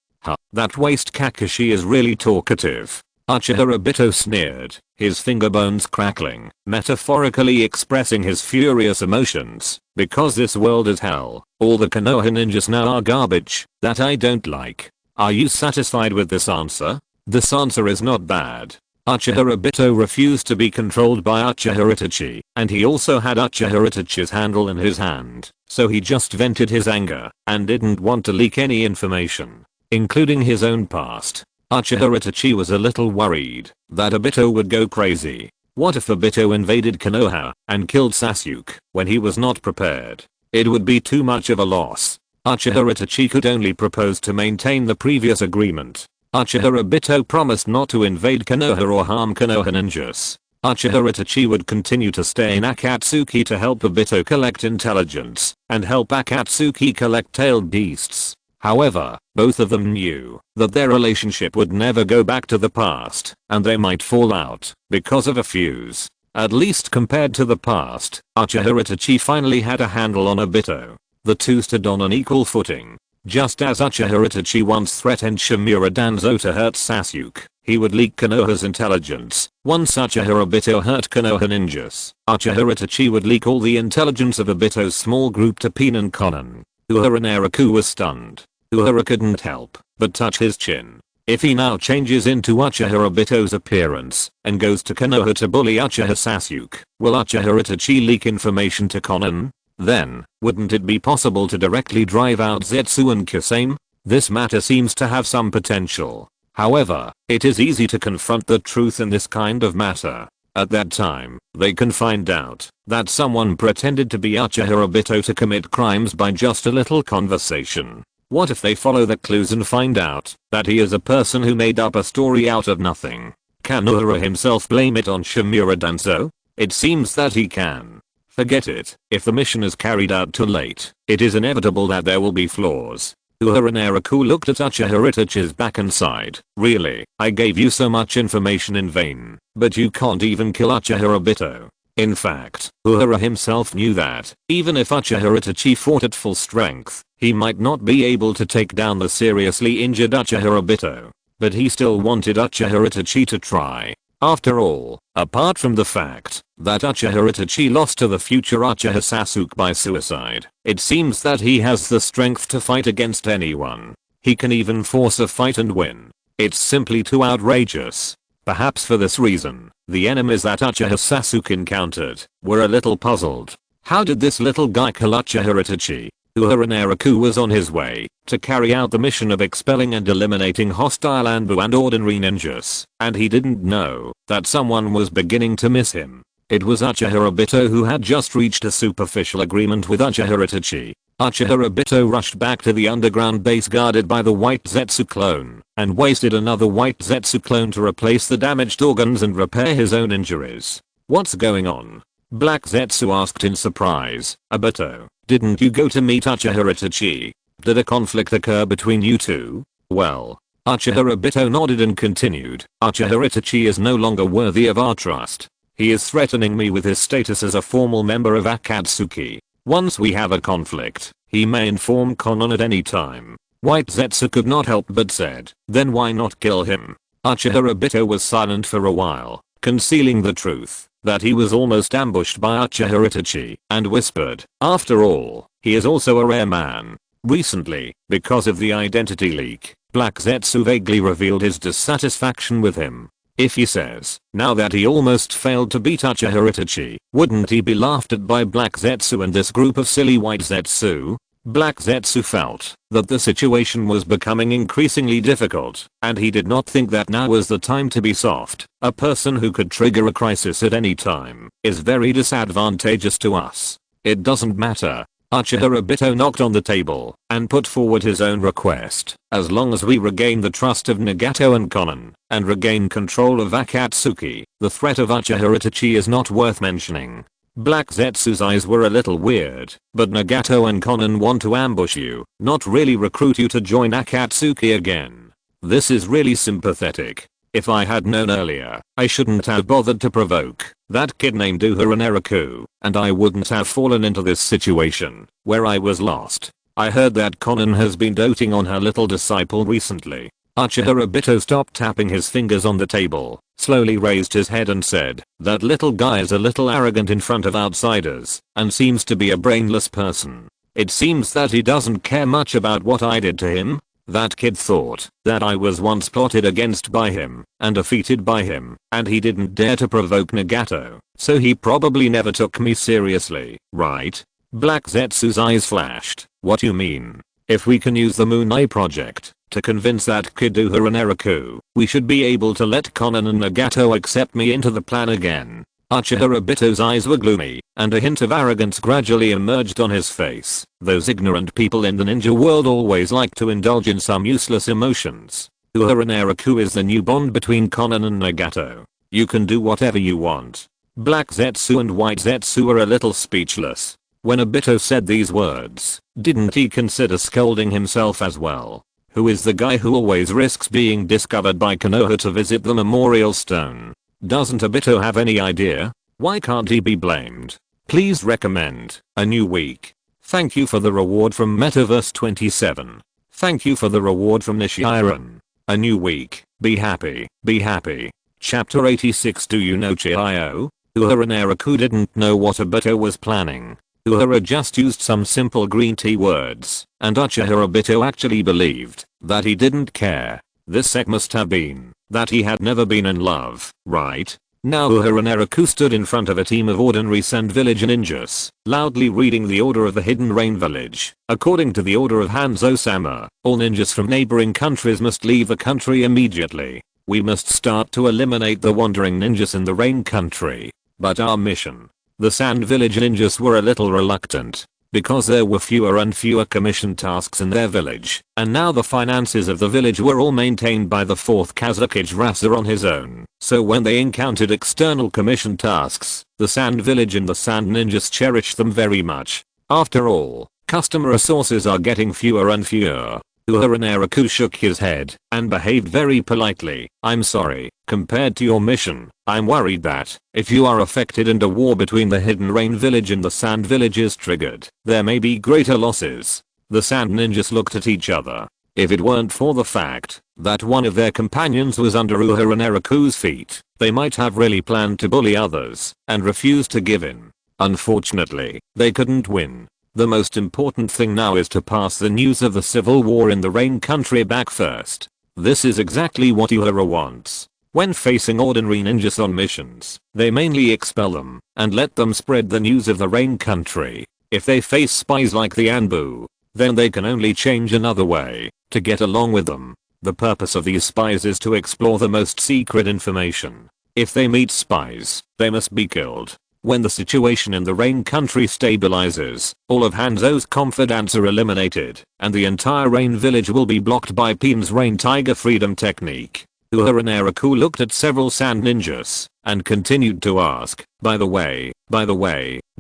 That waste Kakashi is really talkative. Uchiha Obito sneered, his finger bones crackling, metaphorically expressing his furious emotions. "Because this world is hell, all the Konoha ninjas now are garbage that I don't like. Are you satisfied with this answer?" This answer is not bad. Uchiha Obito refused to be controlled by Uchiha Itachi, and he also had Uchiha Itachi's handle in his hand, so he just vented his anger and didn't want to leak any information, including his own past. Uchiha Itachi was a little worried that Obito would go crazy. What if Obito invaded Konoha and killed Sasuke when he was not prepared? It would be too much of a loss. Uchiha Itachi could only propose to maintain the previous agreement. Uchiha Obito promised not to invade Konoha or harm Konoha ninjas. Uchiha Itachi would continue to stay in Akatsuki to help Obito collect intelligence and help Akatsuki collect tailed beasts. However, both of them knew that their relationship would never go back to the past, and they might fall out because of a fuse. At least compared to the past, Uchiha Itachi finally had a handle on Obito. The two stood on an equal footing. Just as Uchiha Itachi once threatened Shimura Danzo to hurt Sasuke, he would leak Konoha's intelligence. Once Uchiha Obito hurt Konoha ninjas, Uchiha Itachi would leak all the intelligence of Obito's small group to Pain and Konan. Uehara Naraku was stunned. Uehara couldn't help but touch his chin. If he now changes into Uchiha Obito's appearance and goes to Konoha to bully Uchiha Sasuke, will Uchiha Itachi leak information to Konan? Then, wouldn't it be possible to directly drive out Zetsu and Kisame? This matter seems to have some potential. However, it is easy to confront the truth in this kind of matter. At that time, they can find out that someone pretended to be Uchiha Obito to commit crimes by just a little conversation. What if they follow the clues and find out that he is a person who made up a story out of nothing? Can Uehara himself blame it on Shimura Danzo? It seems that he can. Forget it. If the mission is carried out too late, it is inevitable that there will be flaws. Uehara Naraku looked at Uchiha Itachi's back and sighed. "Really, I gave you so much information in vain, but you can't even kill Uchiha Obito." In fact, Uehara himself knew that, even if Uchiha Itachi fought at full strength, he might not be able to take down the seriously injured Uchiha Obito. But he still wanted Uchiha Itachi to try. After all, apart from the fact that Uchiha Itachi lost to the future Uchiha Sasuke by suicide, it seems that he has the strength to fight against anyone. He can even force a fight and win. It's simply too outrageous. Perhaps for this reason, the enemies that Uchiha Sasuke encountered were a little puzzled. How did this little guy kill Uchiha Itachi? Uehara Naraku was on his way to carry out the mission of expelling and eliminating hostile Anbu and ordinary ninjas, and he didn't know that someone was beginning to miss him. It was Uchiha Obito who had just reached a superficial agreement with Uchiha Itachi. Uchiha Obito rushed back to the underground base guarded by the white Zetsu clone, and wasted another white Zetsu clone to replace the damaged organs and repair his own injuries. What's going on? Black Zetsu asked in surprise. Obito, didn't you go to meet Uchiha Itachi? Did a conflict occur between you two? Well, Uchiha Obito nodded and continued. Uchiha Itachi is no longer worthy of our trust. He is threatening me with his status as a formal member of Akatsuki. Once we have a conflict, he may inform Konan at any time. White Zetsu could not help but said, then why not kill him? Uchiha Obito was silent for a while, concealing the truth that he was almost ambushed by Uchiha Itachi, and whispered, after all, he is also a rare man. Recently, because of the identity leak, Black Zetsu vaguely revealed his dissatisfaction with him. If he says, now that he almost failed to beat Uchiha Itachi, wouldn't he be laughed at by Black Zetsu and this group of silly white Zetsu? Black Zetsu felt that the situation was becoming increasingly difficult, and he did not think that now was the time to be soft. A person who could trigger a crisis at any time is very disadvantageous to us. It doesn't matter. Uchiha Obito knocked on the table and put forward his own request. As long as we regain the trust of Nagato and Konan, and regain control of Akatsuki, the threat of Uchiha Itachi is not worth mentioning. Black Zetsu's eyes were a little weird, but Nagato and Konan want to ambush you, not really recruit you to join Akatsuki again. This is really sympathetic. If I had known earlier, I shouldn't have bothered to provoke that kid named Uehara Naraku, and I wouldn't have fallen into this situation, where I was lost. I heard that Konan has been doting on her little disciple recently. Uchiha Obito stopped tapping his fingers on the table, slowly raised his head and said, that little guy is a little arrogant in front of outsiders, and seems to be a brainless person. It seems that he doesn't care much about what I did to him. That kid thought that I was once plotted against by him, and defeated by him, and he didn't dare to provoke Nagato, so he probably never took me seriously, right? Black Zetsu's eyes flashed. What you mean? If we can use the Moon Eye project to convince that kid Uehara Naraku, we should be able to let Konan and Nagato accept me into the plan again. Uchiha Obito's eyes were gloomy, and a hint of arrogance gradually emerged on his face. Those ignorant people in the ninja world always like to indulge in some useless emotions. Uehara Naraku is the new bond between Konan and Nagato. You can do whatever you want. Black Zetsu and White Zetsu were a little speechless. When Obito said these words, didn't he consider scolding himself as well? Who is the guy who always risks being discovered by Konoha to visit the memorial stone? Doesn't Obito have any idea? Why can't he be blamed? Please recommend A New Week. Thank you for the reward from Metaverse 27. Thank you for the reward from Nishiiron. A New Week. Be happy. Be happy. Chapter 86. Do you know Chihio? Uehara Naraku didn't know what Obito was planning. Uehara just used some simple green tea words, and Uchiha Obito actually believed that he didn't care. This sec must have been that he had never been in love, right? Now Uehara Naraku stood in front of a team of ordinary Sand Village ninjas, loudly reading the order of the Hidden Rain Village. According to the order of Hanzo-sama, all ninjas from neighboring countries must leave the country immediately. We must start to eliminate the wandering ninjas in the Rain Country. But our mission. The Sand Village ninjas were a little reluctant, because there were fewer and fewer commission tasks in their village, and now the finances of the village were all maintained by the 4th Kazakage Rasa on his own. So when they encountered external commission tasks, the Sand Village and the Sand Ninjas cherished them very much. After all, customer resources are getting fewer and fewer. Uehara Naraku shook his head and behaved very politely. I'm sorry, compared to your mission, I'm worried that if you are affected and a war between the Hidden Rain Village and the Sand Village is triggered, there may be greater losses. The Sand Ninjas looked at each other. If it weren't for the fact that one of their companions was under Uehara Naraku's feet, they might have really planned to bully others and refuse to give in. Unfortunately, they couldn't win. The most important thing now is to pass the news of the civil war in the Rain Country back first. This is exactly what Uehara wants. When facing ordinary ninjas on missions, they mainly expel them and let them spread the news of the Rain Country. If they face spies like the Anbu, then they can only change another way to get along with them. The purpose of these spies is to explore the most secret information. If they meet spies, they must be killed. When the situation in the Rain Country stabilizes, all of Hanzo's confidants are eliminated, and the entire Rain Village will be blocked by Peen's Rain Tiger Freedom Technique. Uehara Naraku looked at several sand ninjas and continued to ask, by the way,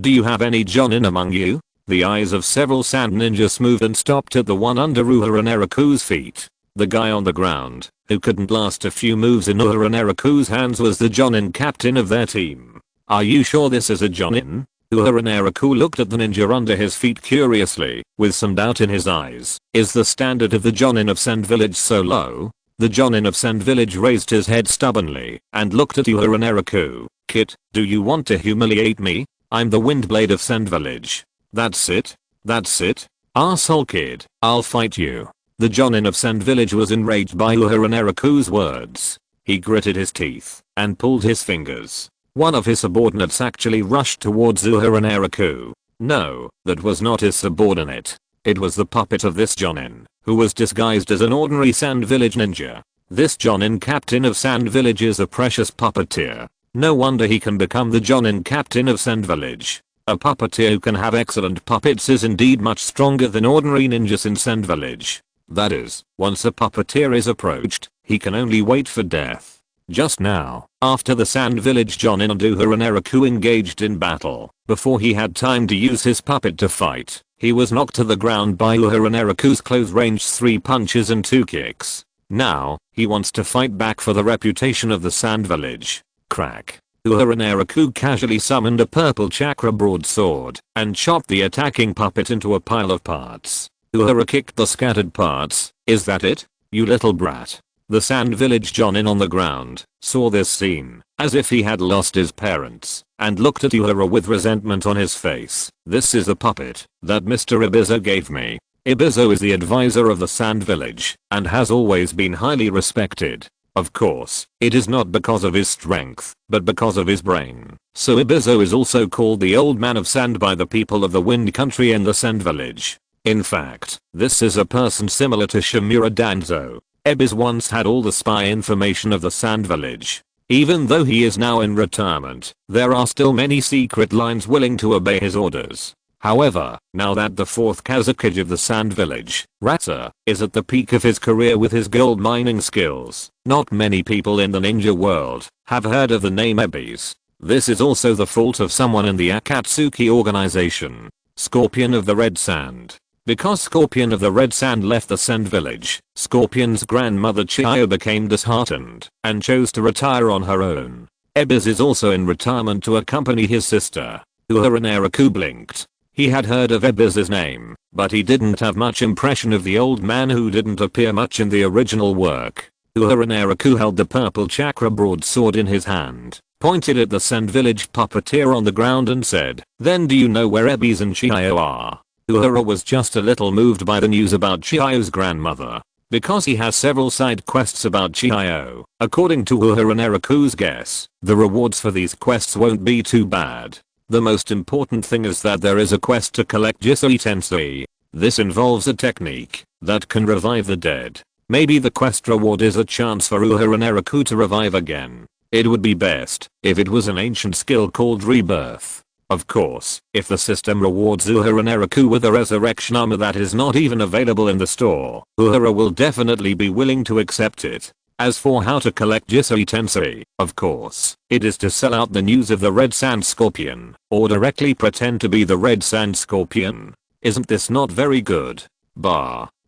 do you have any Jonin among you? The eyes of several sand ninjas moved and stopped at the one under Uehara Naraku's feet. The guy on the ground, who couldn't last a few moves in Uehara Naraku's hands, was the Jonin captain of their team. Are you sure this is a Jonin? Uehara Naraku looked at the ninja under his feet curiously, with some doubt in his eyes. Is the standard of the Jonin of Sand Village so low? The Jonin of Sand Village raised his head stubbornly and looked at Uehara Naraku. Kid, do you want to humiliate me? I'm the Windblade of Sand Village. That's it? That's it? Arsehole kid, I'll fight you. The Jonin of Sand Village was enraged by Uehara Naraku's words. He gritted his teeth and pulled his fingers. One of his subordinates actually rushed towards Uehara Naraku. No, that was not his subordinate. It was the puppet of this Jonin, who was disguised as an ordinary Sand Village ninja. This Jonin captain of Sand Village is a precious puppeteer. No wonder he can become the Jonin captain of Sand Village. A puppeteer who can have excellent puppets is indeed much stronger than ordinary ninjas in Sand Village. That is, once a puppeteer is approached, he can only wait for death. Just now, after the Sand Village Jonin and Uehara Naraku engaged in battle, before he had time to use his puppet to fight, he was knocked to the ground by Uehara Naraku's close-range 3 punches and 2 kicks. Now, he wants to fight back for the reputation of the Sand Village. Crack. Uehara Naraku casually summoned a purple chakra broadsword and chopped the attacking puppet into a pile of parts. Uehara kicked the scattered parts. Is that it? You little brat. The Sand Village Jonin on the ground saw this scene, as if he had lost his parents, and looked at Uehara with resentment on his face. This is the puppet that Mr. Ibizo gave me. Ibizo is the advisor of the Sand Village, and has always been highly respected. Of course, it is not because of his strength, but because of his brain. So Ibizo is also called the Old Man of Sand by the people of the Wind Country and the Sand Village. In fact, this is a person similar to Shimura Danzo. Ebiz once had all the spy information of the Sand Village. Even though he is now in retirement, there are still many secret lines willing to obey his orders. However, now that the 4th Kazakage of the Sand Village, Rata, is at the peak of his career with his gold mining skills, not many people in the ninja world have heard of the name Ebiz. This is also the fault of someone in the Akatsuki organization, Scorpion of the Red Sand. Because Scorpion of the Red Sand left the Sand Village, Scorpion's grandmother Chiyo became disheartened and chose to retire on her own. Ebiz is also in retirement to accompany his sister. Uehara Naraku blinked. He had heard of Ebiz's name, but he didn't have much impression of the old man who didn't appear much in the original work. Uehara Naraku held the purple chakra broadsword in his hand, pointed at the Sand Village puppeteer on the ground and said, "Then do you know where Ebiz and Chiyo are?" Uehara was just a little moved by the news about Chiyo's grandmother, because he has several side quests about Chiyo. According to Uehara Naraku's guess, the rewards for these quests won't be too bad. The most important thing is that there is a quest to collect Jisui Tensei. This involves a technique that can revive the dead. Maybe the quest reward is a chance for Uehara Naraku to revive again. It would be best if it was an ancient skill called rebirth. Of course, if the system rewards Uehara Naraku with a resurrection armor that is not even available in the store, Uehara will definitely be willing to accept it. As for how to collect Jisui Tensei, of course, it is to sell out the news of the Red Sand Scorpion, or directly pretend to be the Red Sand Scorpion. Isn't this not very good?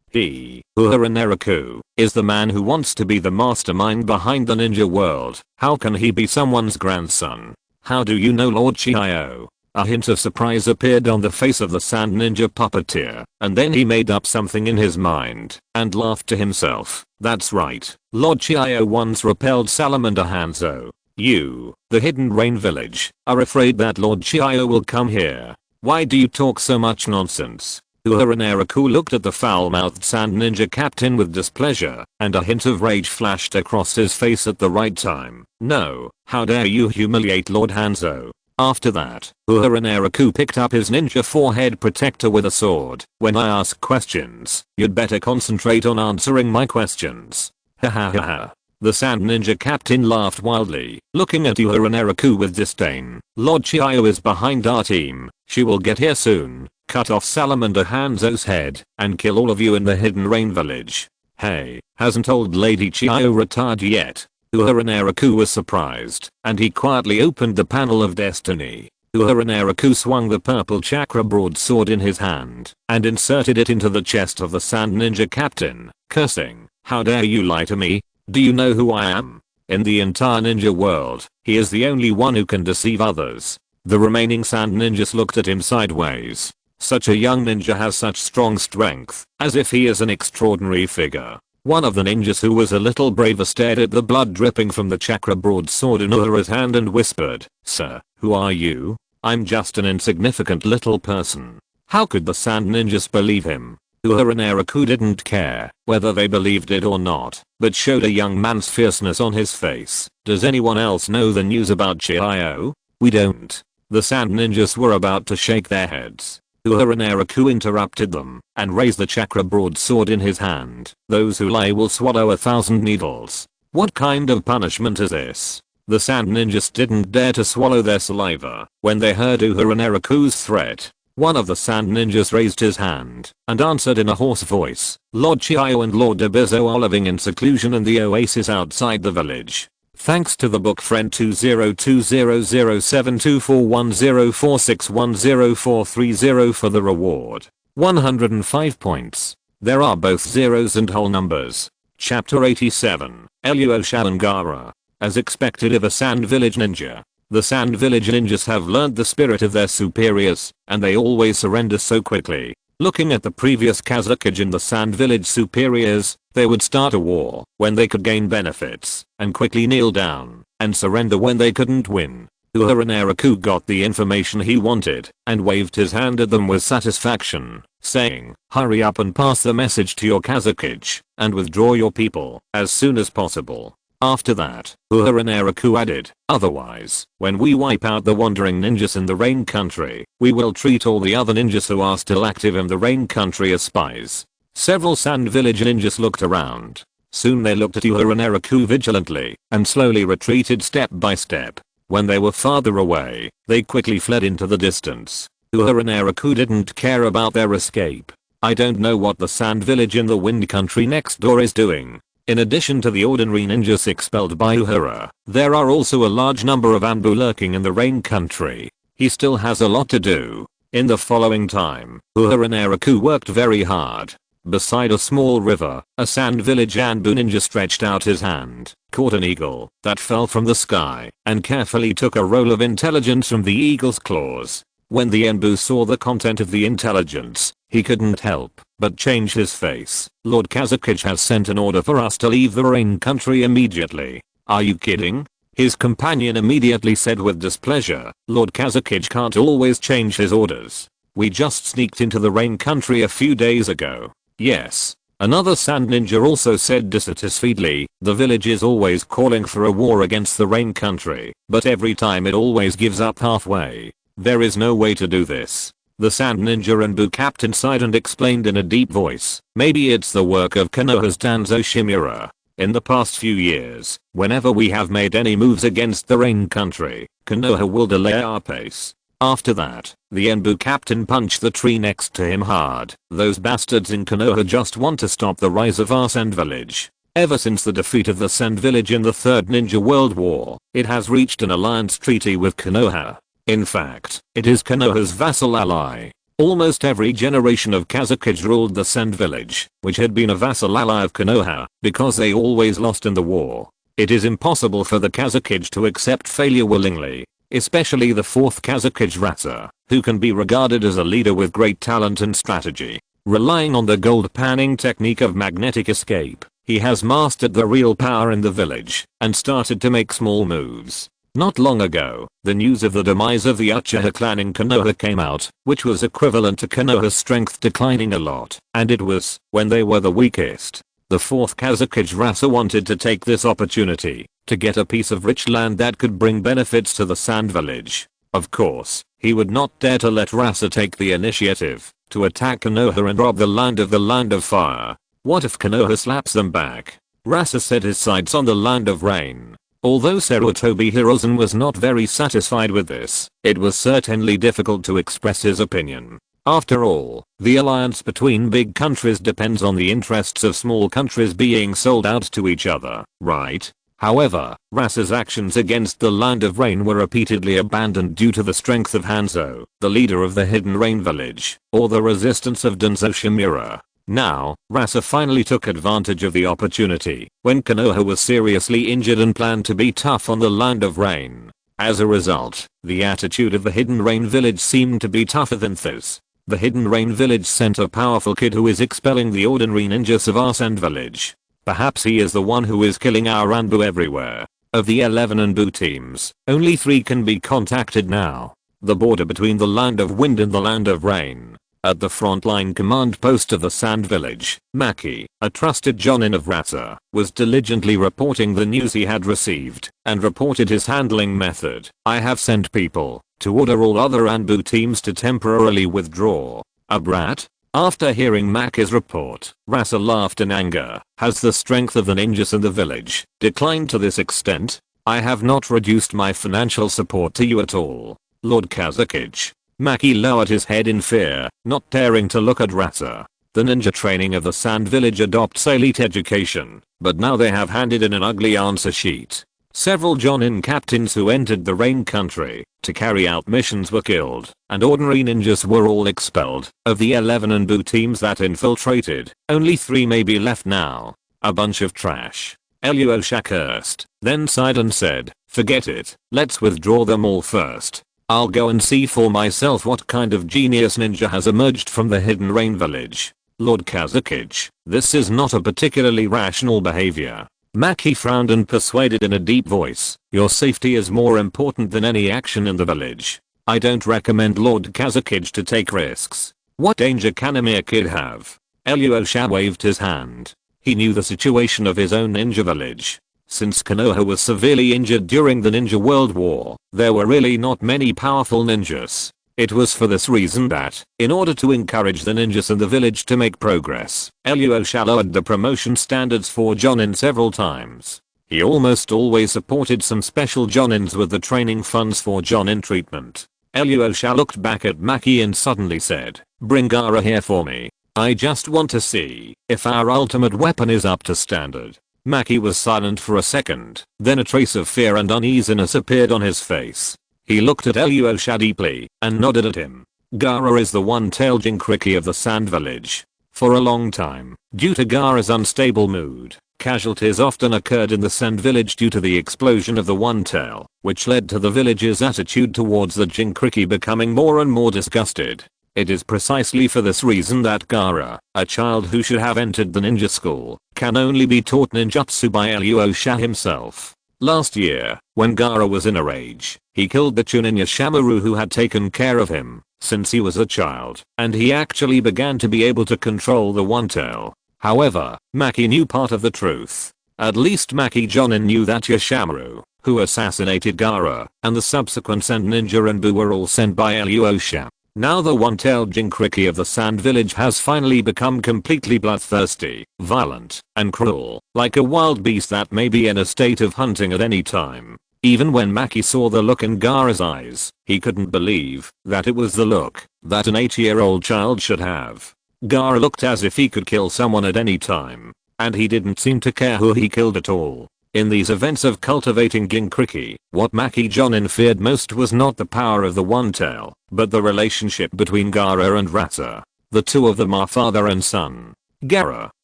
He, Uehara Naraku, is the man who wants to be the mastermind behind the ninja world. How can he be someone's grandson? How do you know Lord Chiyo? A hint of surprise appeared on the face of the Sand Ninja puppeteer, and then he made up something in his mind, and laughed to himself. That's right, Lord Chiyo once repelled Salamander Hanzo. You, the Hidden Rain Village, are afraid that Lord Chiyo will come here. Why do you talk so much nonsense? Uehara Naraku looked at the foul-mouthed Sand Ninja captain with displeasure, and a hint of rage flashed across his face at the right time. No, how dare you humiliate Lord Hanzo? After that, Uehara Naraku picked up his ninja forehead protector with a sword. When I ask questions, you'd better concentrate on answering my questions. Ha ha ha ha. The Sand Ninja captain laughed wildly, looking at Uehara Naraku with disdain. Lord Chiyo is behind our team. She will get here soon, cut off Salamander Hanzo's head, and kill all of you in the Hidden Rain Village. Hey, hasn't old lady Chiyo retired yet? Uehara Naraku was surprised, and he quietly opened the panel of destiny. Uehara Naraku swung the purple chakra broadsword in his hand and inserted it into the chest of the Sand Ninja captain, cursing, "How dare you lie to me? Do you know who I am?" In the entire ninja world, he is the only one who can deceive others. The remaining Sand Ninjas looked at him sideways. Such a young ninja has such strong strength, as if he is an extraordinary figure. One of the ninjas who was a little braver stared at the blood dripping from the chakra broadsword in Uehara's hand and whispered, "Sir, who are you? I'm just an insignificant little person." How could the Sand Ninjas believe him? Uehara Naraku didn't care whether they believed it or not, but showed a young man's fierceness on his face. "Does anyone else know the news about Chiyo?" "We don't." The Sand Ninjas were about to shake their heads. Uehara Naraku interrupted them and raised the chakra broadsword in his hand. "Those who lie will swallow 1,000 needles." What kind of punishment is this? The Sand Ninjas didn't dare to swallow their saliva when they heard Uehara Naraku's threat. One of the Sand Ninjas raised his hand and answered in a hoarse voice, "Lord Chiyo and Lord Abizo are living in seclusion in the oasis outside the village. Thanks to the book friend 2020072410461040 for the reward. 105 points. There are both zeros and whole numbers." Chapter 87, Eluo Shalangara. As expected of a Sand Village Ninja, the Sand Village Ninjas have learned the spirit of their superiors, and they always surrender so quickly. Looking at the previous Kazakage in the Sand Village superiors, they would start a war when they could gain benefits, and quickly kneel down and surrender when they couldn't win. Uehara Naraku got the information he wanted and waved his hand at them with satisfaction, saying, "Hurry up and pass the message to your Kazakage and withdraw your people as soon as possible." After that, Uehara Naraku added, "Otherwise, when we wipe out the wandering ninjas in the Rain Country, we will treat all the other ninjas who are still active in the Rain Country as spies." Several Sand Village ninjas looked around. Soon they looked at Uehara Naraku vigilantly and slowly retreated step by step. When they were farther away, they quickly fled into the distance. Uehara Naraku didn't care about their escape. I don't know what the Sand Village in the Wind Country next door is doing. In addition to the ordinary ninjas expelled by Uehara, there are also a large number of Anbu lurking in the Rain Country. He still has a lot to do. In the following time, Uehara Naraku worked very hard. Beside a small river, a Sand Village Anbu ninja stretched out his hand, caught an eagle that fell from the sky, and carefully took a roll of intelligence from the eagle's claws. When the Anbu saw the content of the intelligence, he couldn't help but change his face. "Lord Kazakage has sent an order for us to leave the Rain Country immediately." "Are you kidding?" his companion immediately said with displeasure. "Lord Kazakage can't always change his orders. We just sneaked into the Rain Country a few days ago." "Yes." Another Sand Ninja also said dissatisfiedly, "The village is always calling for a war against the Rain Country, but every time it always gives up halfway. There is no way to do this." The Sand Ninja Anbu captain sighed and explained in a deep voice, "Maybe it's the work of Konoha's Danzo Shimura. In the past few years, whenever we have made any moves against the Rain Country, Konoha will delay our pace." After that, the Anbu captain punched the tree next to him hard. "Those bastards in Konoha just want to stop the rise of our Sand Village. Ever since the defeat of the Sand Village in the Third Ninja World War, it has reached an alliance treaty with Konoha. In fact, it is Konoha's vassal ally. Almost every generation of Kazakage ruled the Sand Village, which had been a vassal ally of Konoha, because they always lost in the war. It is impossible for the Kazakage to accept failure willingly, especially the fourth Kazakage Rasa, who can be regarded as a leader with great talent and strategy. Relying on the gold panning technique of magnetic escape, he has mastered the real power in the village and started to make small moves. Not long ago, the news of the demise of the Uchiha clan in Konoha came out, which was equivalent to Konoha's strength declining a lot, and it was when they were the weakest. The fourth Kazakage Rasa wanted to take this opportunity to get a piece of rich land that could bring benefits to the Sand Village. Of course, he would not dare to let Rasa take the initiative to attack Konoha and rob the Land of Fire. What if Konoha slaps them back? Rasa set his sights on the Land of Rain. Although Sarutobi Hiruzen was not very satisfied with this, it was certainly difficult to express his opinion. After all, the alliance between big countries depends on the interests of small countries being sold out to each other, right? However, Rasa's actions against the Land of Rain were repeatedly abandoned due to the strength of Hanzo, the leader of the Hidden Rain Village, or the resistance of Danzo Shimura. Now, Rasa finally took advantage of the opportunity when Konoha was seriously injured and planned to be tough on the Land of Rain. As a result, the attitude of the Hidden Rain Village seemed to be tougher than Thus. The Hidden Rain Village sent a powerful kid who is expelling the ordinary ninjas of our Sand Village. Perhaps he is the one who is killing our Anbu everywhere. Of the 11 Anbu teams, only 3 can be contacted now. The border between the Land of Wind and the Land of Rain. At the frontline command post of the Sand Village, Maki, a trusted jonin of Rasa, was diligently reporting the news he had received, and reported his handling method. I have sent people to order all other Anbu teams to temporarily withdraw. A brat? After hearing Maki's report, Rasa laughed in anger. Has the strength of the ninjas in the village declined to this extent? I have not reduced my financial support to you at all, Lord Kazuki. Maki lowered his head in fear, not daring to look at Rasa. The ninja training of the Sand Village adopts elite education, but now they have handed in an ugly answer sheet. Several Jonin captains who entered the Rain Country to carry out missions were killed, and ordinary ninjas were all expelled. Of the 11 Anbu teams that infiltrated, only 3 may be left now. A bunch of trash. Alyosha cursed, then sighed and said, forget it, let's withdraw them all first. I'll go and see for myself what kind of genius ninja has emerged from the Hidden Rain Village. Lord Kazuki, this is not a particularly rational behavior. Maki frowned and persuaded in a deep voice, your safety is more important than any action in the village. I don't recommend Lord Kazuki to take risks. What danger can a mere kid have? Alyosha waved his hand. He knew the situation of his own ninja village. Since Konoha was severely injured during the Ninja World War, there were really not many powerful ninjas. It was for this reason that, in order to encourage the ninjas in the village to make progress, Alyosha lowered the promotion standards for Jonin several times. He almost always supported some special Jonins with the training funds for Jonin treatment. Alyosha looked back at Maki and suddenly said, bring Gaara here for me. I just want to see if our ultimate weapon is up to standard. Maki was silent for a second, then a trace of fear and uneasiness appeared on his face. He looked at Alyosha deeply and nodded at him. Gaara is the one-tailed Jinkriki of the Sand Village. For a long time, due to Gaara's unstable mood, casualties often occurred in the Sand Village due to the explosion of the one-tail, which led to the village's attitude towards the Jinkriki becoming more and more disgusted. It is precisely for this reason that Gaara, a child who should have entered the ninja school, can only be taught ninjutsu by Alyosha himself. Last year, when Gaara was in a rage, he killed the Chunin Yoshimaru who had taken care of him since he was a child, and he actually began to be able to control the one-tail. However, Maki knew part of the truth. At least Maki Jonin knew that Yoshimaru, who assassinated Gaara, and the subsequent Sand Ninja Anbu were all sent by Alyosha. Now the one-tailed Jinkriki of the Sand Village has finally become completely bloodthirsty, violent, and cruel, like a wild beast that may be in a state of hunting at any time. Even when Maki saw the look in Gaara's eyes, he couldn't believe that it was the look that an 8-year-old child should have. Gaara looked as if he could kill someone at any time, and he didn't seem to care who he killed at all. In these events of cultivating Jinkriki, what Maki Jonin feared most was not the power of the one-tail, but the relationship between Gaara and Rasa. The two of them are father and son. Gaara,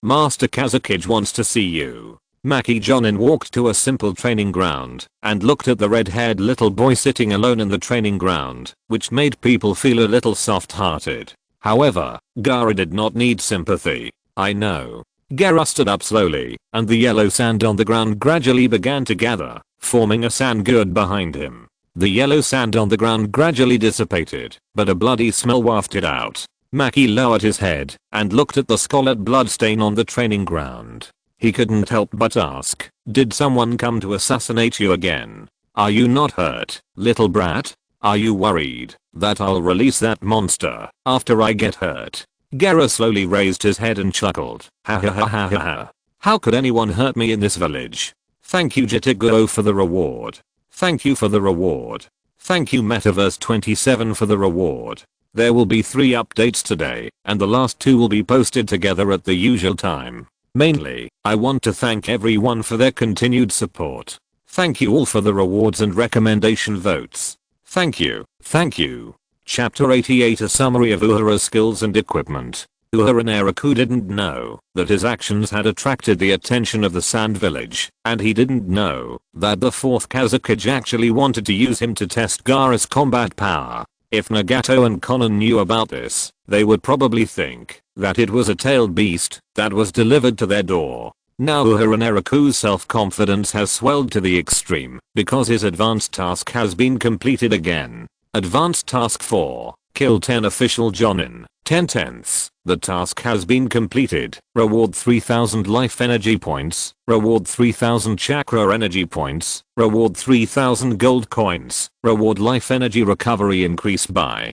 Master Kazuki wants to see you. Maki Jonin walked to a simple training ground and looked at the red-haired little boy sitting alone in the training ground, which made people feel a little soft-hearted. However, Gaara did not need sympathy. I know. Gaara stood up slowly, and the yellow sand on the ground gradually began to gather, forming a sand gurd behind him. The yellow sand on the ground gradually dissipated, but a bloody smell wafted out. Maki lowered his head and looked at the scarlet blood stain on the training ground. He couldn't help but ask, did someone come to assassinate you again? Are you not hurt, little brat? Are you worried that I'll release that monster after I get hurt? Gaara slowly raised his head and chuckled. Ha ha ha ha ha ha. How could anyone hurt me in this village? Thank you Jitaguro for the reward. Thank you for the reward. Thank you Metaverse 27 for the reward. There will be 3 updates today, and the last 2 will be posted together at the usual time. Mainly, I want to thank everyone for their continued support. Thank you all for the rewards and recommendation votes. Thank you, thank you. Chapter 88, a summary of Uehara's skills and equipment. Uehara Naraku didn't know that his actions had attracted the attention of the Sand Village, and he didn't know that the 4th Kazekage actually wanted to use him to test Gaara's combat power. If Nagato and Konan knew about this, they would probably think that it was a tailed beast that was delivered to their door. Now Uehara Naraku's self-confidence has swelled to the extreme because his advanced task has been completed again. Advanced Task 4. Kill 10 official Jonin. 10 tenths. The task has been completed. Reward 3000 life energy points. Reward 3000 chakra energy points. Reward 3000 gold coins. Reward life energy recovery increased by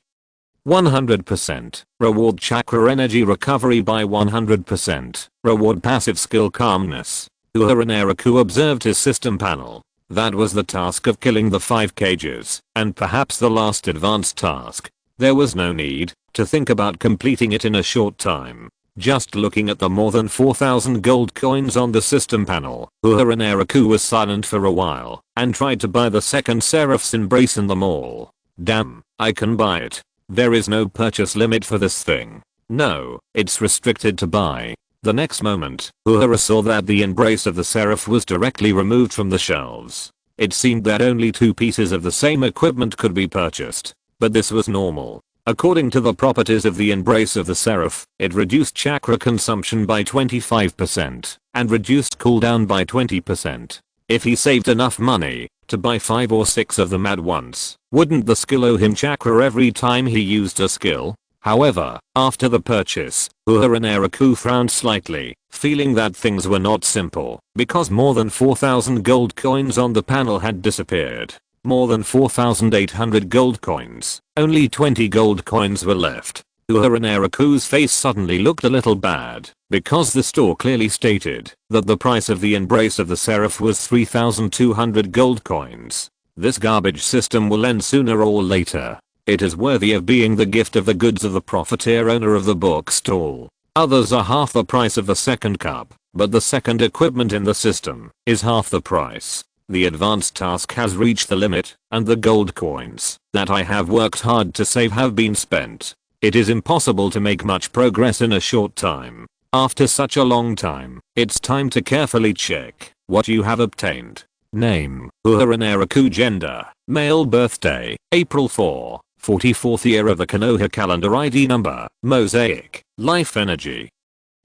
100%. Reward chakra energy recovery by 100%. Reward passive skill calmness. Uehara Naraku observed his system panel. That was the task of killing the 5 cages, and perhaps the last advanced task. There was no need to think about completing it in a short time. Just looking at the more than 4000 gold coins on the system panel, Uehara Naraku was silent for a while and tried to buy the second Seraph's Embrace in the mall. Damn, I can buy it. There is no purchase limit for this thing. No, it's restricted to buy. The next moment, Uehara saw that the Embrace of the Seraph was directly removed from the shelves. It seemed that only 2 pieces of the same equipment could be purchased. But this was normal. According to the properties of the Embrace of the Seraph, it reduced chakra consumption by 25% and reduced cooldown by 20%. If he saved enough money to buy 5 or 6 of them at once, wouldn't the skill owe him chakra every time he used a skill? However, after the purchase, Uehara Naraku frowned slightly, feeling that things were not simple, because more than 4000 gold coins on the panel had disappeared. More than 4800 gold coins. Only 20 gold coins were left. Uehara Naraku's face suddenly looked a little bad, because the store clearly stated that the price of the Embrace of the Seraph was 3200 gold coins. This garbage system will end sooner or later. It is worthy of being the gift of the goods of the profiteer owner of the bookstall. Others are half the price of the second cup, but the second equipment in the system is half the price. The advanced task has reached the limit, and the gold coins that I have worked hard to save have been spent. It is impossible to make much progress in a short time. After such a long time, it's time to carefully check what you have obtained. Name: Uehara Naraku. Gender: male. Birthday: April 4, 44th year of the Konoha calendar. ID number: Mosaic. Life energy: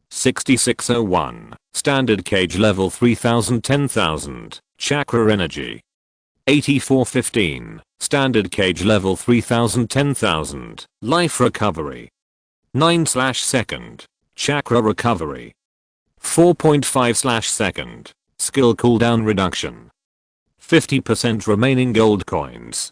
6601. Standard cage level 3000. 10,000. Chakra energy: 8415. Standard cage level 3000. 10,000. Life recovery: 9/second. Chakra recovery: 4.5/second. Skill cooldown reduction: 50% remaining gold coins.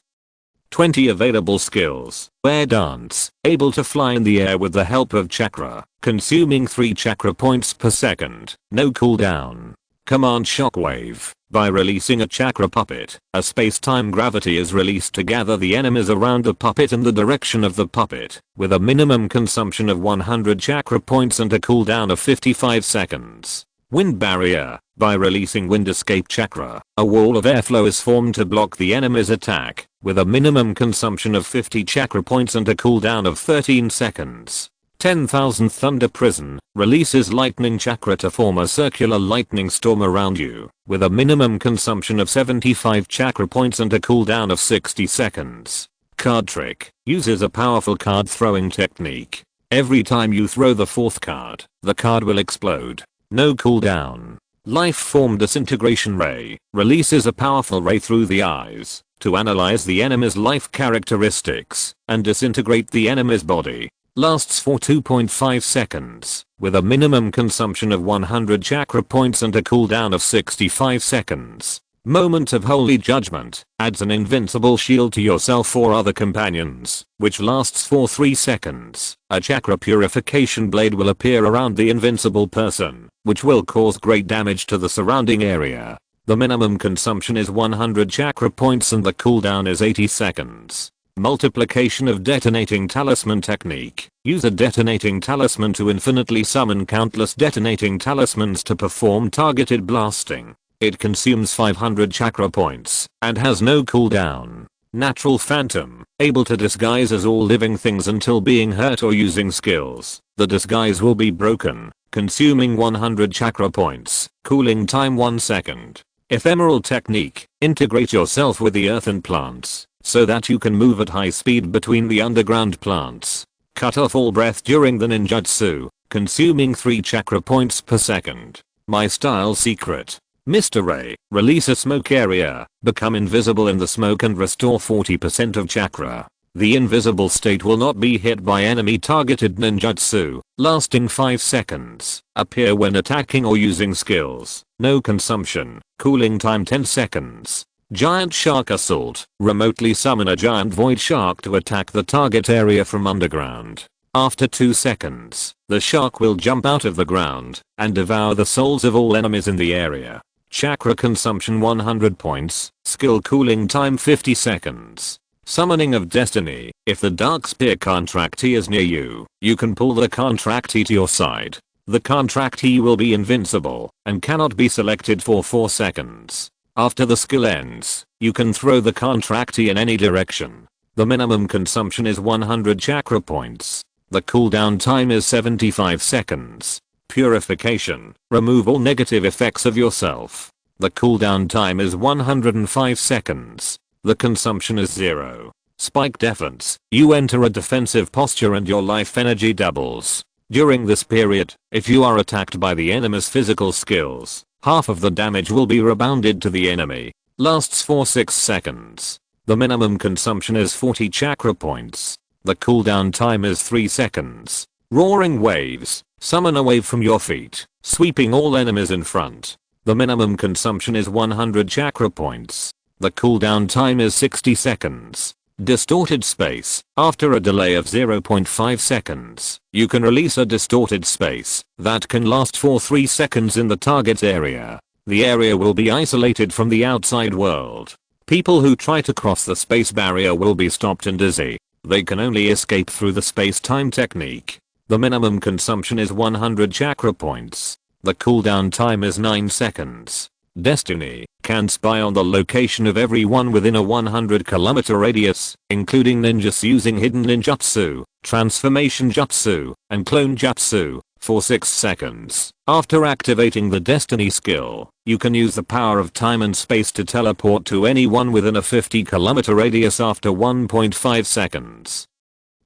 20 available skills. Air dance, able to fly in the air with the help of chakra, consuming 3 chakra points per second. No cooldown. Command shockwave. By releasing a chakra puppet, a space-time gravity is released to gather the enemies around the puppet in the direction of the puppet, with a minimum consumption of 100 chakra points and a cooldown of 55 seconds. Wind barrier. By releasing wind escape chakra, a wall of airflow is formed to block the enemy's attack, with a minimum consumption of 50 chakra points and a cooldown of 13 seconds. 10,000 Thunder Prison. Releases lightning chakra to form a circular lightning storm around you, with a minimum consumption of 75 chakra points and a cooldown of 60 seconds. Card trick. Uses a powerful card throwing technique. Every time you throw the 4th card, the card will explode. No cooldown. Life form disintegration ray. Releases a powerful ray through the eyes to analyze the enemy's life characteristics and disintegrate the enemy's body. Lasts for 2.5 seconds, with a minimum consumption of 100 chakra points and a cooldown of 65 seconds. Moment of Holy Judgment. Adds an invincible shield to yourself or other companions, which lasts for 3 seconds. A chakra purification blade will appear around the invincible person, which will cause great damage to the surrounding area. The minimum consumption is 100 chakra points and the cooldown is 80 seconds. Multiplication of detonating talisman technique. Use a detonating talisman to infinitely summon countless detonating talismans to perform targeted blasting. It consumes 500 chakra points and has no cooldown. Natural phantom. Able to disguise as all living things until being hurt or using skills. The disguise will be broken, consuming 100 chakra points. Cooling time 1 second. Ephemeral technique. Integrate yourself with the earth and plants so that you can move at high speed between the underground plants. Cut off all breath during the ninjutsu, consuming 3 chakra points per second. My style secret. Mr. Ray, release a smoke area, become invisible in the smoke and restore 40% of chakra. The invisible state will not be hit by enemy targeted ninjutsu, lasting 5 seconds. Appear when attacking or using skills. No consumption. Cooling time 10 seconds. Giant shark assault. Remotely summon a giant void shark to attack the target area from underground. After 2 seconds, the shark will jump out of the ground and devour the souls of all enemies in the area. Chakra consumption 100 points. Skill cooling time 50 seconds. Summoning of Destiny. If the Dark Spear contractee is near you, you can pull the contractee to your side. The contractee will be invincible and cannot be selected for 4 seconds. After the skill ends, you can throw the contractee in any direction. The minimum consumption is 100 chakra points. The cooldown time is 75 seconds. Purification. Remove all negative effects of yourself. The cooldown time is 105 seconds. The consumption is 0. Spike defense. You enter a defensive posture and your life energy doubles. During this period, if you are attacked by the enemy's physical skills, half of the damage will be rebounded to the enemy. Lasts for 6 seconds. The minimum consumption is 40 chakra points. The cooldown time is 3 seconds. Roaring waves. Summon a wave from your feet, sweeping all enemies in front. The minimum consumption is 100 chakra points. The cooldown time is 60 seconds. Distorted space. After a delay of 0.5 seconds, you can release a distorted space that can last for 3 seconds in the target area. The area will be isolated from the outside world. People who try to cross the space barrier will be stopped and dizzy. They can only escape through the space-time technique. The minimum consumption is 100 chakra points. The cooldown time is 9 seconds. Destiny can spy on the location of everyone within a 100-kilometer radius, including ninjas using hidden ninjutsu, transformation jutsu, and clone jutsu, for 6 seconds. After activating the Destiny skill, you can use the power of time and space to teleport to anyone within a 50-kilometer radius after 1.5 seconds.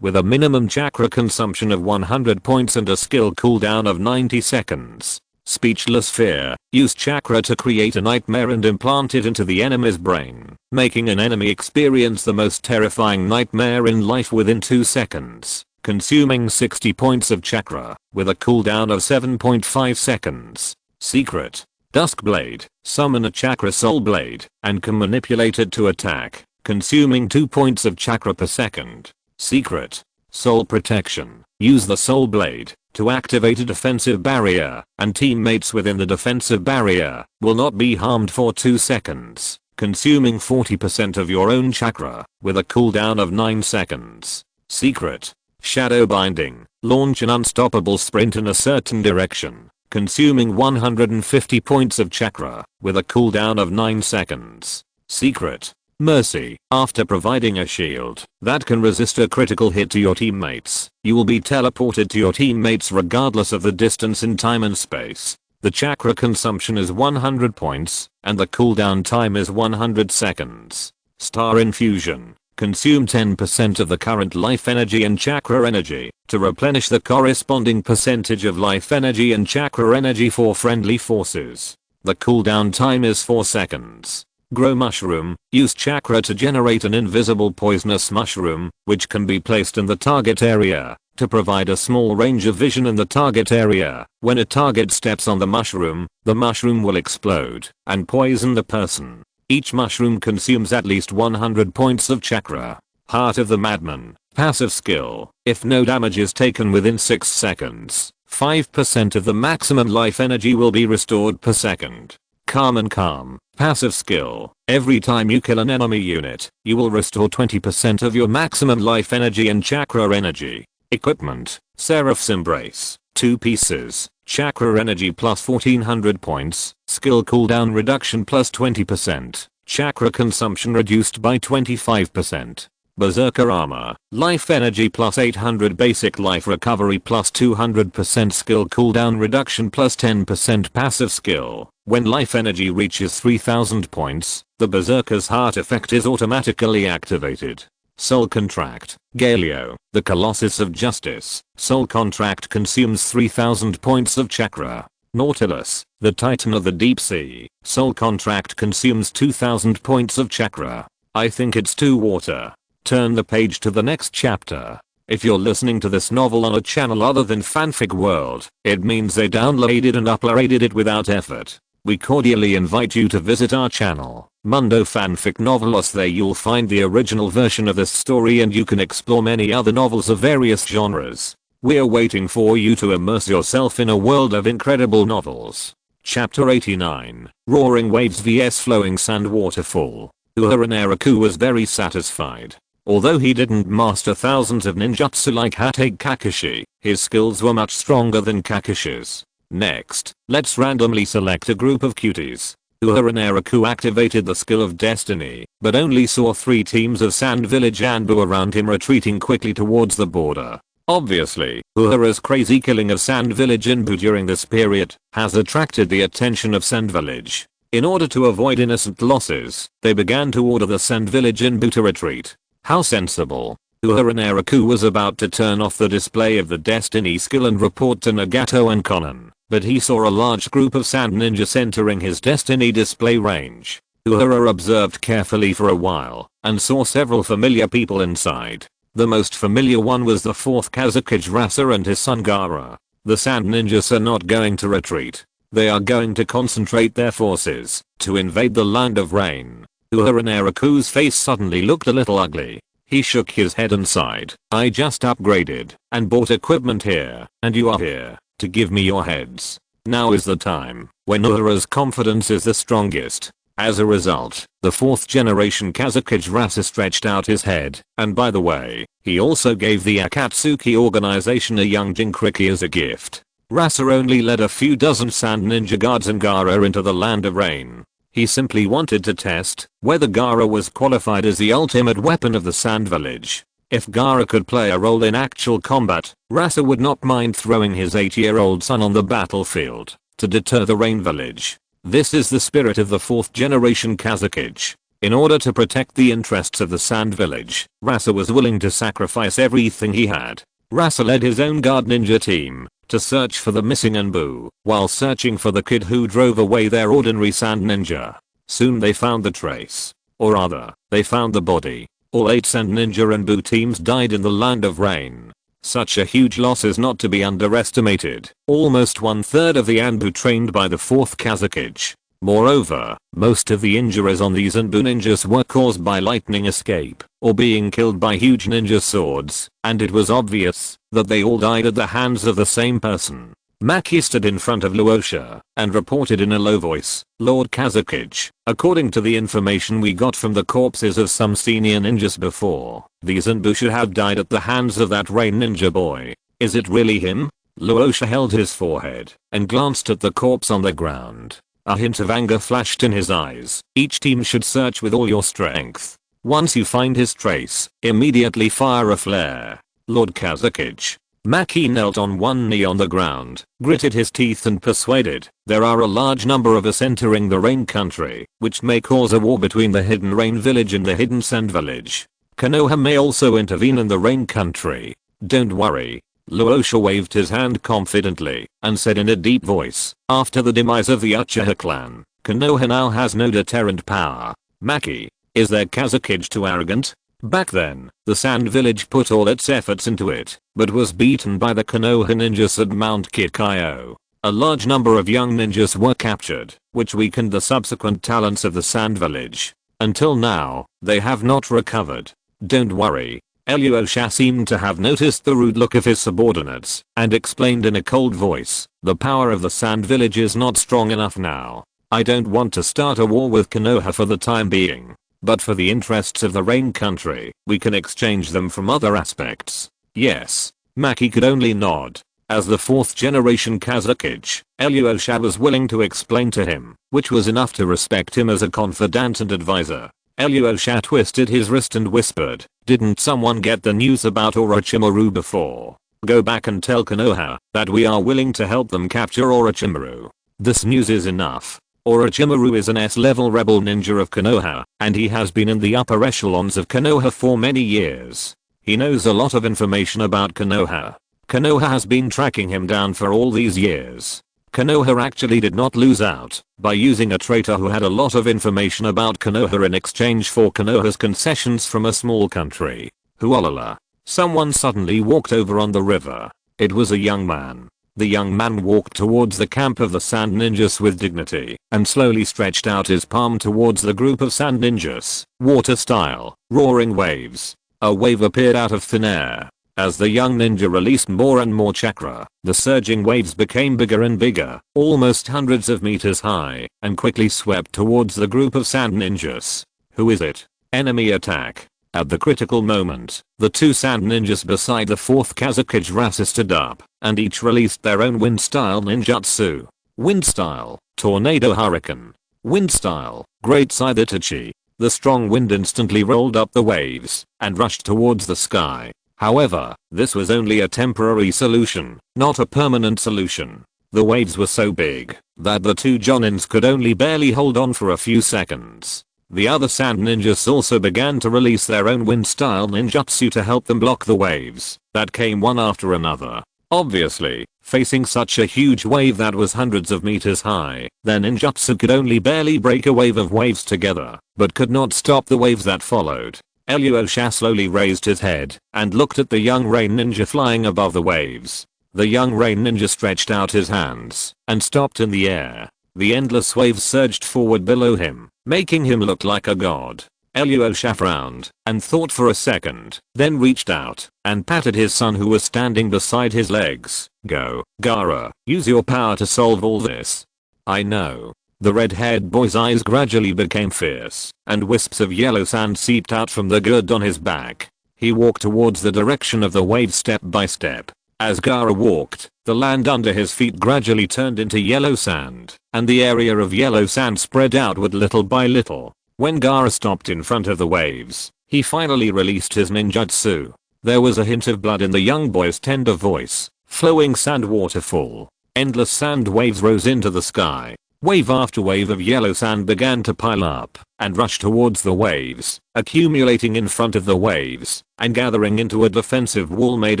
With a minimum chakra consumption of 100 points and a skill cooldown of 90 seconds. Speechless fear. Use chakra to create a nightmare and implant it into the enemy's brain, making an enemy experience the most terrifying nightmare in life within 2 seconds, consuming 60 points of chakra, with a cooldown of 7.5 seconds. Secret. Duskblade. Summon a chakra soul blade, and can manipulate it to attack, consuming 2 points of chakra per second. Secret. Soul protection. Use the soul blade to activate a defensive barrier, and teammates within the defensive barrier will not be harmed for 2 seconds, consuming 40% of your own chakra, with a cooldown of 9 seconds. Secret. Shadow binding. Launch an unstoppable sprint in a certain direction, consuming 150 points of chakra, with a cooldown of 9 seconds. Secret. Mercy. After providing a shield that can resist a critical hit to your teammates, you will be teleported to your teammates regardless of the distance in time and space. The chakra consumption is 100 points, and the cooldown time is 100 seconds. Star infusion. Consume 10% of the current life energy and chakra energy to replenish the corresponding percentage of life energy and chakra energy for friendly forces. The cooldown time is 4 seconds. Grow mushroom. Use chakra to generate an invisible poisonous mushroom, which can be placed in the target area to provide a small range of vision in the target area. When a target steps on the mushroom will explode and poison the person. Each mushroom consumes at least 100 points of chakra. Heart of the Madman. Passive skill. If no damage is taken within 6 seconds, 5% of the maximum life energy will be restored per second. Calm and calm. Passive skill. Every time you kill an enemy unit, you will restore 20% of your maximum life energy and chakra energy. Equipment. Seraph's Embrace. 2 pieces. Chakra energy plus 1400 points. Skill cooldown reduction plus 20%. Chakra consumption reduced by 25%. Berserker armor. Life energy plus 800, basic life recovery plus 200%, skill cooldown reduction plus 10%, passive skill. When life energy reaches 3000 points, the Berserker's heart effect is automatically activated. Soul Contract. Galio, the Colossus of Justice. Soul Contract consumes 3000 points of chakra. Nautilus, the Titan of the Deep Sea. Soul Contract consumes 2000 points of chakra. I think it's too water. Turn the page to the next chapter. If you're listening to this novel on a channel other than Fanfic World, it means they downloaded and uploaded it without effort. We cordially invite you to visit our channel, Mundo Fanfic Novelos. There you'll find the original version of this story and you can explore many other novels of various genres. We're waiting for you to immerse yourself in a world of incredible novels. Chapter 89. Roaring Waves vs Flowing Sand Waterfall. Uehara Naraku was very satisfied. Although he didn't master thousands of ninjutsu like Hatake Kakashi, his skills were much stronger than Kakashi's. Next, let's randomly select a group of cuties. Uehara Naraku activated the skill of destiny, but only saw 3 teams of Sand Village Anbu around him retreating quickly towards the border. Obviously, Uehara's crazy killing of Sand Village Anbu during this period has attracted the attention of Sand Village. In order to avoid innocent losses, they began to order the Sand Village Anbu to retreat. How sensible. Uehara Naraku was about to turn off the display of the destiny skill and report to Nagato and Conan, but he saw a large group of sand ninjas entering his destiny display range. Uehara observed carefully for a while, and saw several familiar people inside. The most familiar one was the 4th Kazakage Rasa and his son Gaara. The sand ninjas are not going to retreat. They are going to concentrate their forces to invade the Land of Rain. Uehara Naraku's face suddenly looked a little ugly. He shook his head and sighed. I just upgraded and bought equipment here, and you are here to give me your heads. Now is the time when Uehara's confidence is the strongest. As a result, the 4th generation Kazakage Rasa stretched out his head, and by the way, he also gave the Akatsuki organization a young Jinkriki as a gift. Rasa only led a few dozen sand ninja guards and Gaara into the Land of Rain. He simply wanted to test whether Gaara was qualified as the ultimate weapon of the Sand Village. If Gaara could play a role in actual combat, Rasa would not mind throwing his 8-year-old son on the battlefield to deter the Rain Village. This is the spirit of the 4th generation Kazakage. In order to protect the interests of the Sand Village, Rasa was willing to sacrifice everything he had. Rasa led his own guard ninja team to search for the missing Anbu, while searching for the kid who drove away their ordinary sand ninja. Soon they found the trace. Or rather, they found the body. All 8 sand ninja Anbu teams died in the Land of Rain. Such a huge loss is not to be underestimated. Almost 1/3 of the Anbu trained by the 4th Kazakage. Moreover, most of the injuries on these Anbu ninjas were caused by lightning escape or being killed by huge ninja swords, and it was obvious that they all died at the hands of the same person. Maki stood in front of Luosha and reported in a low voice, Lord Kazakage, according to the information we got from the corpses of some senior ninjas before, these Anbu should have died at the hands of that Rain ninja boy. Is it really him? Luosha held his forehead and glanced at the corpse on the ground. A hint of anger flashed in his eyes. Each team should search with all your strength. Once you find his trace, immediately fire a flare. Lord Kazakage. Maki knelt on one knee on the ground, gritted his teeth and persuaded, there are a large number of us entering the Rain country, which may cause a war between the hidden Rain village and the hidden Sand village. Konoha may also intervene in the Rain country. Don't worry. Luosha waved his hand confidently and said in a deep voice, after the demise of the Uchiha clan, Konoha now has no deterrent power. Maki, is their Kazakage too arrogant? Back then, the Sand village put all its efforts into it, but was beaten by the Konoha ninjas at Mount Kikyo. A large number of young ninjas were captured, which weakened the subsequent talents of the Sand village. Until now, they have not recovered. Don't worry. Luosha seemed to have noticed the rude look of his subordinates and explained in a cold voice, the power of the Sand village is not strong enough now. I don't want to start a war with Konoha for the time being. But for the interests of the Rain country, we can exchange them from other aspects. Yes. Maki could only nod. As the 4th generation Kazakage, Ilyusha was willing to explain to him, which was enough to respect him as a confidant and advisor. Ilyusha twisted his wrist and whispered, "Didn't someone get the news about Orochimaru before? Go back and tell Konoha that we are willing to help them capture Orochimaru. This news is enough. Orochimaru is an S-level rebel ninja of Konoha, and he has been in the upper echelons of Konoha for many years. He knows a lot of information about Konoha. Konoha has been tracking him down for all these years. Konoha actually did not lose out by using a traitor who had a lot of information about Konoha in exchange for Konoha's concessions from a small country. Huolala. Someone suddenly walked over on the river. It was a young man. The young man walked towards the camp of the sand ninjas with dignity and slowly stretched out his palm towards the group of sand ninjas. Water style. Roaring waves. A wave appeared out of thin air. As the young ninja released more and more chakra, the surging waves became bigger and bigger, almost hundreds of meters high, and quickly swept towards the group of sand ninjas. Who is it? Enemy attack. At the critical moment, the 2 sand ninjas beside the 4th Kazakage Rasu stood up, and each released their own wind style ninjutsu. Wind style, Tornado Hurricane. Wind style, Great Scythe Itachi. The strong wind instantly rolled up the waves and rushed towards the sky. However, this was only a temporary solution, not a permanent solution. The waves were so big that the 2 Jonins could only barely hold on for a few seconds. The other sand ninjas also began to release their own wind style ninjutsu to help them block the waves that came one after another. Obviously, facing such a huge wave that was hundreds of meters high, their ninjutsu could only barely break a wave of waves together, but could not stop the waves that followed. Ilyusha slowly raised his head and looked at the young rain ninja flying above the waves. The young rain ninja stretched out his hands and stopped in the air. The endless waves surged forward below him, making him look like a god. Ilyusha frowned and thought for a second, then reached out and patted his son who was standing beside his legs. "Go, Gaara, use your power to solve all this." "I know." The red-haired boy's eyes gradually became fierce, and wisps of yellow sand seeped out from the gird on his back. He walked towards the direction of the wave step by step. As Gaara walked, the land under his feet gradually turned into yellow sand, and the area of yellow sand spread outward little by little. When Gaara stopped in front of the waves, he finally released his ninjutsu. There was a hint of blood in the young boy's tender voice. Flowing sand waterfall. Endless sand waves rose into the sky. Wave after wave of yellow sand began to pile up and rush towards the waves, accumulating in front of the waves and gathering into a defensive wall made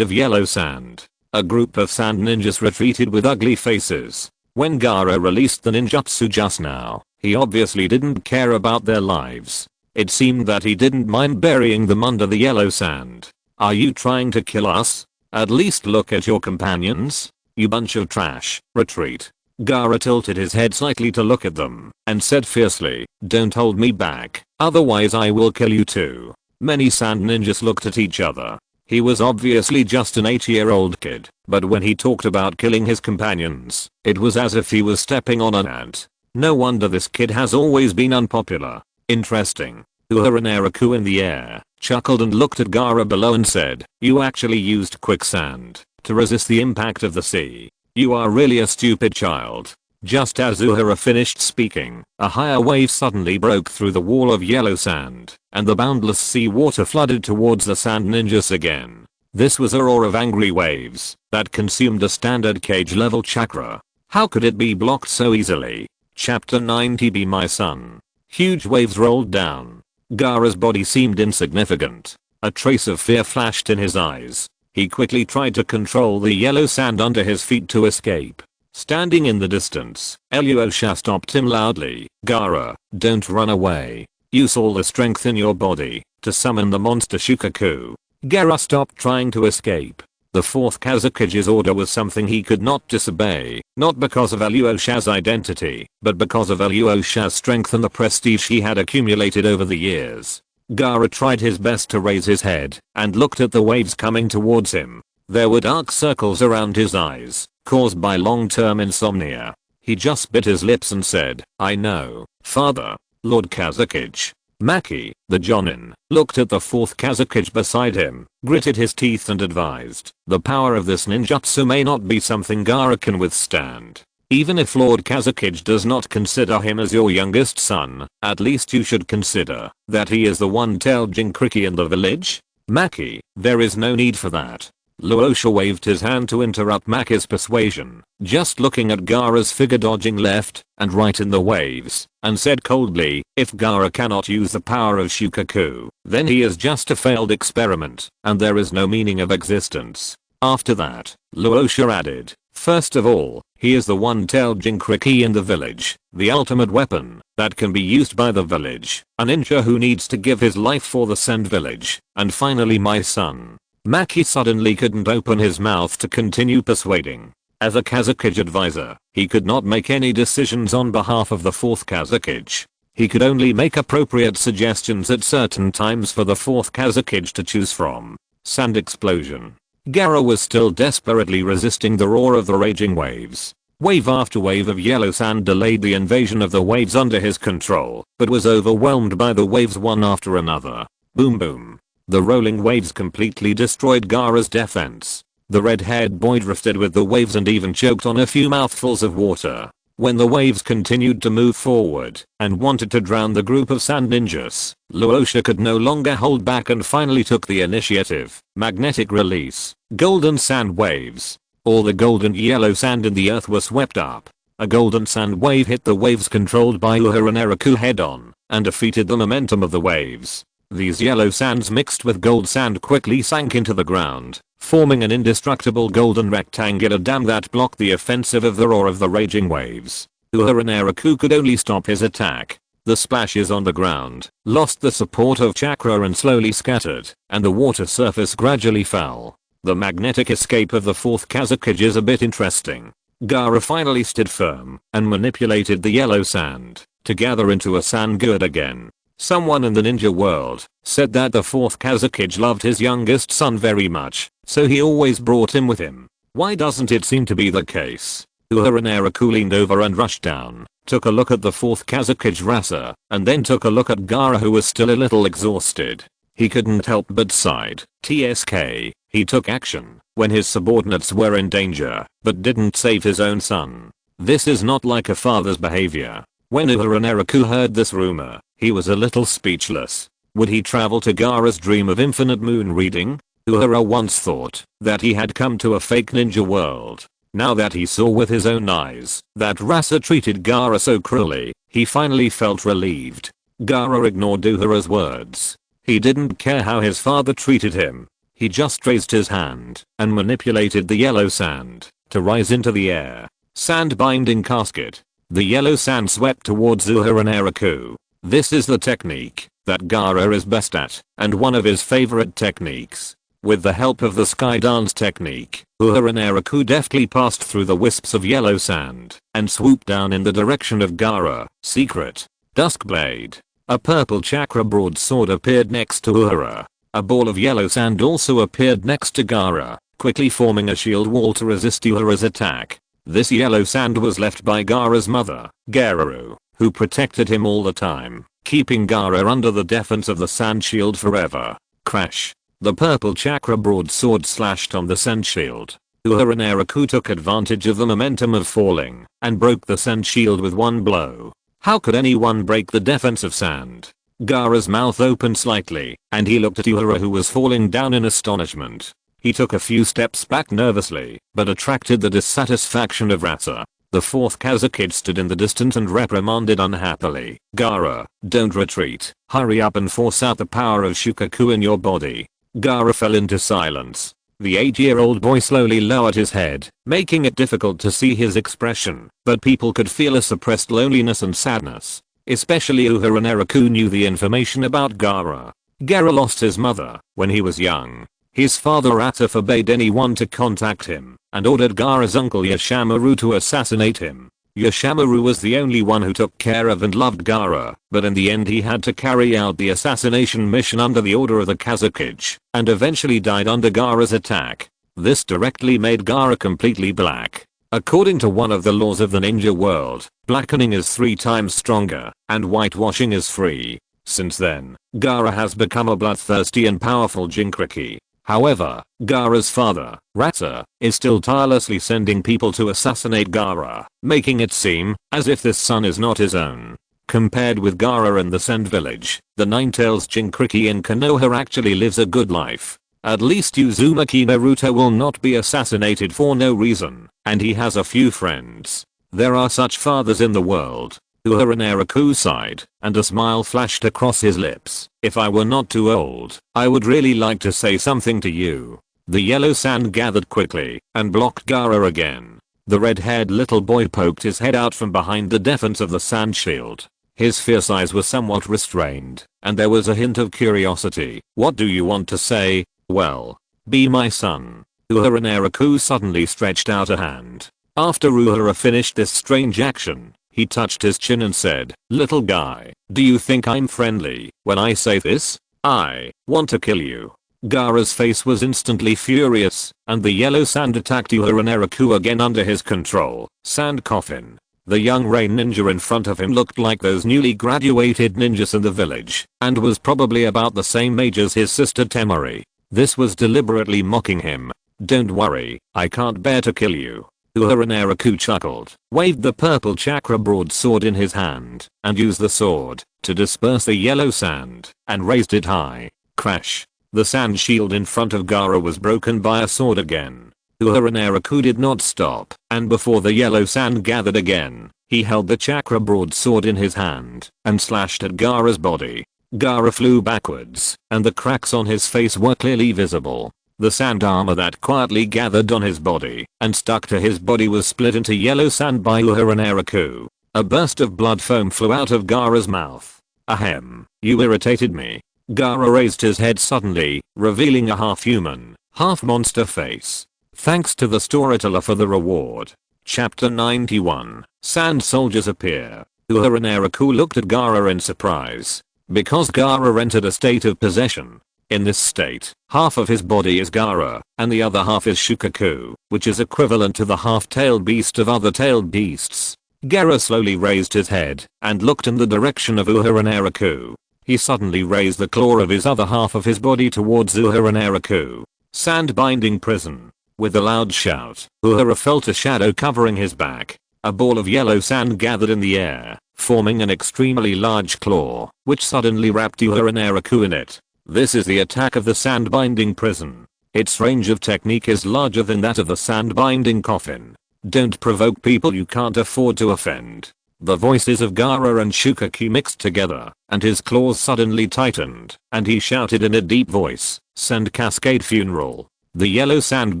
of yellow sand. A group of sand ninjas retreated with ugly faces. When Gaara released the ninjutsu just now, he obviously didn't care about their lives. It seemed that he didn't mind burying them under the yellow sand. "Are you trying to kill us? At least look at your companions. You bunch of trash. Retreat." Gaara tilted his head slightly to look at them and said fiercely, "Don't hold me back, otherwise I will kill you too." Many sand ninjas looked at each other. He was obviously just an 8-year-old kid, but when he talked about killing his companions, it was as if he was stepping on an ant. No wonder this kid has always been unpopular. Interesting. Uehara Naraku in the air, chuckled and looked at Gaara below and said, "You actually used quicksand to resist the impact of the sea. You are really a stupid child." Just as Uehara finished speaking, a higher wave suddenly broke through the wall of yellow sand, and the boundless sea water flooded towards the sand ninjas again. This was a roar of angry waves that consumed a standard cage level chakra. How could it be blocked so easily? Chapter 90. Be my son. Huge waves rolled down. Gaara's body seemed insignificant. A trace of fear flashed in his eyes. He quickly tried to control the yellow sand under his feet to escape. Standing in the distance, Ilyusha stopped him loudly. "Gaara, don't run away. Use all the strength in your body to summon the monster Shukaku." Gaara stopped trying to escape. The 4th Kazakage's order was something he could not disobey, not because of Ilyusha's identity, but because of Ilyusha's strength and the prestige he had accumulated over the years. Gaara tried his best to raise his head and looked at the waves coming towards him. There were dark circles around his eyes, caused by long-term insomnia. He just bit his lips and said, "I know, father, Lord Kazakage." Maki, the Jonin, looked at the fourth Kazakage beside him, gritted his teeth and advised, "The power of this ninjutsu may not be something Gaara can withstand. Even if Lord Kazakage does not consider him as your youngest son, at least you should consider that he is the one-tailed Jinchuriki in the village." Maki, there is no need for that. Luosha waved his hand to interrupt Maki's persuasion, just looking at Gaara's figure dodging left and right in the waves, and said coldly, "If Gaara cannot use the power of Shukaku, then he is just a failed experiment, and there is no meaning of existence." After that, Luosha added, "First of all, he is the one-tailed Jinchuriki in the village, the ultimate weapon that can be used by the village, a ninja who needs to give his life for the Sand village, and finally my son." Maki suddenly couldn't open his mouth to continue persuading. As a Kazakage advisor, he could not make any decisions on behalf of the fourth Kazakage. He could only make appropriate suggestions at certain times for the fourth Kazakage to choose from. Sand explosion. Gaara was still desperately resisting the roar of the raging waves. Wave after wave of yellow sand delayed the invasion of the waves under his control, but was overwhelmed by the waves one after another. Boom boom. The rolling waves completely destroyed Gaara's defense. The red-haired boy drifted with the waves and even choked on a few mouthfuls of water. When the waves continued to move forward and wanted to drown the group of sand ninjas, Luosha could no longer hold back and finally took the initiative. Magnetic release. Golden sand waves. All the gold and yellow sand in the earth were swept up. A golden sand wave hit the waves controlled by Uehara Naraku head-on and defeated the momentum of the waves. These yellow sands mixed with gold sand quickly sank into the ground, forming an indestructible golden rectangular dam that blocked the offensive of the roar of the raging waves. Uehara Naraku could only stop his attack. The splashes on the ground lost the support of chakra and slowly scattered, and the water surface gradually fell. The magnetic escape of the fourth Kazakage is a bit interesting. Gaara finally stood firm and manipulated the yellow sand to gather into a sand god again. Someone in the ninja world said that the fourth Kazakage loved his youngest son very much, so he always brought him with him. Why doesn't it seem to be the case? Uehara Naraku leaned over and rushed down, took a look at the fourth Kazakage Rasa, and then took a look at Gaara, who was still a little exhausted. He couldn't help but sighed. TSK, he took action when his subordinates were in danger, but didn't save his own son. This is not like a father's behavior. When Uehara Naraku heard this rumor, he was a little speechless. Would he travel to Gaara's dream of infinite moon reading? Uehara once thought that he had come to a fake ninja world. Now that he saw with his own eyes that Rasa treated Gaara so cruelly, he finally felt relieved. Gaara ignored Uehara's words. He didn't care how his father treated him. He just raised his hand and manipulated the yellow sand to rise into the air. Sand binding casket. The yellow sand swept towards Uehara Naraku. This is the technique that Gaara is best at, and one of his favorite techniques. With the help of the sky dance technique, Uehara Naraku deftly passed through the wisps of yellow sand and swooped down in the direction of Gaara. Secret. Duskblade. A purple chakra broadsword appeared next to Uehara. A ball of yellow sand also appeared next to Gaara, quickly forming a shield wall to resist Uehara's attack. This yellow sand was left by Gaara's mother, Gararu, who protected him all the time, keeping Gaara under the defense of the sand shield forever. Crash. The purple chakra broadsword slashed on the sand shield. Uehara Naraku took advantage of the momentum of falling and broke the sand shield with one blow. How could anyone break the defense of sand? Gaara's mouth opened slightly, and he looked at Uehara, who was falling down in astonishment. He took a few steps back nervously, but attracted the dissatisfaction of Rasa. The fourth Kazakage stood in the distance and reprimanded unhappily. Gaara, don't retreat. Hurry up and force out the power of Shukaku in your body. Gaara fell into silence. The 8-year-old boy slowly lowered his head, making it difficult to see his expression, but people could feel a suppressed loneliness and sadness. Especially Uehara Naraku knew the information about Gaara. Gaara lost his mother when he was young. His father Ata forbade anyone to contact him and ordered Gaara's uncle Yoshimaru to assassinate him. Yoshimaru was the only one who took care of and loved Gaara, but in the end he had to carry out the assassination mission under the order of the Kazakage, and eventually died under Gaara's attack. This directly made Gaara completely black. According to one of the laws of the ninja world, blackening is 3 times stronger, and whitewashing is free. Since then, Gaara has become a bloodthirsty and powerful Jinchuriki. However, Gaara's father, Rata, is still tirelessly sending people to assassinate Gaara, making it seem as if this son is not his own. Compared with Gaara and the Sand village, the Nine-Tails Jinchuriki in Konoha actually lives a good life. At least Uzumaki Naruto will not be assassinated for no reason, and he has a few friends. There are such fathers in the world. Uehara Naraku sighed, and a smile flashed across his lips. If I were not too old, I would really like to say something to you. The yellow sand gathered quickly, and blocked Gaara again. The red-haired little boy poked his head out from behind the defense of the sand shield. His fierce eyes were somewhat restrained, and there was a hint of curiosity. What do you want to say? Well, be my son. Uehara Naraku suddenly stretched out a hand. After Uehara finished this strange action, he touched his chin and said, "Little guy, do you think I'm friendly when I say this? I want to kill you." Gaara's face was instantly furious, and the yellow sand attacked Uehara Naraku again under his control. Sand coffin. The young rain ninja in front of him looked like those newly graduated ninjas in the village, and was probably about the same age as his sister Temari. This was deliberately mocking him. "Don't worry, I can't bear to kill you." Uehara Naraku chuckled, waved the purple chakra broadsword in his hand, and used the sword to disperse the yellow sand, and raised it high. Crash. The sand shield in front of Gaara was broken by a sword again. Uehara Naraku did not stop, and before the yellow sand gathered again, he held the chakra broadsword in his hand, and slashed at Gaara's body. Gaara flew backwards, and the cracks on his face were clearly visible. The sand armor that quietly gathered on his body and stuck to his body was split into yellow sand by Uehara Naraku. A burst of blood foam flew out of Gaara's mouth. "Ahem, you irritated me." Gaara raised his head suddenly, revealing a half-human, half-monster face. Thanks to the storyteller for the reward. Chapter 91. Sand soldiers appear. Uehara Naraku looked at Gaara in surprise, because Gaara entered a state of possession. In this state, half of his body is Gaara, and the other half is Shukaku, which is equivalent to the half-tailed beast of other tailed beasts. Gaara slowly raised his head, and looked in the direction of Uehara Naraku. He suddenly raised the claw of his other half of his body towards Uehara Naraku. Sand binding prison. With a loud shout, Uehara felt a shadow covering his back. A ball of yellow sand gathered in the air, forming an extremely large claw, which suddenly wrapped Uehara Naraku in it. This is the attack of the sand binding prison. Its range of technique is larger than that of the sand binding coffin. Don't provoke people you can't afford to offend. The voices of Gaara and Shukaku mixed together, and his claws suddenly tightened, and he shouted in a deep voice, "Sand cascade funeral." The yellow sand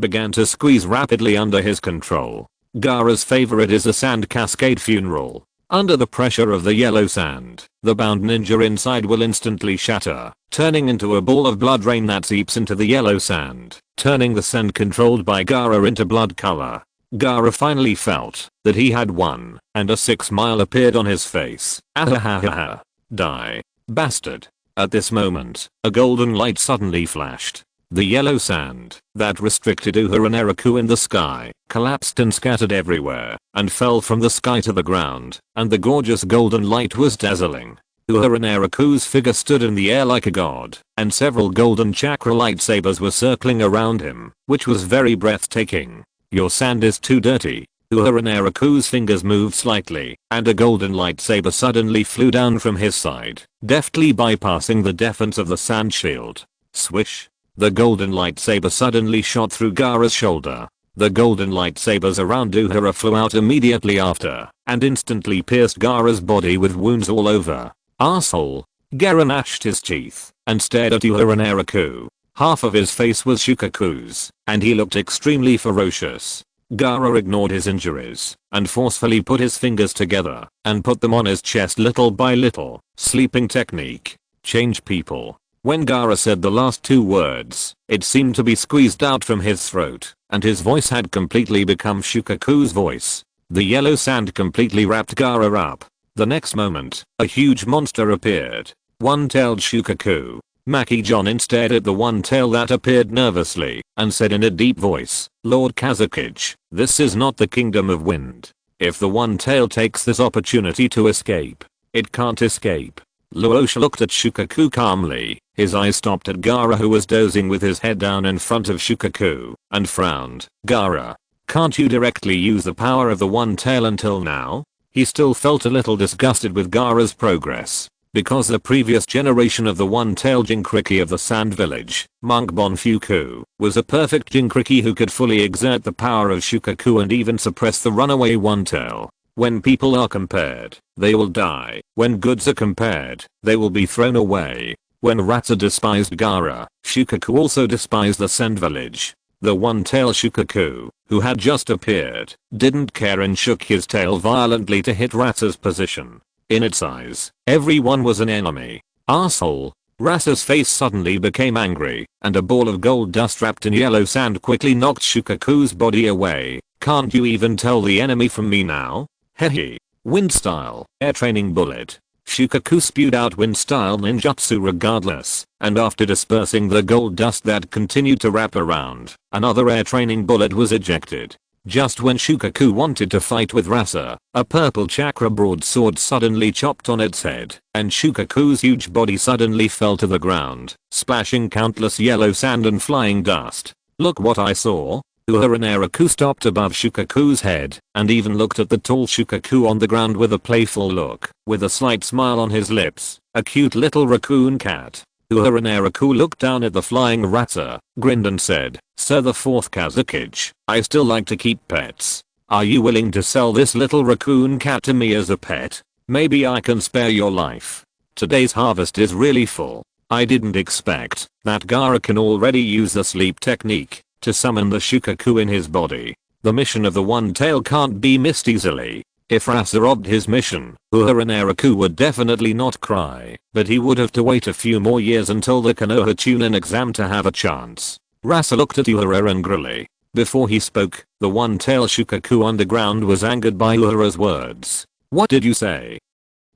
began to squeeze rapidly under his control. Gaara's favorite is a sand cascade funeral. Under the pressure of the yellow sand, the bound ninja inside will instantly shatter, turning into a ball of blood rain that seeps into the yellow sand, turning the sand controlled by Gaara into blood color. Gaara finally felt that he had won, and a sick smile appeared on his face. "Ahahaha. Die, bastard." At this moment, a golden light suddenly flashed. The yellow sand that restricted Uehara Naraku in the sky collapsed and scattered everywhere, and fell from the sky to the ground, and the gorgeous golden light was dazzling. Uehara Naraku's figure stood in the air like a god, and several golden chakra lightsabers were circling around him, which was very breathtaking. "Your sand is too dirty." Uehara Naraku's fingers moved slightly, and a golden lightsaber suddenly flew down from his side, deftly bypassing the defense of the sand shield. Swish. The golden lightsaber suddenly shot through Gaara's shoulder. The golden lightsabers around Uehara flew out immediately after, and instantly pierced Gaara's body with wounds all over. "Arsehole." Gaara gnashed his teeth, and stared at Uehara Naraku. Half of his face was Shukaku's, and he looked extremely ferocious. Gaara ignored his injuries, and forcefully put his fingers together, and put them on his chest little by little. Sleeping technique. Change people. When Gaara said the last 2 words, it seemed to be squeezed out from his throat, and his voice had completely become Shukaku's voice. The yellow sand completely wrapped Gaara up. The next moment, a huge monster appeared. One-tailed Shukaku. Maki-Jonin stared at the one tail that appeared nervously and said in a deep voice, Lord Kazukichi, this is not the Kingdom of Wind. If the one tail takes this opportunity to escape, it can't escape. Luosha looked at Shukaku calmly. His eyes stopped at Gaara, who was dozing with his head down in front of Shukaku, and frowned. Gaara, can't you directly use the power of the one tail until now? He still felt a little disgusted with Gaara's progress, because the previous generation of the one-tailed Jinchuriki of the Sand Village, Monk Bonfuku, was a perfect Jinchuriki who could fully exert the power of Shukaku and even suppress the runaway one-tail. When people are compared, they will die. When goods are compared, they will be thrown away. When Rata despised Gaara, Shukaku also despised the Sand Village. The one-tailed Shukaku, who had just appeared, didn't care and shook his tail violently to hit Rata's position. In its eyes, everyone was an enemy. Arsehole. Rata's face suddenly became angry, and a ball of gold dust wrapped in yellow sand quickly knocked Shukaku's body away. Can't you even tell the enemy from me now? Hehe. Wind style, air training bullet. Shukaku spewed out wind style ninjutsu regardless, and after dispersing the gold dust that continued to wrap around, another air training bullet was ejected. Just when Shukaku wanted to fight with Rasa, a purple chakra broadsword suddenly chopped on its head, and Shukaku's huge body suddenly fell to the ground, splashing countless yellow sand and flying dust. Look what I saw. Uehara Naraku stopped above Shukaku's head, and even looked at the tall Shukaku on the ground with a playful look. With a slight smile on his lips, a cute little raccoon cat. Uehara Naraku looked down at the flying Rata, grinned and said, Sir the 4th Kazukichi, I still like to keep pets. Are you willing to sell this little raccoon cat to me as a pet? Maybe I can spare your life. Today's harvest is really full. I didn't expect that Gaara can already use the sleep technique to summon the Shukaku in his body. The mission of the one tail can't be missed easily. If Rasa robbed his mission, Uehara Naraku would definitely not cry, but he would have to wait a few more years until the Konoha Chunin exam to have a chance. Rasa looked at Uehara angrily. Before he spoke, the one-tailed Shukaku underground was angered by Uehara's words. What did you say?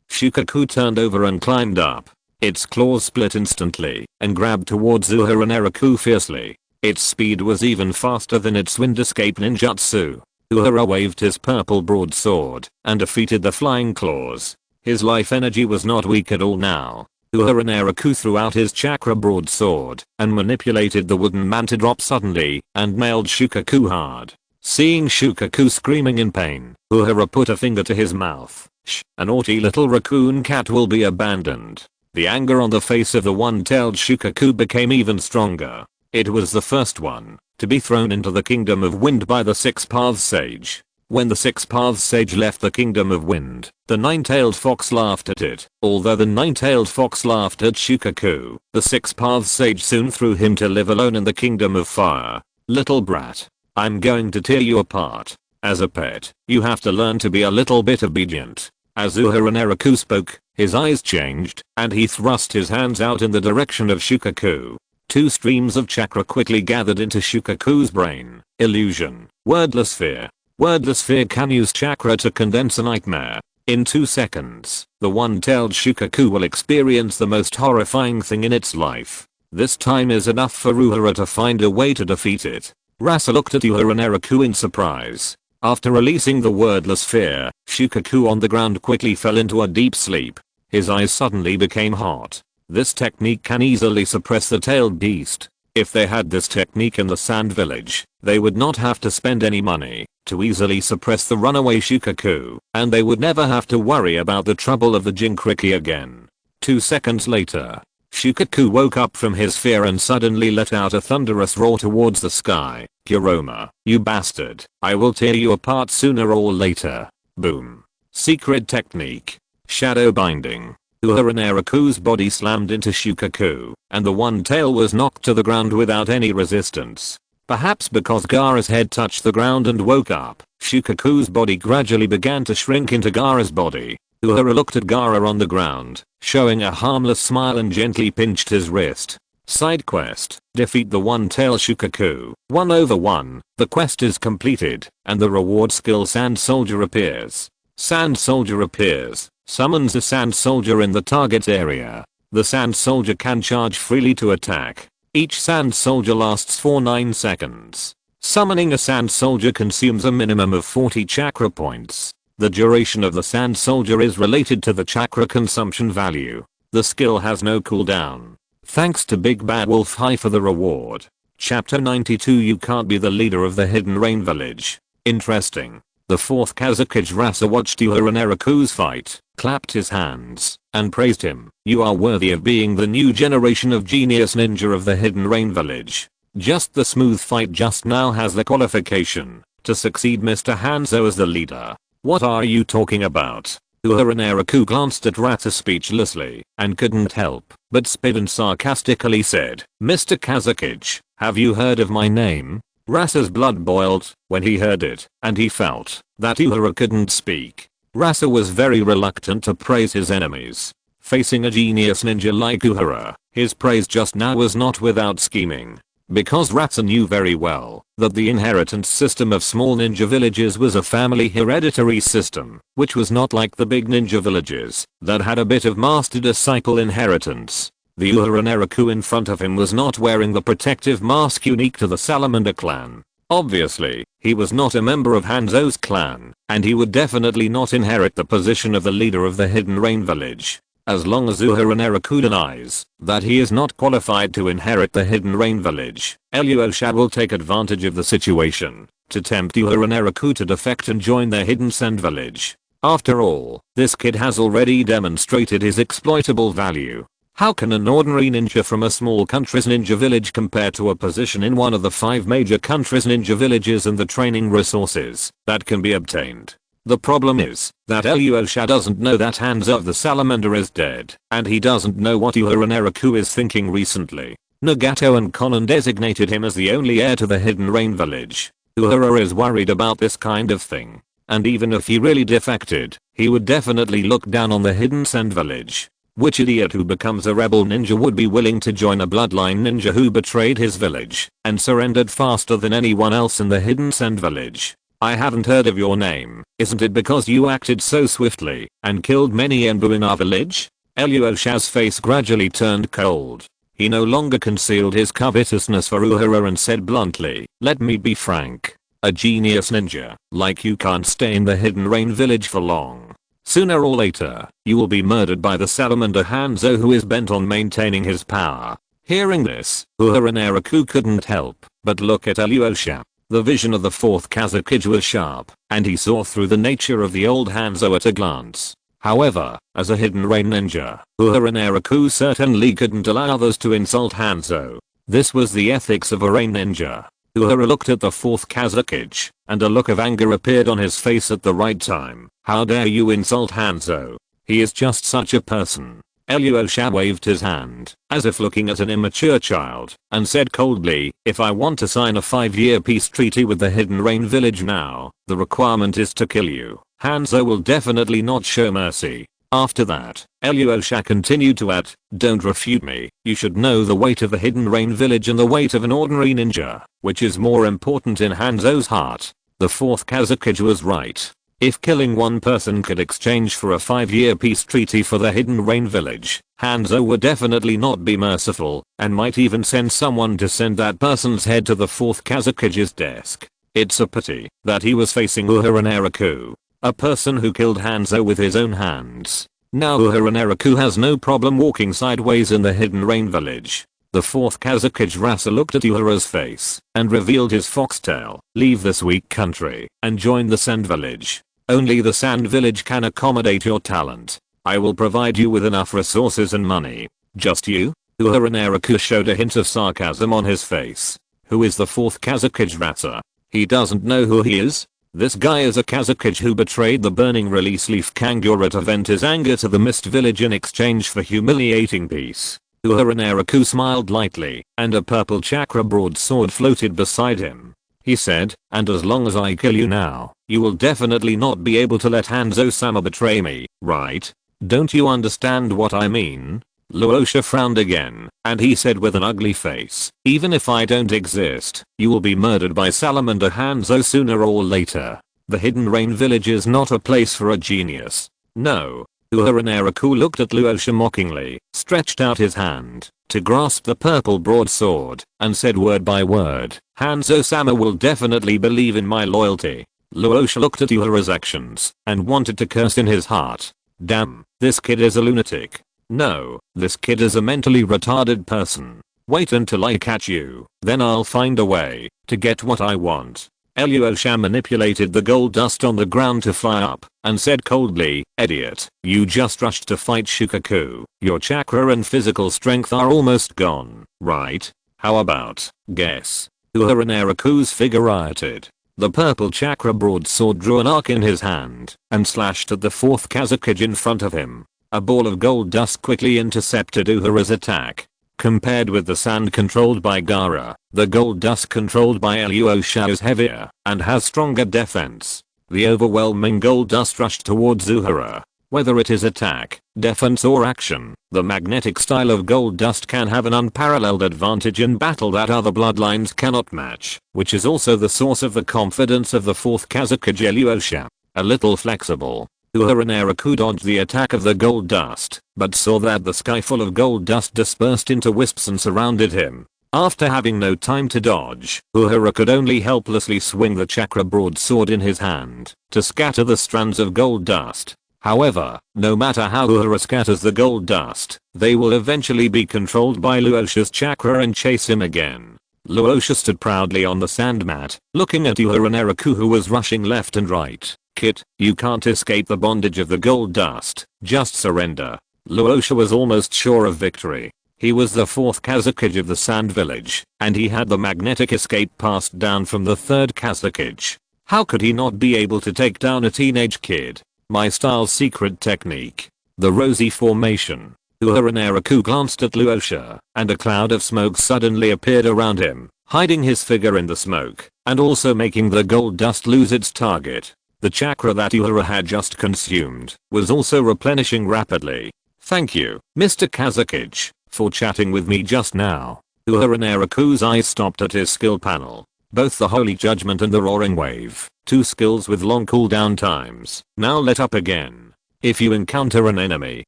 Shukaku turned over and climbed up. Its claws split instantly and grabbed towards Uehara Naraku fiercely. Its speed was even faster than its wind escape ninjutsu. Uehara waved his purple broadsword and defeated the flying claws. His life energy was not weak at all now. Uehara Naraku threw out his chakra broadsword and manipulated the wooden man to drop suddenly and nailed Shukaku hard. Seeing Shukaku screaming in pain, Uehara put a finger to his mouth. Shh, a naughty little raccoon cat will be abandoned. The anger on the face of the one-tailed Shukaku became even stronger. It was the first one to be thrown into the Kingdom of Wind by the Six Paths Sage. When the Six Paths Sage left the Kingdom of Wind, the nine-tailed fox laughed at it. Although the nine-tailed fox laughed at Shukaku, the Six Paths Sage soon threw him to live alone in the Kingdom of Fire. Little brat, I'm going to tear you apart. As a pet, you have to learn to be a little bit obedient. As Uehara Naraku spoke, his eyes changed, and he thrust his hands out in the direction of Shukaku. Two streams of chakra quickly gathered into Shukaku's brain. Illusion. Wordless fear. Wordless fear can use chakra to condense a nightmare. In 2 seconds, the one-tailed Shukaku will experience the most horrifying thing in its life. This time is enough for Uehara to find a way to defeat it. Rasa looked at Uehara Naraku in surprise. After releasing the wordless fear, Shukaku on the ground quickly fell into a deep sleep. His eyes suddenly became hot. This technique can easily suppress the tailed beast. If they had this technique in the Sand Village, they would not have to spend any money to easily suppress the runaway Shukaku, and they would never have to worry about the trouble of the Jinchuriki again. 2 seconds later, Shukaku woke up from his fear and suddenly let out a thunderous roar towards the sky. Kuroma, you bastard, I will tear you apart sooner or later. Boom. Secret technique. Shadow binding. Uehara Naraku's body slammed into Shukaku, and the one tail was knocked to the ground without any resistance. Perhaps because Gaara's head touched the ground and woke up, Shukaku's body gradually began to shrink into Gaara's body. Uehara looked at Gaara on the ground, showing a harmless smile and gently pinched his wrist. Side quest, defeat the one-tailed Shukaku. 1/1. The quest is completed, and the reward skill Sand Soldier appears. Sand Soldier appears. Summons a sand soldier in the target area. The sand soldier can charge freely to attack. Each sand soldier lasts for 9 seconds. Summoning a sand soldier consumes a minimum of 40 chakra points. The duration of the sand soldier is related to the chakra consumption value. The skill has no cooldown. Thanks to Big Bad Wolf High for the reward. Chapter 92. You can't be the leader of the Hidden Rain Village. Interesting. The 4th Kazakage Rasa watched Uehara Naraku's fight, clapped his hands, and praised him. You are worthy of being the new generation of genius ninja of the Hidden Rain Village. Just the smooth fight just now has the qualification to succeed Mr. Hanzo as the leader. What are you talking about? Uehara Naraku glanced at Rasa speechlessly and couldn't help but spit and sarcastically said, Mr. Kazakage, have you heard of my name? Rasa's blood boiled when he heard it, and he felt that Uehara couldn't speak. Rasa was very reluctant to praise his enemies. Facing a genius ninja like Uehara, his praise just now was not without scheming. Because Rasa knew very well that the inheritance system of small ninja villages was a family hereditary system, which was not like the big ninja villages that had a bit of master-disciple inheritance. The Uehara Naraku in front of him was not wearing the protective mask unique to the Salamander clan. Obviously, he was not a member of Hanzo's clan, and he would definitely not inherit the position of the leader of the Hidden Rain Village. As long as Uehara Naraku denies that he is not qualified to inherit the Hidden Rain Village, Alyosha will take advantage of the situation to tempt Uehara Naraku to defect and join their Hidden Sand Village. After all, this kid has already demonstrated his exploitable value. How can an ordinary ninja from a small country's ninja village compare to a position in one of the 5 major countries' ninja villages and the training resources that can be obtained? The problem is that Alyosha doesn't know that Hanzo of the Salamander is dead, and he doesn't know what Uehara Naraku is thinking recently. Nagato and Conan designated him as the only heir to the Hidden Rain Village. Uehara is worried about this kind of thing. And even if he really defected, he would definitely look down on the Hidden Sand Village. Which idiot who becomes a rebel ninja would be willing to join a bloodline ninja who betrayed his village and surrendered faster than anyone else in the Hidden Sand Village? I haven't heard of your name. Isn't it because you acted so swiftly and killed many Enbu in our village? Alyosha's face gradually turned cold. He no longer concealed his covetousness for Uehara and said bluntly, let me be frank. A genius ninja like you can't stay in the Hidden Rain Village for long. Sooner or later, you will be murdered by the Salamander Hanzo who is bent on maintaining his power. Hearing this, Uehara Naraku couldn't help but look at Alyosha. The vision of the 4th Kazakage was sharp, and he saw through the nature of the old Hanzo at a glance. However, as a Hidden Rain ninja, Uehara Naraku certainly couldn't allow others to insult Hanzo. This was the ethics of a Rain ninja. Uehara looked at the 4th Kazakage, and a look of anger appeared on his face at the right time. How dare you insult Hanzo? He is just such a person. Alyosha waved his hand, as if looking at an immature child, and said coldly, if I want to sign a 5-year peace treaty with the Hidden Rain Village now, the requirement is to kill you. Hanzo will definitely not show mercy. After that, Alyosha continued to add, don't refute me, you should know the weight of the Hidden Rain Village and the weight of an ordinary ninja, which is more important in Hanzo's heart. The 4th Kazakage was right. If killing one person could exchange for a 5-year peace treaty for the Hidden Rain Village, Hanzo would definitely not be merciful, and might even send someone to send that person's head to the 4th Kazakage's desk. It's a pity that he was facing Uehara Naraku, a person who killed Hanzo with his own hands. Now Uehara Naraku has no problem walking sideways in the Hidden Rain Village. The 4th Kazakage Rasa looked at Uehara's face and revealed his foxtail. Leave this weak country and join the Sand Village. Only the Sand Village can accommodate your talent. I will provide you with enough resources and money. Just you? Uehara Naraku showed a hint of sarcasm on his face. Who is the 4th Kazakage Rasa? He doesn't know who he is? This guy is a Kazakage who betrayed the Burning Release Leaf Kangura to vent his anger to the Mist Village in exchange for humiliating peace. Uehara Naraku smiled lightly, and a purple chakra broadsword floated beside him. He said, and as long as I kill you now, you will definitely not be able to let Hanzo-sama betray me, right? Don't you understand what I mean? Alyosha frowned again, and he said with an ugly face, even if I don't exist, you will be murdered by Salamander Hanzo sooner or later. The Hidden Rain Village is not a place for a genius. No. Uehara Naraku looked at Luosha mockingly, stretched out his hand to grasp the purple broadsword, and said word by word, Hanzo-sama will definitely believe in my loyalty. Luosha looked at Uehara's actions and wanted to curse in his heart. Damn, this kid is a lunatic. No, this kid is a mentally retarded person. Wait until I catch you, then I'll find a way to get what I want. Luosha manipulated the gold dust on the ground to fly up and said coldly, idiot, you just rushed to fight Shukaku. Your chakra and physical strength are almost gone, right? How about, guess? Uehara Naraku's figure rioted. The purple chakra broadsword drew an arc in his hand and slashed at the fourth Kazekage in front of him. A ball of gold dust quickly intercepted Uehara's attack. Compared with the sand controlled by Gaara, the gold dust controlled by Luosha is heavier and has stronger defense. The overwhelming gold dust rushed towards Uehara. Whether it is attack, defense or action, the magnetic style of gold dust can have an unparalleled advantage in battle that other bloodlines cannot match, which is also the source of the confidence of the fourth Kazekage Luosha. A little flexible, Uehara Naraku dodged the attack of the gold dust, but saw that the sky full of gold dust dispersed into wisps and surrounded him. After having no time to dodge, Uehara could only helplessly swing the chakra broadsword in his hand to scatter the strands of gold dust. However, no matter how Uehara scatters the gold dust, they will eventually be controlled by Luosha's chakra and chase him again. Luosha stood proudly on the sand mat, looking at Uehara Naraku who was rushing left and right. Kid, you can't escape the bondage of the gold dust, just surrender. Luosha was almost sure of victory. He was the fourth Kazekage of the Sand Village, and he had the magnetic escape passed down from the third Kazekage. How could he not be able to take down a teenage kid? My style's secret technique. The rosy formation. Uehara Naraku glanced at Luosha, and a cloud of smoke suddenly appeared around him, hiding his figure in the smoke, and also making the gold dust lose its target. The chakra that Uehara had just consumed was also replenishing rapidly. Thank you, Mr. Kazekage, for chatting with me just now. Uehara Naraku's eyes stopped at his skill panel. Both the Holy Judgment and the Roaring Wave, two skills with long cooldown times, now lit up again. If you encounter an enemy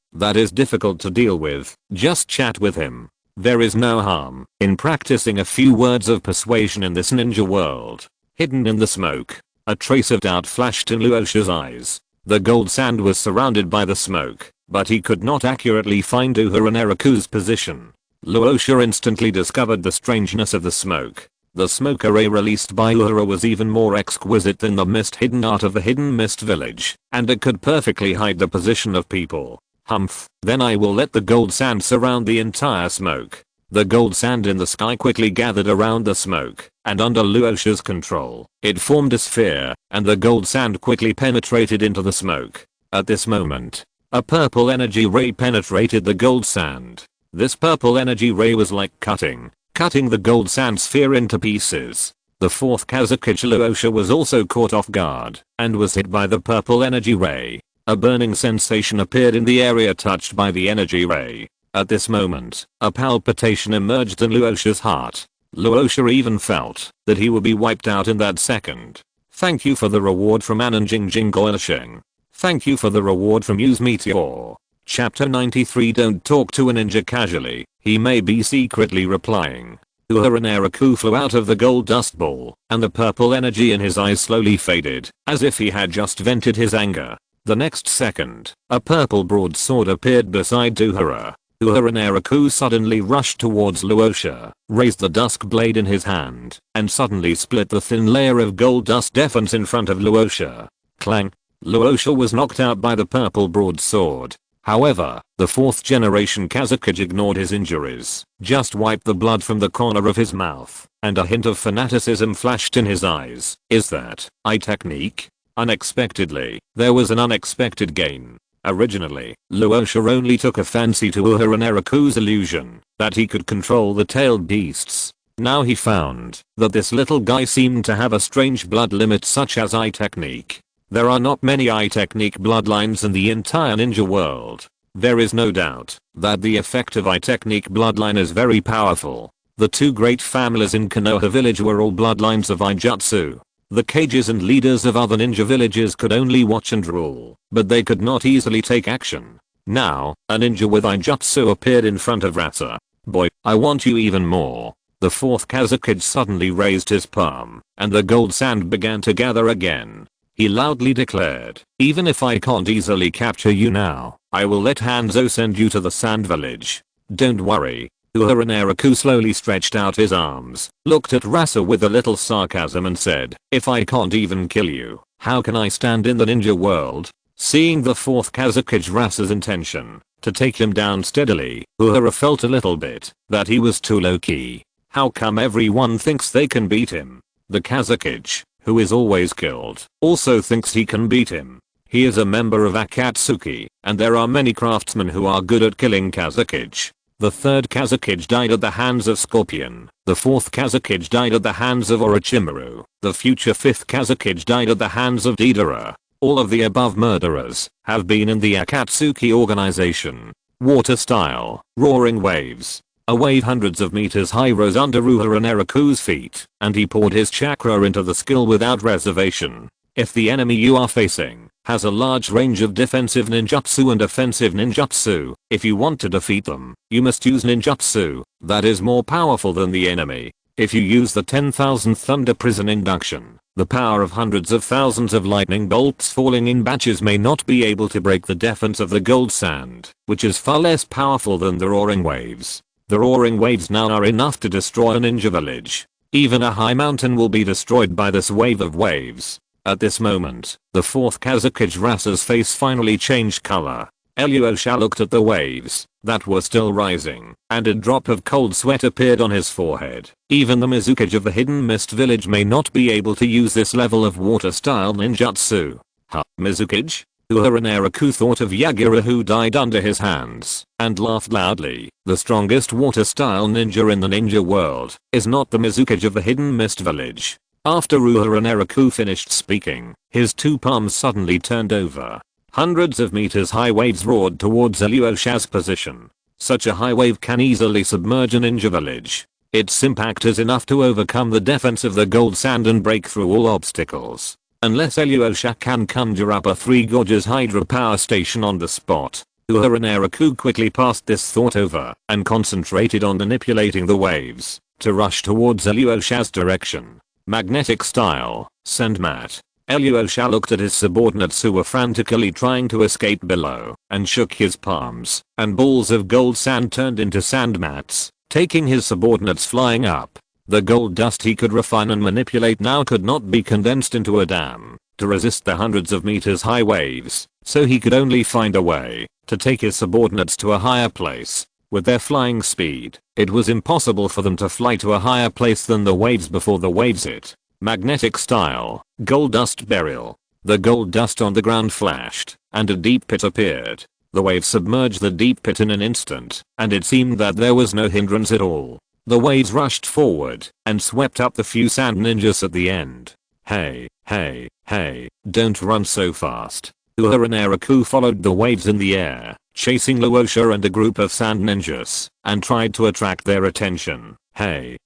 that is difficult to deal with, just chat with him. There is no harm in practicing a few words of persuasion in this ninja world. Hidden in the smoke, a trace of doubt flashed in Luosha's eyes. The gold sand was surrounded by the smoke, but he could not accurately find Uehara Naraku's position. Luosha instantly discovered the strangeness of the smoke. The smoke array released by Uehara was even more exquisite than the mist hidden art of the Hidden Mist Village, and it could perfectly hide the position of people. Humph, then I will let the gold sand surround the entire smoke. The gold sand in the sky quickly gathered around the smoke, and under Luosha's control, it formed a sphere, and the gold sand quickly penetrated into the smoke. At this moment, a purple energy ray penetrated the gold sand. This purple energy ray was like cutting the gold sand sphere into pieces. The fourth Kazekage Luosha was also caught off guard, and was hit by the purple energy ray. A burning sensation appeared in the area touched by the energy ray. At this moment, a palpitation emerged in Luosha's heart. Luosha even felt that he would be wiped out in that second. Thank you for the reward from Ananjing Jingoilsheng. Thank you for the reward from Use Meteor. Chapter 93. Don't talk to a ninja casually, he may be secretly replying. Uehara Naraku flew out of the gold dust ball, and the purple energy in his eyes slowly faded, as if he had just vented his anger. The next second, a purple broadsword appeared beside Uehara. Uehara Naraku suddenly rushed towards Luosha, raised the dusk blade in his hand, and suddenly split the thin layer of gold dust defense in front of Luosha. Clang! Luosha was knocked out by the purple broadsword. However, the fourth generation Kazekage ignored his injuries, just wiped the blood from the corner of his mouth, and a hint of fanaticism flashed in his eyes. Is that eye technique? Unexpectedly, there was an unexpected gain. Originally, Luosha only took a fancy to Uehara Naraku's illusion that he could control the tailed beasts. Now he found that this little guy seemed to have a strange blood limit such as eye technique. There are not many eye technique bloodlines in the entire ninja world. There is no doubt that the effective eye technique bloodline is very powerful. The two great families in Konoha village were all bloodlines of eye jutsu. The cages and leaders of other ninja villages could only watch and rule, but they could not easily take action. Now, a ninja with Injutsu appeared in front of Rasa. Boy, I want you even more. The fourth Kazakage suddenly raised his palm, and the gold sand began to gather again. He loudly declared, even if I can't easily capture you now, I will let Hanzo send you to the sand village. Don't worry. Uehara Naraku slowly stretched out his arms, looked at Rasa with a little sarcasm and said, if I can't even kill you, how can I stand in the ninja world? Seeing the fourth Kazakage Rasa's intention to take him down steadily, Uehara felt a little bit that he was too low-key. How come everyone thinks they can beat him? The Kazakage, who is always killed, also thinks he can beat him. He is a member of Akatsuki, and there are many craftsmen who are good at killing Kazakage. The third Kazakage died at the hands of Scorpion. The fourth Kazakage died at the hands of Orochimaru. The future fifth Kazakage died at the hands of Deidara. All of the above murderers have been in the Akatsuki organization. Water style, roaring waves. A wave hundreds of meters high rose under Uehara Naraku's feet, and he poured his chakra into the skill without reservation. If the enemy you are facing has a large range of defensive ninjutsu and offensive ninjutsu, if you want to defeat them, you must use ninjutsu that is more powerful than the enemy. If you use the 10,000 Thunder Prison Induction, the power of hundreds of thousands of lightning bolts falling in batches may not be able to break the defense of the gold sand, which is far less powerful than the roaring waves. The roaring waves now are enough to destroy a ninja village. Even a high mountain will be destroyed by this wave of waves. At this moment, the fourth Kazakage Rasa's face finally changed color. Alyosha looked at the waves that were still rising, and a drop of cold sweat appeared on his forehead. Even the Mizukage of the Hidden Mist village may not be able to use this level of water-style ninjutsu. Huh, Mizukage? Uehara Naraku thought of Yagura who died under his hands, and laughed loudly. The strongest water-style ninja in the ninja world is not the Mizukage of the Hidden Mist village. After Uehara Naraku finished speaking, his two palms suddenly turned over. Hundreds of meters high waves roared towards Alyosha's position. Such a high wave can easily submerge a ninja village. Its impact is enough to overcome the defense of the gold sand and break through all obstacles. Unless Alyosha can conjure up a Three Gorges hydropower station on the spot. Uehara Naraku quickly passed this thought over and concentrated on manipulating the waves to rush towards Alyosha's direction. Magnetic style, Sandmat. Alyosha looked at his subordinates who were frantically trying to escape below and shook his palms, and balls of gold sand turned into sandmats, taking his subordinates flying up. The gold dust he could refine and manipulate now could not be condensed into a dam to resist the hundreds of meters high waves, so he could only find a way to take his subordinates to a higher place. With their flying speed, it was impossible for them to fly to a higher place than the waves before the waves hit. Magnetic style, gold dust burial. The gold dust on the ground flashed, and a deep pit appeared. The waves submerged the deep pit in an instant, and it seemed that there was no hindrance at all. The waves rushed forward and swept up the few sand ninjas at the end. Hey, don't run so fast. Uehara Naraku followed the waves in the air, chasing Luosha and a group of sand ninjas, and tried to attract their attention. Hey,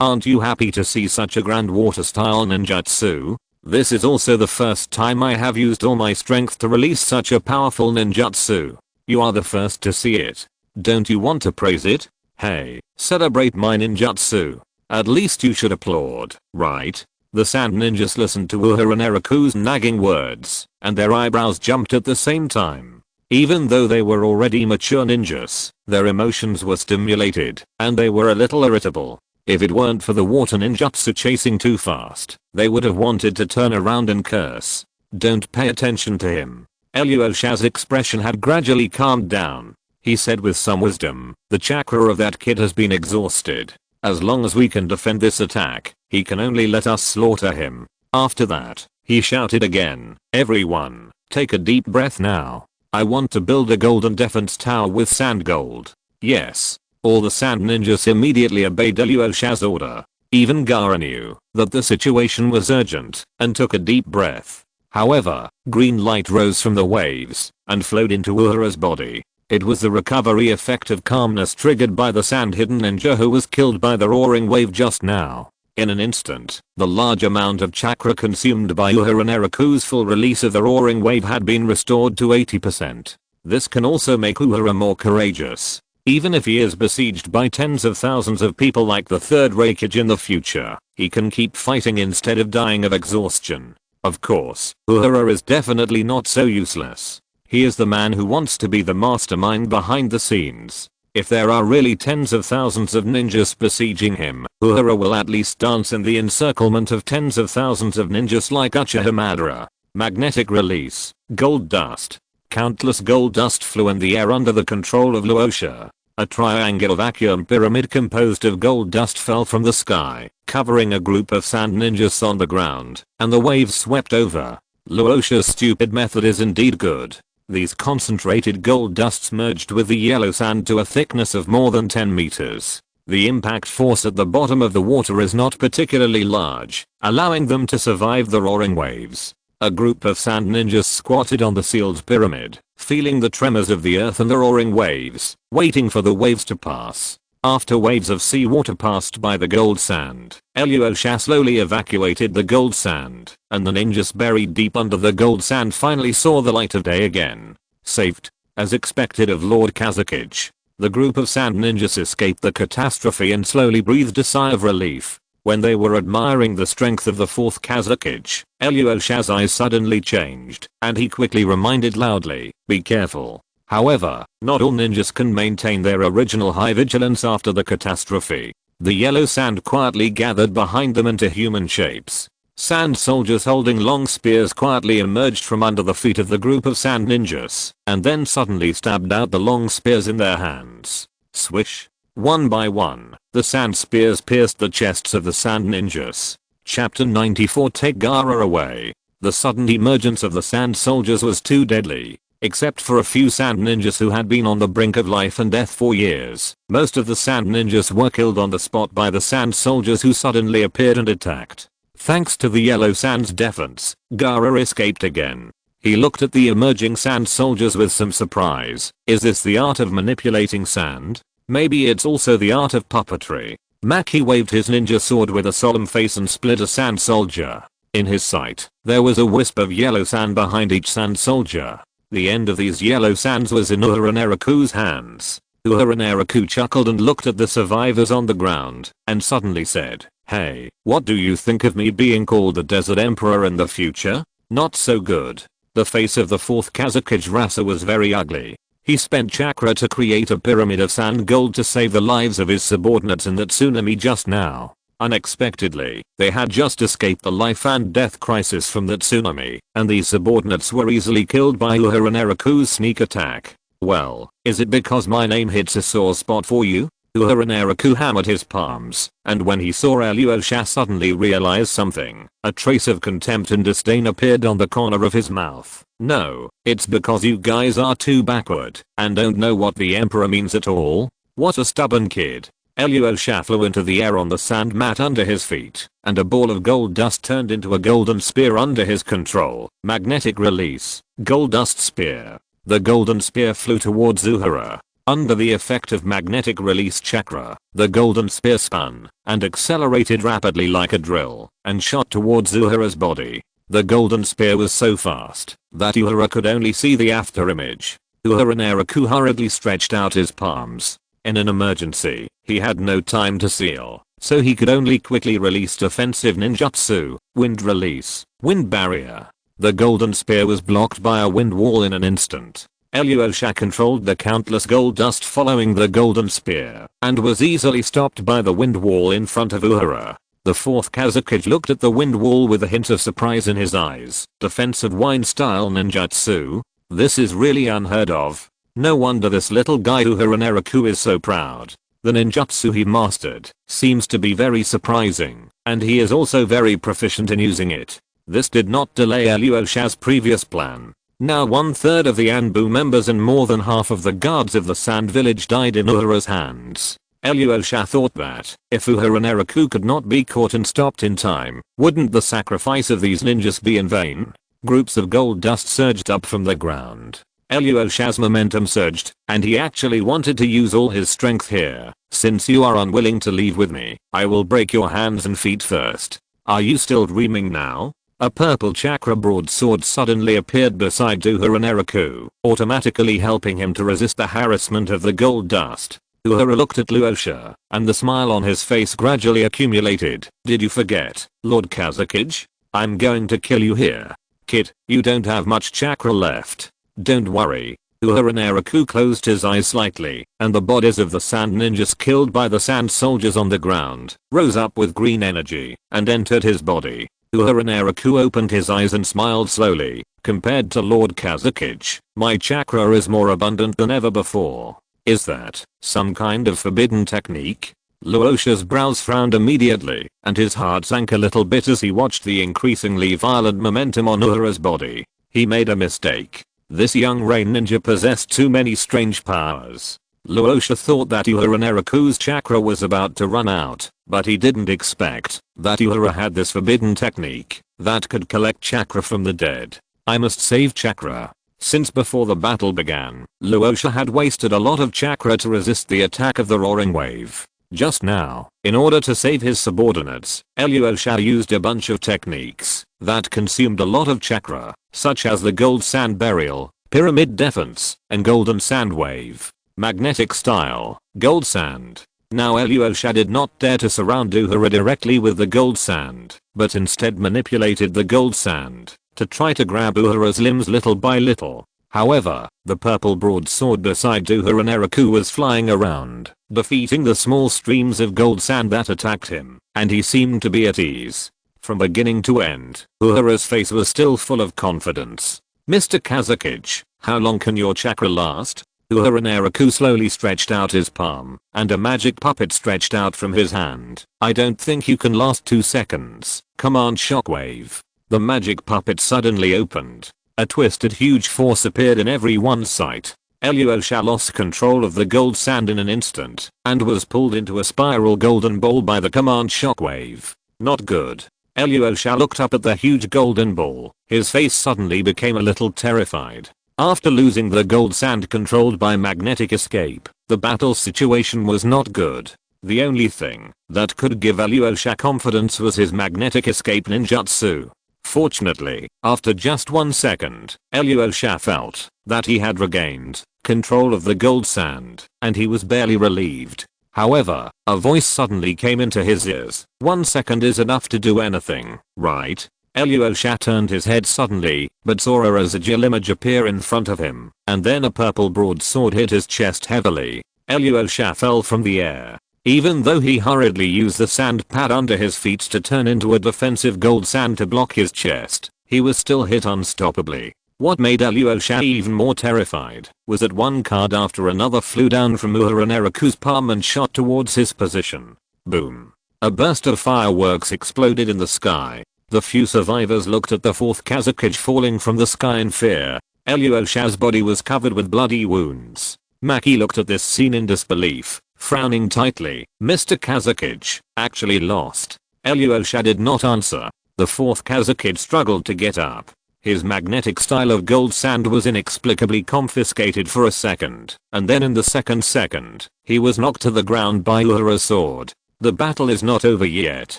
aren't you happy to see such a grand water-style ninjutsu? This is also the first time I have used all my strength to release such a powerful ninjutsu. You are the first to see it. Don't you want to praise it? Hey, celebrate my ninjutsu. At least you should applaud, right? The sand ninjas listened to Uehara Naraku's nagging words, and their eyebrows jumped at the same time. Even though they were already mature ninjas, their emotions were stimulated, and they were a little irritable. If it weren't for the water ninjutsu chasing too fast, they would have wanted to turn around and curse. Don't pay attention to him. Alyosha's expression had gradually calmed down. He said with some wisdom, the chakra of that kid has been exhausted. As long as we can defend this attack, he can only let us slaughter him. After that, he shouted again, everyone, take a deep breath now. I want to build a golden defense tower with sand gold. Yes. All the sand ninjas immediately obeyed Alyosha's order. Even Gaara knew that the situation was urgent and took a deep breath. However, green light rose from the waves and flowed into Uehara's body. It was the recovery effect of calmness triggered by the sand hidden ninja who was killed by the roaring wave just now. In an instant, the large amount of chakra consumed by Uehara Naraku's full release of the roaring wave had been restored to 80%. This can also make Uehara more courageous. Even if he is besieged by tens of thousands of people like the third Raikage in the future, he can keep fighting instead of dying of exhaustion. Of course, Uehara is definitely not so useless. He is the man who wants to be the mastermind behind the scenes. If there are really tens of thousands of ninjas besieging him, Uehara will at least dance in the encirclement of tens of thousands of ninjas like Uchiha Madara. Magnetic release. Gold dust. Countless gold dust flew in the air under the control of Luosha. A triangular vacuum pyramid composed of gold dust fell from the sky, covering a group of sand ninjas on the ground, and the waves swept over. Luosha's stupid method is indeed good. These concentrated gold dusts merged with the yellow sand to a thickness of more than 10 meters. The impact force at the bottom of the water is not particularly large, allowing them to survive the roaring waves. A group of sand ninjas squatted on the sealed pyramid, feeling the tremors of the earth and the roaring waves, waiting for the waves to pass. After waves of seawater passed by the gold sand, Luosha slowly evacuated the gold sand, and the ninjas buried deep under the gold sand finally saw the light of day again. Saved. As expected of Lord Kazakage, the group of sand ninjas escaped the catastrophe and slowly breathed a sigh of relief. When they were admiring the strength of the fourth Kazakage, Luosha's eyes suddenly changed, and he quickly reminded loudly, "Be careful." However, not all ninjas can maintain their original high vigilance after the catastrophe. The yellow sand quietly gathered behind them into human shapes. Sand soldiers holding long spears quietly emerged from under the feet of the group of sand ninjas, and then suddenly stabbed out the long spears in their hands. Swish. One by one, the sand spears pierced the chests of the sand ninjas. Chapter 94. Take Gaara away. The sudden emergence of the sand soldiers was too deadly. Except for a few sand ninjas who had been on the brink of life and death for years, most of the sand ninjas were killed on the spot by the sand soldiers who suddenly appeared and attacked. Thanks to the yellow sand's defense, Gaara escaped again. He looked at the emerging sand soldiers with some surprise. Is this the art of manipulating sand? Maybe it's also the art of puppetry. Maki waved his ninja sword with a solemn face and split a sand soldier. In his sight, there was a wisp of yellow sand behind each sand soldier. The end of these yellow sands was in Uehara Naraku's hands. Uehara Naraku chuckled and looked at the survivors on the ground, and suddenly said, "Hey, what do you think of me being called the Desert Emperor in the future? Not so good." The face of the fourth Kazakage Rasa was very ugly. He spent chakra to create a pyramid of sand gold to save the lives of his subordinates in that tsunami just now. Unexpectedly, they had just escaped the life and death crisis from that tsunami, and these subordinates were easily killed by Uehara Naraku's sneak attack. Well, is it because my name hits a sore spot for you? Uehara Naraku hammered his palms, and when he saw Luosha suddenly realized something. A trace of contempt and disdain appeared on the corner of his mouth. No, it's because you guys are too backward, and don't know what the emperor means at all. What a stubborn kid. Luosha flew into the air on the sand mat under his feet, and a ball of gold dust turned into a golden spear under his control. Magnetic release. Gold dust spear. The golden spear flew towards Uehara. Under the effect of magnetic release chakra, the golden spear spun, and accelerated rapidly like a drill, and shot towards Uehara's body. The golden spear was so fast, that Uehara could only see the afterimage. Uehara Naraku hurriedly stretched out his palms. In an emergency, he had no time to seal, so he could only quickly release defensive ninjutsu. Wind release. Wind barrier. The golden spear was blocked by a wind wall in an instant. Luosha controlled the countless gold dust following the golden spear, and was easily stopped by the wind wall in front of Uehara. The fourth Kazakage looked at the wind wall with a hint of surprise in his eyes. Defensive wind style ninjutsu? This is really unheard of. No wonder this little guy Uehara Naraku is so proud. The ninjutsu he mastered seems to be very surprising, and he is also very proficient in using it. This did not delay Luosha's previous plan. Now 1/3 of the Anbu members and more than half of the guards of the sand village died in Uehara's hands. Luosha thought that, if Uehara Naraku could not be caught and stopped in time, wouldn't the sacrifice of these ninjas be in vain? Groups of gold dust surged up from the ground. Alyosha's momentum surged, and he actually wanted to use all his strength here. Since you are unwilling to leave with me, I will break your hands and feet first. Are you still dreaming now? A purple chakra broadsword suddenly appeared beside Uehara Naraku, automatically helping him to resist the harassment of the gold dust. Uehara looked at Alyosha, and the smile on his face gradually accumulated. Did you forget, Lord Kazakage? I'm going to kill you here. Kid, you don't have much chakra left. Don't worry. Uehara Naraku closed his eyes slightly, and the bodies of the sand ninjas killed by the sand soldiers on the ground rose up with green energy and entered his body. Uehara Naraku opened his eyes and smiled slowly. Compared to Lord Kazakage, my chakra is more abundant than ever before. Is that some kind of forbidden technique? Alyosha's brows frowned immediately, and his heart sank a little bit as he watched the increasingly violent momentum on Uehara's body. He made a mistake. This young rain ninja possessed too many strange powers. Alyosha thought that Uehara Naraku's chakra was about to run out, but he didn't expect that Uehara had this forbidden technique that could collect chakra from the dead. I must save chakra. Since before the battle began, Alyosha had wasted a lot of chakra to resist the attack of the roaring wave. Just now, in order to save his subordinates, Alyosha used a bunch of techniques that consumed a lot of chakra, such as the gold sand burial, pyramid defense, and golden sand wave. Magnetic style, gold sand. Now Alyosha did not dare to surround Uehara directly with the gold sand, but instead manipulated the gold sand to try to grab Uehara's limbs little by little. However, the purple broadsword beside Uehara Naraku was flying around, defeating the small streams of gold sand that attacked him, and he seemed to be at ease. From beginning to end, Uehara's face was still full of confidence. Mr. Kazakage, how long can your chakra last? Uehara Naraku slowly stretched out his palm, and a magic puppet stretched out from his hand. I don't think you can last 2 seconds. Command shockwave. The magic puppet suddenly opened. A twisted huge force appeared in everyone's sight. Alyosha lost control of the gold sand in an instant, and was pulled into a spiral golden ball by the command shockwave. Not good. Alyosha looked up at the huge golden ball. His face suddenly became a little terrified. After losing the gold sand controlled by magnetic escape, the battle situation was not good. The only thing that could give Alyosha confidence was his magnetic escape ninjutsu. Fortunately, after just 1 second, Alyosha felt that he had regained control of the gold sand, and he was barely relieved. However, a voice suddenly came into his ears. 1 second is enough to do anything, right? Alyosha turned his head suddenly, but saw a residual image appear in front of him, and then a purple broadsword hit his chest heavily. Alyosha fell from the air. Even though he hurriedly used the sand pad under his feet to turn into a defensive gold sand to block his chest, he was still hit unstoppably. What made Alyosha even more terrified was that one card after another flew down from Uehara Naraku's palm and shot towards his position. Boom. A burst of fireworks exploded in the sky. The few survivors looked at the fourth Kazakage falling from the sky in fear. Alyosha's body was covered with bloody wounds. Maki looked at this scene in disbelief, frowning tightly. Mr. Kazakage actually lost. Alyosha did not answer. The fourth Kazakage struggled to get up. His magnetic style of gold sand was inexplicably confiscated for a second, and then in the second, he was knocked to the ground by Uehara's sword. The battle is not over yet.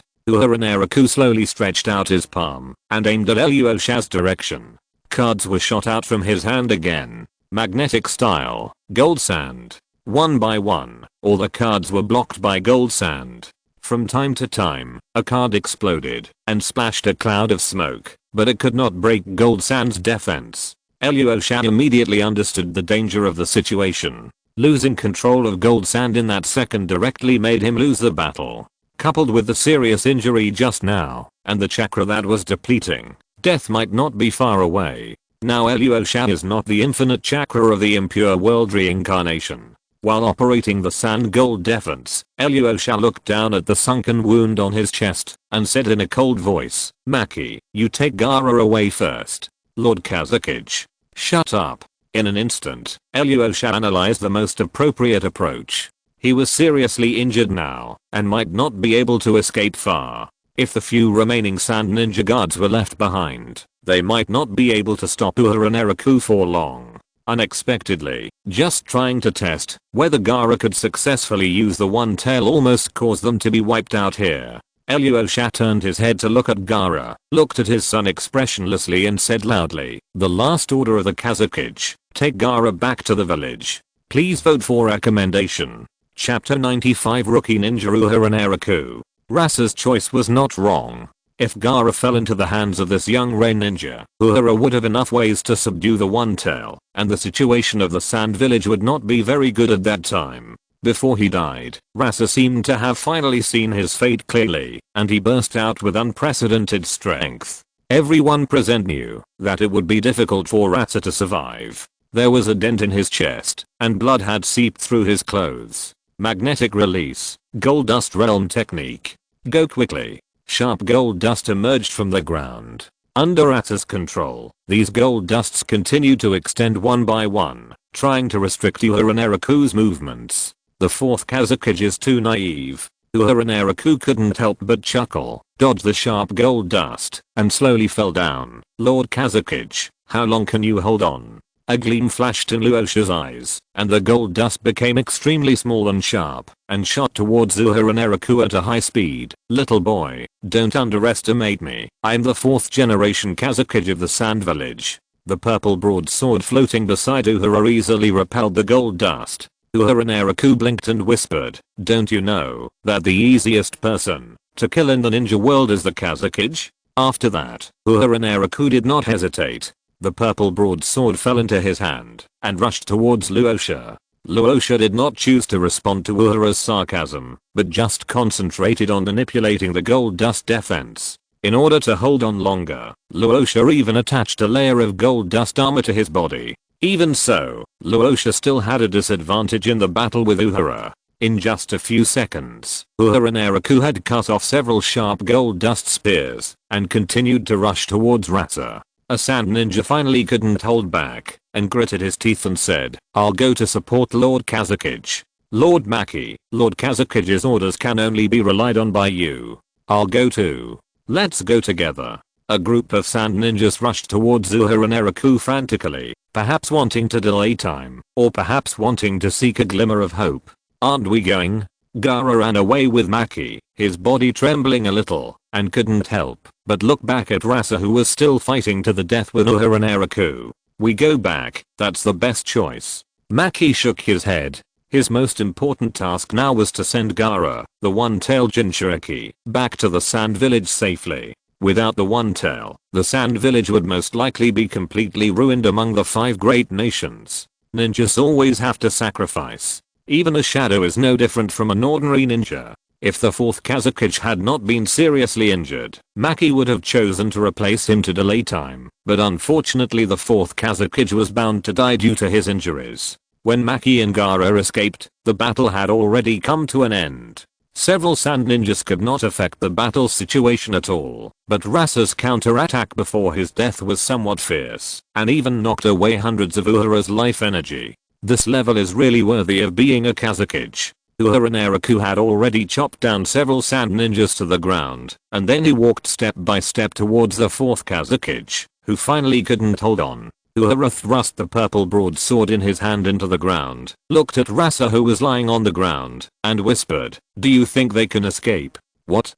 Uehara Naraku slowly stretched out his palm and aimed at Alyosha's direction. Cards were shot out from his hand again. Magnetic style, gold sand. One by one, all the cards were blocked by gold sand. From time to time, a card exploded and splashed a cloud of smoke, but it could not break gold sand's defense. Alyosha immediately understood the danger of the situation. Losing control of gold sand in that second directly made him lose the battle. Coupled with the serious injury just now, and the chakra that was depleting, death might not be far away. Now Alyosha is not the infinite chakra of the impure world reincarnation. While operating the sand gold defense, Alyosha looked down at the sunken wound on his chest and said in a cold voice, Maki, you take Gaara away first. Lord Kazakage. Shut up. In an instant, Alyosha analyzed the most appropriate approach. He was seriously injured now and might not be able to escape far. If the few remaining sand ninja guards were left behind, they might not be able to stop Uehara Naraku for long. unexpectedly, just trying to test whether Gaara could successfully use the one tail almost caused them to be wiped out here. Ilyusha turned his head to look at Gaara, looked at his son expressionlessly and said loudly, "The last order of the Kazakage, take Gaara back to the village. Please vote for recommendation." Chapter 95 Rookie Ninja Uehara Naraku. Rasa's choice was not wrong. If Gaara fell into the hands of this young Rain Ninja, Uehara would have enough ways to subdue the one tail, and the situation of the sand village would not be very good at that time. Before he died, Rasa seemed to have finally seen his fate clearly, and he burst out with unprecedented strength. Everyone present knew that it would be difficult for Rasa to survive. There was a dent in his chest, and blood had seeped through his clothes. Magnetic release, gold dust realm technique. Go quickly. Sharp gold dust emerged from the ground. Under Rasa's control, these gold dusts continued to extend one by one, trying to restrict Uehara Naraku's movements. The fourth Kazakage is too naive. Uehara Naraku couldn't help but chuckle, dodged the sharp gold dust, and slowly fell down. "Lord Kazakage, how long can you hold on?" A gleam flashed in Ilyusha's eyes, and the gold dust became extremely small and sharp, and shot towards Uehara Naraku at a high speed. "Little boy, don't underestimate me. I'm the 4th generation Kazakage of the Sand Village." The purple broadsword floating beside Uehara easily repelled the gold dust. Uehara Naraku blinked and whispered, "Don't you know that the easiest person to kill in the ninja world is the Kazakage?" After that, Uehara Naraku did not hesitate. The purple broadsword fell into his hand and rushed towards Ilyusha. Ilyusha did not choose to respond to Uehara's sarcasm, but just concentrated on manipulating the gold dust defense. In order to hold on longer, Ilyusha even attached a layer of gold dust armor to his body. Even so, Ilyusha still had a disadvantage in the battle with Uehara. In just a few seconds, Uehara Naraku had cut off several sharp gold dust spears and continued to rush towards Rasa. A sand ninja finally couldn't hold back and gritted his teeth and said, "I'll go to support Lord Kazakage. Lord Maki, Lord Kazakage's orders can only be relied on by you." "I'll go too. Let's go together." A group of sand ninjas rushed towards Uehara Naraku frantically, perhaps wanting to delay time, or perhaps wanting to seek a glimmer of hope. "Aren't we going?" Gaara ran away with Maki, his body trembling a little, and couldn't help but look back at Rasa, who was still fighting to the death with Uehara Naraku. "We go back, that's the best choice." Maki shook his head. His most important task now was to send Gaara, the one-tailed Jinchuriki, back to the sand village safely. Without the one tail, the sand village would most likely be completely ruined among the 5 great nations. Ninjas always have to sacrifice. Even a shadow is no different from an ordinary ninja. If the 4th Kazakage had not been seriously injured, Maki would have chosen to replace him to delay time, but unfortunately the 4th Kazakage was bound to die due to his injuries. When Maki and Gaara escaped, the battle had already come to an end. Several sand ninjas could not affect the battle situation at all, but Rasa's counterattack before his death was somewhat fierce, and even knocked away hundreds of Uehara's life energy. This level is really worthy of being a Kazakage. Uehara Naraku had already chopped down several sand ninjas to the ground, and then he walked step by step towards the 4th Kazakage, who finally couldn't hold on. Uehara thrust the purple broadsword in his hand into the ground, looked at Rasa, who was lying on the ground, and whispered, "Do you think they can escape?" What?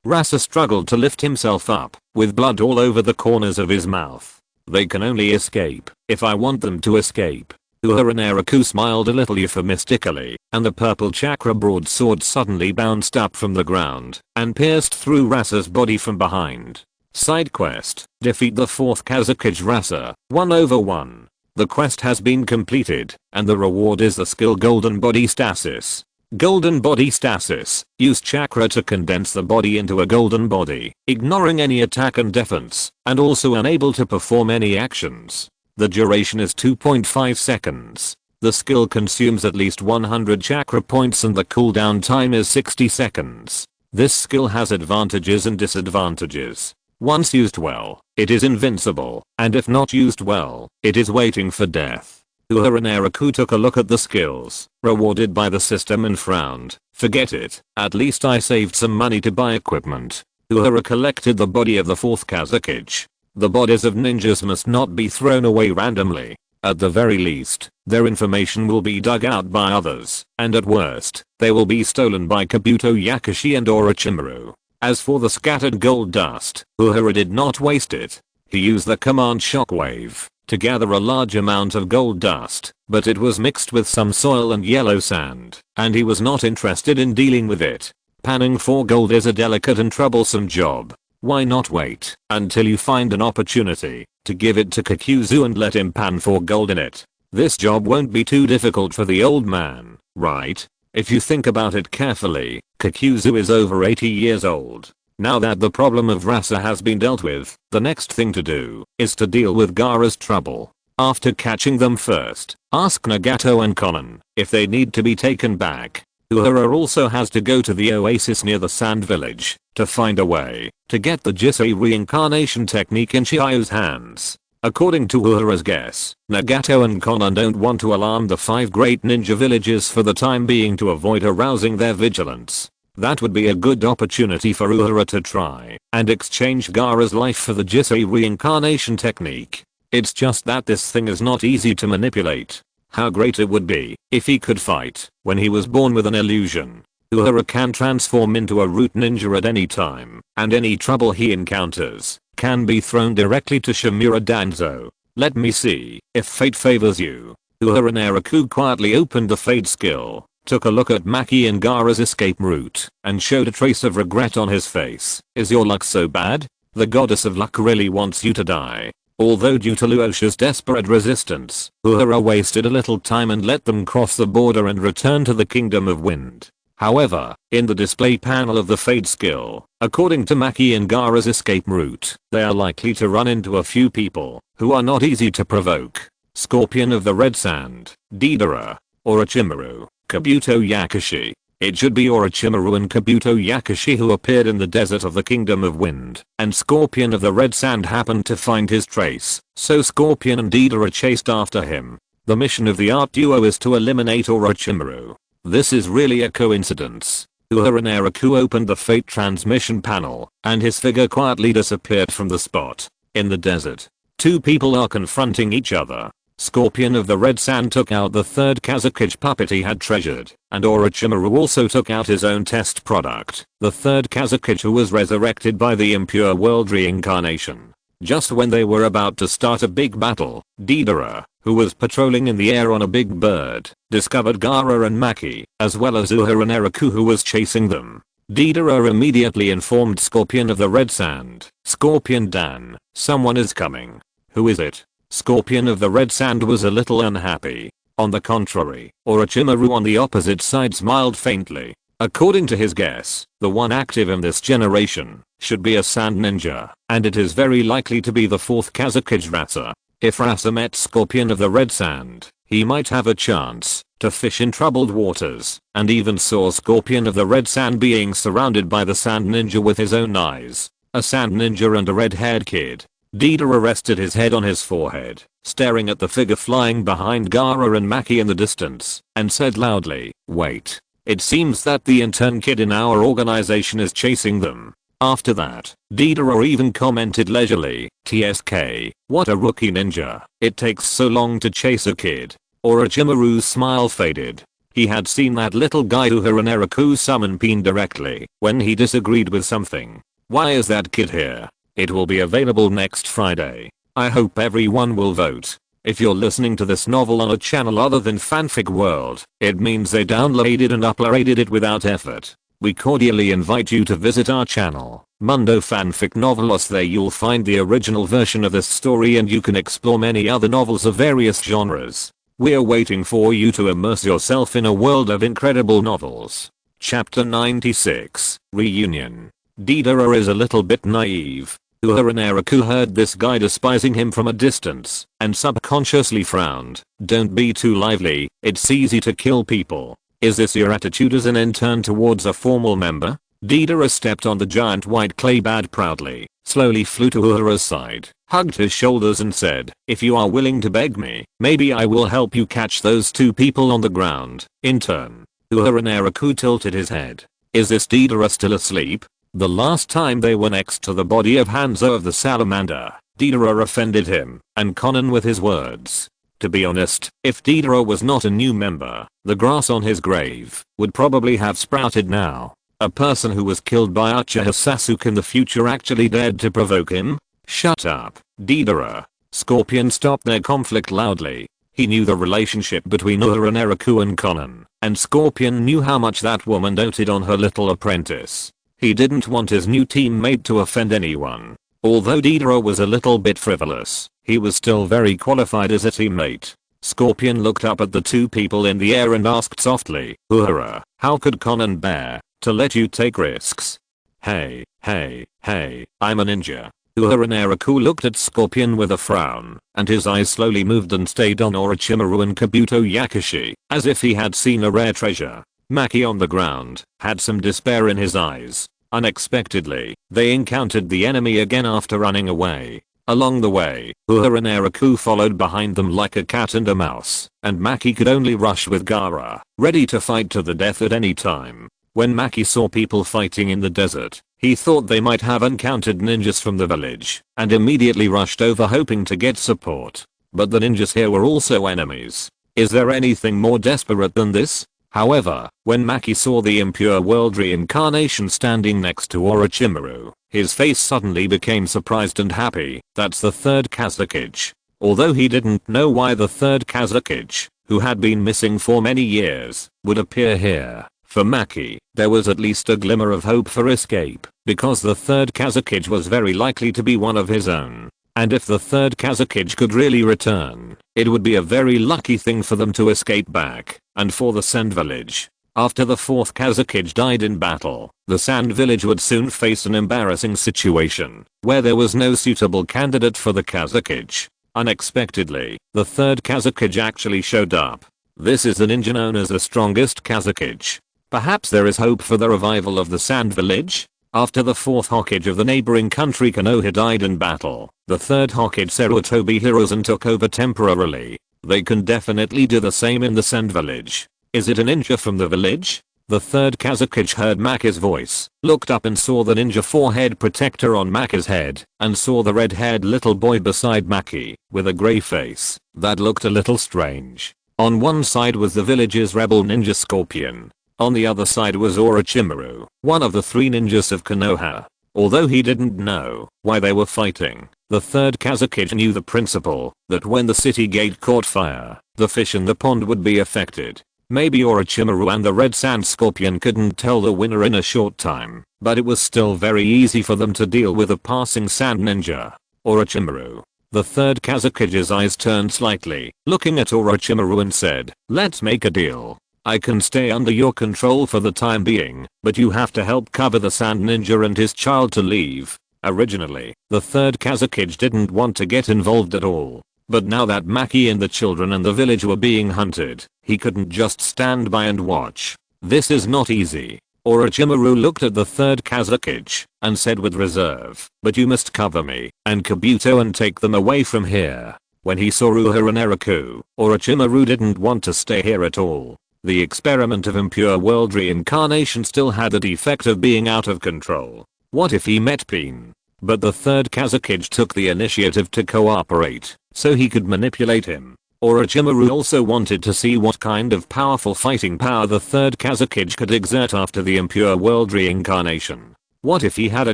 Rasa struggled to lift himself up, with blood all over the corners of his mouth. "They can only escape if I want them to escape." Uehara Naraku smiled a little euphemistically, and the purple chakra broadsword suddenly bounced up from the ground and pierced through Rasa's body from behind. Side quest: defeat the 4th Kazakage Rasa, 1/1. The quest has been completed, and the reward is the skill Golden Body Stasis. Golden Body Stasis: use chakra to condense the body into a golden body, ignoring any attack and defense, and also unable to perform any actions. The duration is 2.5 seconds. The skill consumes at least 100 chakra points and the cooldown time is 60 seconds. This skill has advantages and disadvantages. Once used well, it is invincible, and if not used well, it is waiting for death. Uehara Naraku took a look at the skills rewarded by the system and frowned. "Forget it, at least I saved some money to buy equipment." Uehara collected the body of the 4th Kazakage. The bodies of ninjas must not be thrown away randomly. At the very least, their information will be dug out by others, and at worst, they will be stolen by Kabuto Yakushi and Orochimaru. As for the scattered gold dust, Uehara did not waste it. He used the command shockwave to gather a large amount of gold dust, but it was mixed with some soil and yellow sand, and he was not interested in dealing with it. Panning for gold is a delicate and troublesome job. Why not wait until you find an opportunity to give it to Kakuzu and let him pan for gold in it? This job won't be too difficult for the old man, right? If you think about it carefully, Kakuzu is over 80 years old. Now that the problem of Rasa has been dealt with, the next thing to do is to deal with Gaara's trouble. After catching them first, ask Nagato and Konan if they need to be taken back. Uehara also has to go to the oasis near the sand village to find a way to get the Jisei reincarnation technique in Chihiyo's hands. According to Uehara's guess, Nagato and Konan don't want to alarm the 5 great ninja villages for the time being to avoid arousing their vigilance. That would be a good opportunity for Uehara to try and exchange Gaara's life for the Jisei reincarnation technique. It's just that this thing is not easy to manipulate. How great it would be if he could fight when he was born with an illusion. Uehara can transform into a root ninja at any time, and any trouble he encounters can be thrown directly to Shimura Danzo. Let me see if fate favors you. Uehara Naraku quietly opened the fate skill, took a look at Maki and Gaara's escape route, and showed a trace of regret on his face. Is your luck so bad? The goddess of luck really wants you to die. Although due to Luosha's desperate resistance, Uehara wasted a little time and let them cross the border and return to the Kingdom of Wind. However, in the display panel of the Fade skill, according to Maki and Gaara's escape route, they are likely to run into a few people who are not easy to provoke. Scorpion of the Red Sand, Deidara, Orochimaru, Kabuto Yakushi. It should be Orochimaru and Kabuto Yakushi who appeared in the desert of the Kingdom of Wind, and Scorpion of the Red Sand happened to find his trace, so Scorpion and Deidara chased after him. The mission of the art duo is to eliminate Orochimaru. This is really a coincidence. Uehara Naraku opened the fate transmission panel, and his figure quietly disappeared from the spot. In the desert, 2 people are confronting each other. Scorpion of the Red Sand took out the 3rd Kazakage puppet he had treasured, and Orochimaru also took out his own test product, the 3rd Kazakage who was resurrected by the impure world reincarnation. Just when they were about to start a big battle, Deidara, who was patrolling in the air on a big bird, discovered Gaara and Maki, as well as Uehara Naraku who was chasing them. Deidara immediately informed Scorpion of the Red Sand, Scorpion Dan, someone is coming. Who is it? Scorpion of the Red Sand was a little unhappy. On the contrary, Orochimaru on the opposite side smiled faintly. According to his guess, the one active in this generation should be a sand ninja, and it is very likely to be the 4th Kazakage Rasa. If Rasa met Scorpion of the Red Sand, he might have a chance to fish in troubled waters, and even saw Scorpion of the Red Sand being surrounded by the sand ninja with his own eyes. A sand ninja and a red-haired kid. Deidara rested his head on his forehead, staring at the figure flying behind Gaara and Maki in the distance, and said loudly, "Wait. It seems that the intern kid in our organization is chasing them." After that, Deidara even commented leisurely, "TSK, what a rookie ninja. It takes so long to chase a kid." Orochimaru's smile faded. He had seen that little guy Uehara Naraku summon Pain directly when he disagreed with something. Why is that kid here? It will be available next Friday. I hope everyone will vote. If you're listening to this novel on a channel other than Fanfic World, it means they downloaded and uploaded it without effort. We cordially invite you to visit our channel, Mundo Fanfic Novelos. There you'll find the original version of this story and you can explore many other novels of various genres. We're waiting for you to immerse yourself in a world of incredible novels. Chapter 96, Reunion. Deidara is a little bit naive. Uehara Naraku heard this guy despising him from a distance, and subconsciously frowned. Don't be too lively, it's easy to kill people. Is this your attitude as an intern towards a formal member? Deidara stepped on the giant white clay bad proudly, slowly flew to Uehara's side, hugged his shoulders and said, "If you are willing to beg me, maybe I will help you catch those 2 people on the ground." Intern. Uehara Naraku tilted his head. Is this Deidara still asleep? The last time they were next to the body of Hanzo of the Salamander, Deidara offended him and Konan with his words. To be honest, if Deidara was not a new member, the grass on his grave would probably have sprouted now. A person who was killed by Uchiha Sasuke in the future actually dared to provoke him? Shut up, Deidara. Scorpion stopped their conflict loudly. He knew the relationship between Uehara, Naraku and Konan, and Scorpion knew how much that woman doted on her little apprentice. He didn't want his new teammate to offend anyone. Although Deidara was a little bit frivolous, he was still very qualified as a teammate. Scorpion looked up at the two people in the air and asked softly, Uehara, how could Konan bear to let you take risks? Hey, I'm a ninja. Uehara Naraku looked at Scorpion with a frown, and his eyes slowly moved and stayed on Orochimaru and Kabuto Yakushi, as if he had seen a rare treasure. Maki on the ground had some despair in his eyes. Unexpectedly, they encountered the enemy again after running away. Along the way, Uehara Naraku followed behind them like a cat and a mouse, and Maki could only rush with Gaara, ready to fight to the death at any time. When Maki saw people fighting in the desert, he thought they might have encountered ninjas from the village, and immediately rushed over hoping to get support. But the ninjas here were also enemies. Is there anything more desperate than this? However, when Maki saw the impure world reincarnation standing next to Orochimaru, his face suddenly became surprised and happy. That's the third Kazekage. Although he didn't know why the third Kazekage, who had been missing for many years, would appear here. For Maki, there was at least a glimmer of hope for escape, because the third Kazekage was very likely to be one of his own. And if the third Kazekage could really return, it would be a very lucky thing for them to escape back, and for the Sand Village. After the fourth Kazekage died in battle, the Sand Village would soon face an embarrassing situation, where there was no suitable candidate for the Kazekage. Unexpectedly, the third Kazekage actually showed up. This is the ninja known as the strongest Kazekage. Perhaps there is hope for the revival of the Sand Village? After the fourth Hokage of the neighboring country Konoha died in battle, the third Hokage Sarutobi Hiruzen took over temporarily. They can definitely do the same in the Sand Village. Is it a ninja from the village? The third Kazekage heard Maki's voice, looked up and saw the ninja forehead protector on Maki's head, and saw the red-haired little boy beside Maki, with a grey face, that looked a little strange. On one side was the village's rebel ninja Scorpion. On the other side was Orochimaru, one of the three ninjas of Konoha. Although he didn't know why they were fighting, the third Kazekage knew the principle that when the city gate caught fire, the fish in the pond would be affected. Maybe Orochimaru and the Red Sand Scorpion couldn't tell the winner in a short time, but it was still very easy for them to deal with a passing sand ninja. Orochimaru. The third Kazekage's eyes turned slightly, looking at Orochimaru and said, let's make a deal. I can stay under your control for the time being, but you have to help cover the sand ninja and his child to leave. Originally, the third Kazekage didn't want to get involved at all. But now that Maki and the children in the village were being hunted, he couldn't just stand by and watch. This is not easy. Orochimaru looked at the third Kazekage and said with reserve, but you must cover me and Kabuto and take them away from here. When he saw Uehara Naraku, Orochimaru didn't want to stay here at all. The experiment of impure world reincarnation still had the defect of being out of control. What if he met Pain? But the third Kazekage took the initiative to cooperate, so he could manipulate him. Orochimaru also wanted to see what kind of powerful fighting power the third Kazekage could exert after the impure world reincarnation. What if he had a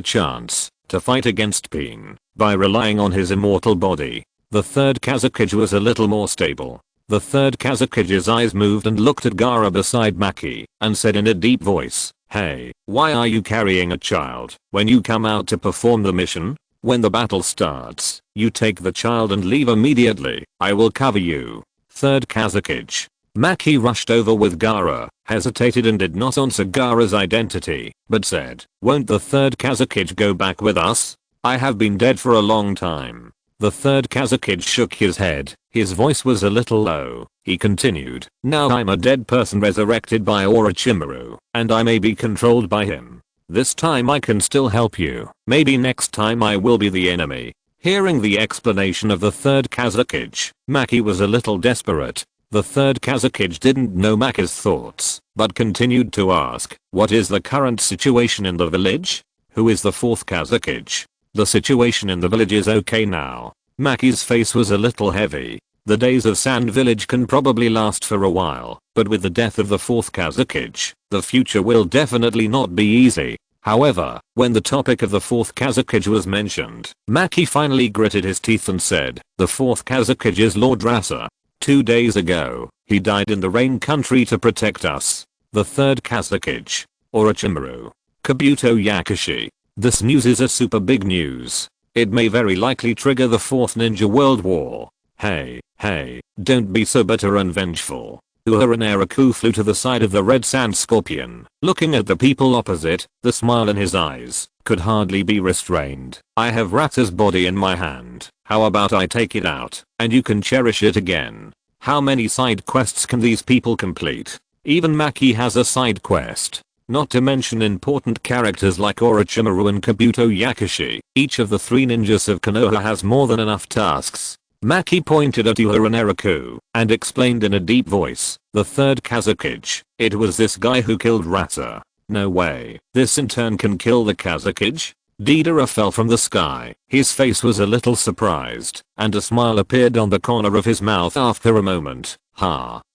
chance to fight against Pain by relying on his immortal body? The third Kazekage was a little more stable. The third Kazekage's eyes moved and looked at Gaara beside Maki, and said in a deep voice, hey, why are you carrying a child when you come out to perform the mission? When the battle starts, you take the child and leave immediately. I will cover you. Third Kazekage. Maki rushed over with Gaara, hesitated and did not answer Gaara's identity, but said, won't the third Kazekage go back with us? I have been dead for a long time. The third Kazekage shook his head. His voice was a little low. He continued, now I'm a dead person resurrected by Orochimaru, and I may be controlled by him. This time I can still help you. Maybe next time I will be the enemy. Hearing the explanation of the third Kazekage, Maki was a little desperate. The third Kazekage didn't know Maki's thoughts, but continued to ask, what is the current situation in the village? Who is the fourth Kazekage? The situation in the village is okay now. Maki's face was a little heavy. The days of Sand Village can probably last for a while, but with the death of the 4th Kazakage, the future will definitely not be easy. However, when the topic of the 4th Kazakage was mentioned, Maki finally gritted his teeth and said, "The 4th Kazakage is Lord Rasa. 2 days ago, he died in the rain country to protect us. The 3rd Kazakage, Orochimaru, Kabuto Yakushi. This news is a super big news. It may very likely trigger the 4th Ninja World War. Hey, don't be so bitter and vengeful." Uehara Naraku flew to the side of the red sand scorpion, looking at the people opposite. The smile in his eyes could hardly be restrained. "I have Rasa's body in my hand. How about I take it out, and you can cherish it again?" How many side quests can these people complete? Even Maki has a side quest. Not to mention important characters like Orochimaru and Kabuto Yakushi. Each of the 3 ninjas of Konoha has more than enough tasks. Maki pointed at Uehara Naraku and explained in a deep voice, "The 3rd Kazakage. It was this guy who killed Rasa. No way. This in turn can kill the Kazakage?" Deidara fell from the sky. His face was a little surprised, and a smile appeared on the corner of his mouth after a moment.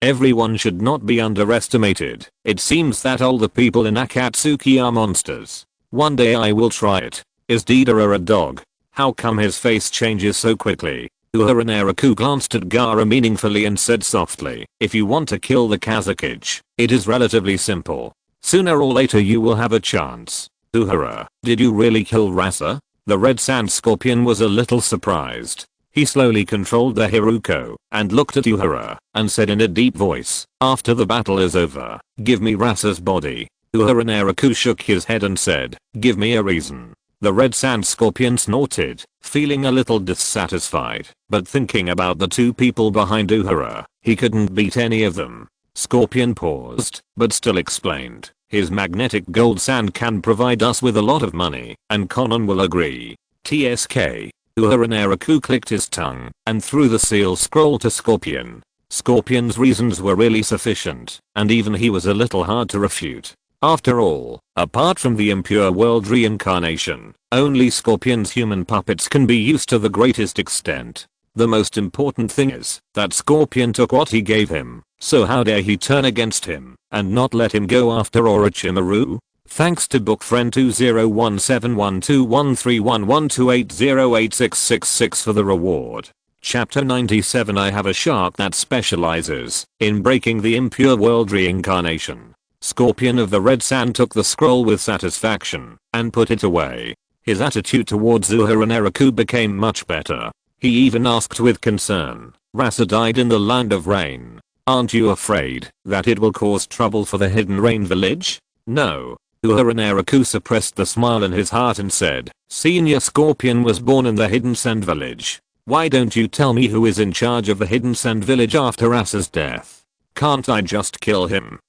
Everyone should not be underestimated. It seems that all the people in Akatsuki are monsters. One day I will try it. Is Deidara a dog? How come his face changes so quickly? Uehara Naraku glanced at Gaara meaningfully and said softly, "If you want to kill the Kazakage, it is relatively simple. Sooner or later you will have a chance." "Uehara, did you really kill Rasa?" The red sand scorpion was a little surprised. He slowly controlled the Hiruko and looked at Uehara and said in a deep voice, "After the battle is over, give me Rasa's body." Uehara Naraku shook his head and said, "Give me a reason." The red sand scorpion snorted, feeling a little dissatisfied, but thinking about the 2 people behind Uehara, he couldn't beat any of them. Scorpion paused, but still explained, "His magnetic gold sand can provide us with a lot of money, and Konan will agree. TSK. Uehara Naraku clicked his tongue and threw the seal scroll to Scorpion. Scorpion's reasons were really sufficient, and even he was a little hard to refute. After all, apart from the impure world reincarnation, only Scorpion's human puppets can be used to the greatest extent. The most important thing is that Scorpion took what he gave him, so how dare he turn against him and not let him go after Orochimaru? Thanks to bookfriend 201712131128086666 for the reward. Chapter 97. I have a shark that specializes in breaking the impure world reincarnation. Scorpion of the red sand took the scroll with satisfaction and put it away. His attitude towards Uehara Naraku became much better. He even asked with concern, "Rasa died in the land of rain. Aren't you afraid that it will cause trouble for the hidden rain village?" "No." Uehara Naraku suppressed the smile in his heart and said, "Senior Scorpion was born in the hidden sand village. Why don't you tell me who is in charge of the hidden sand village after Rasa's death? Can't I just kill him?"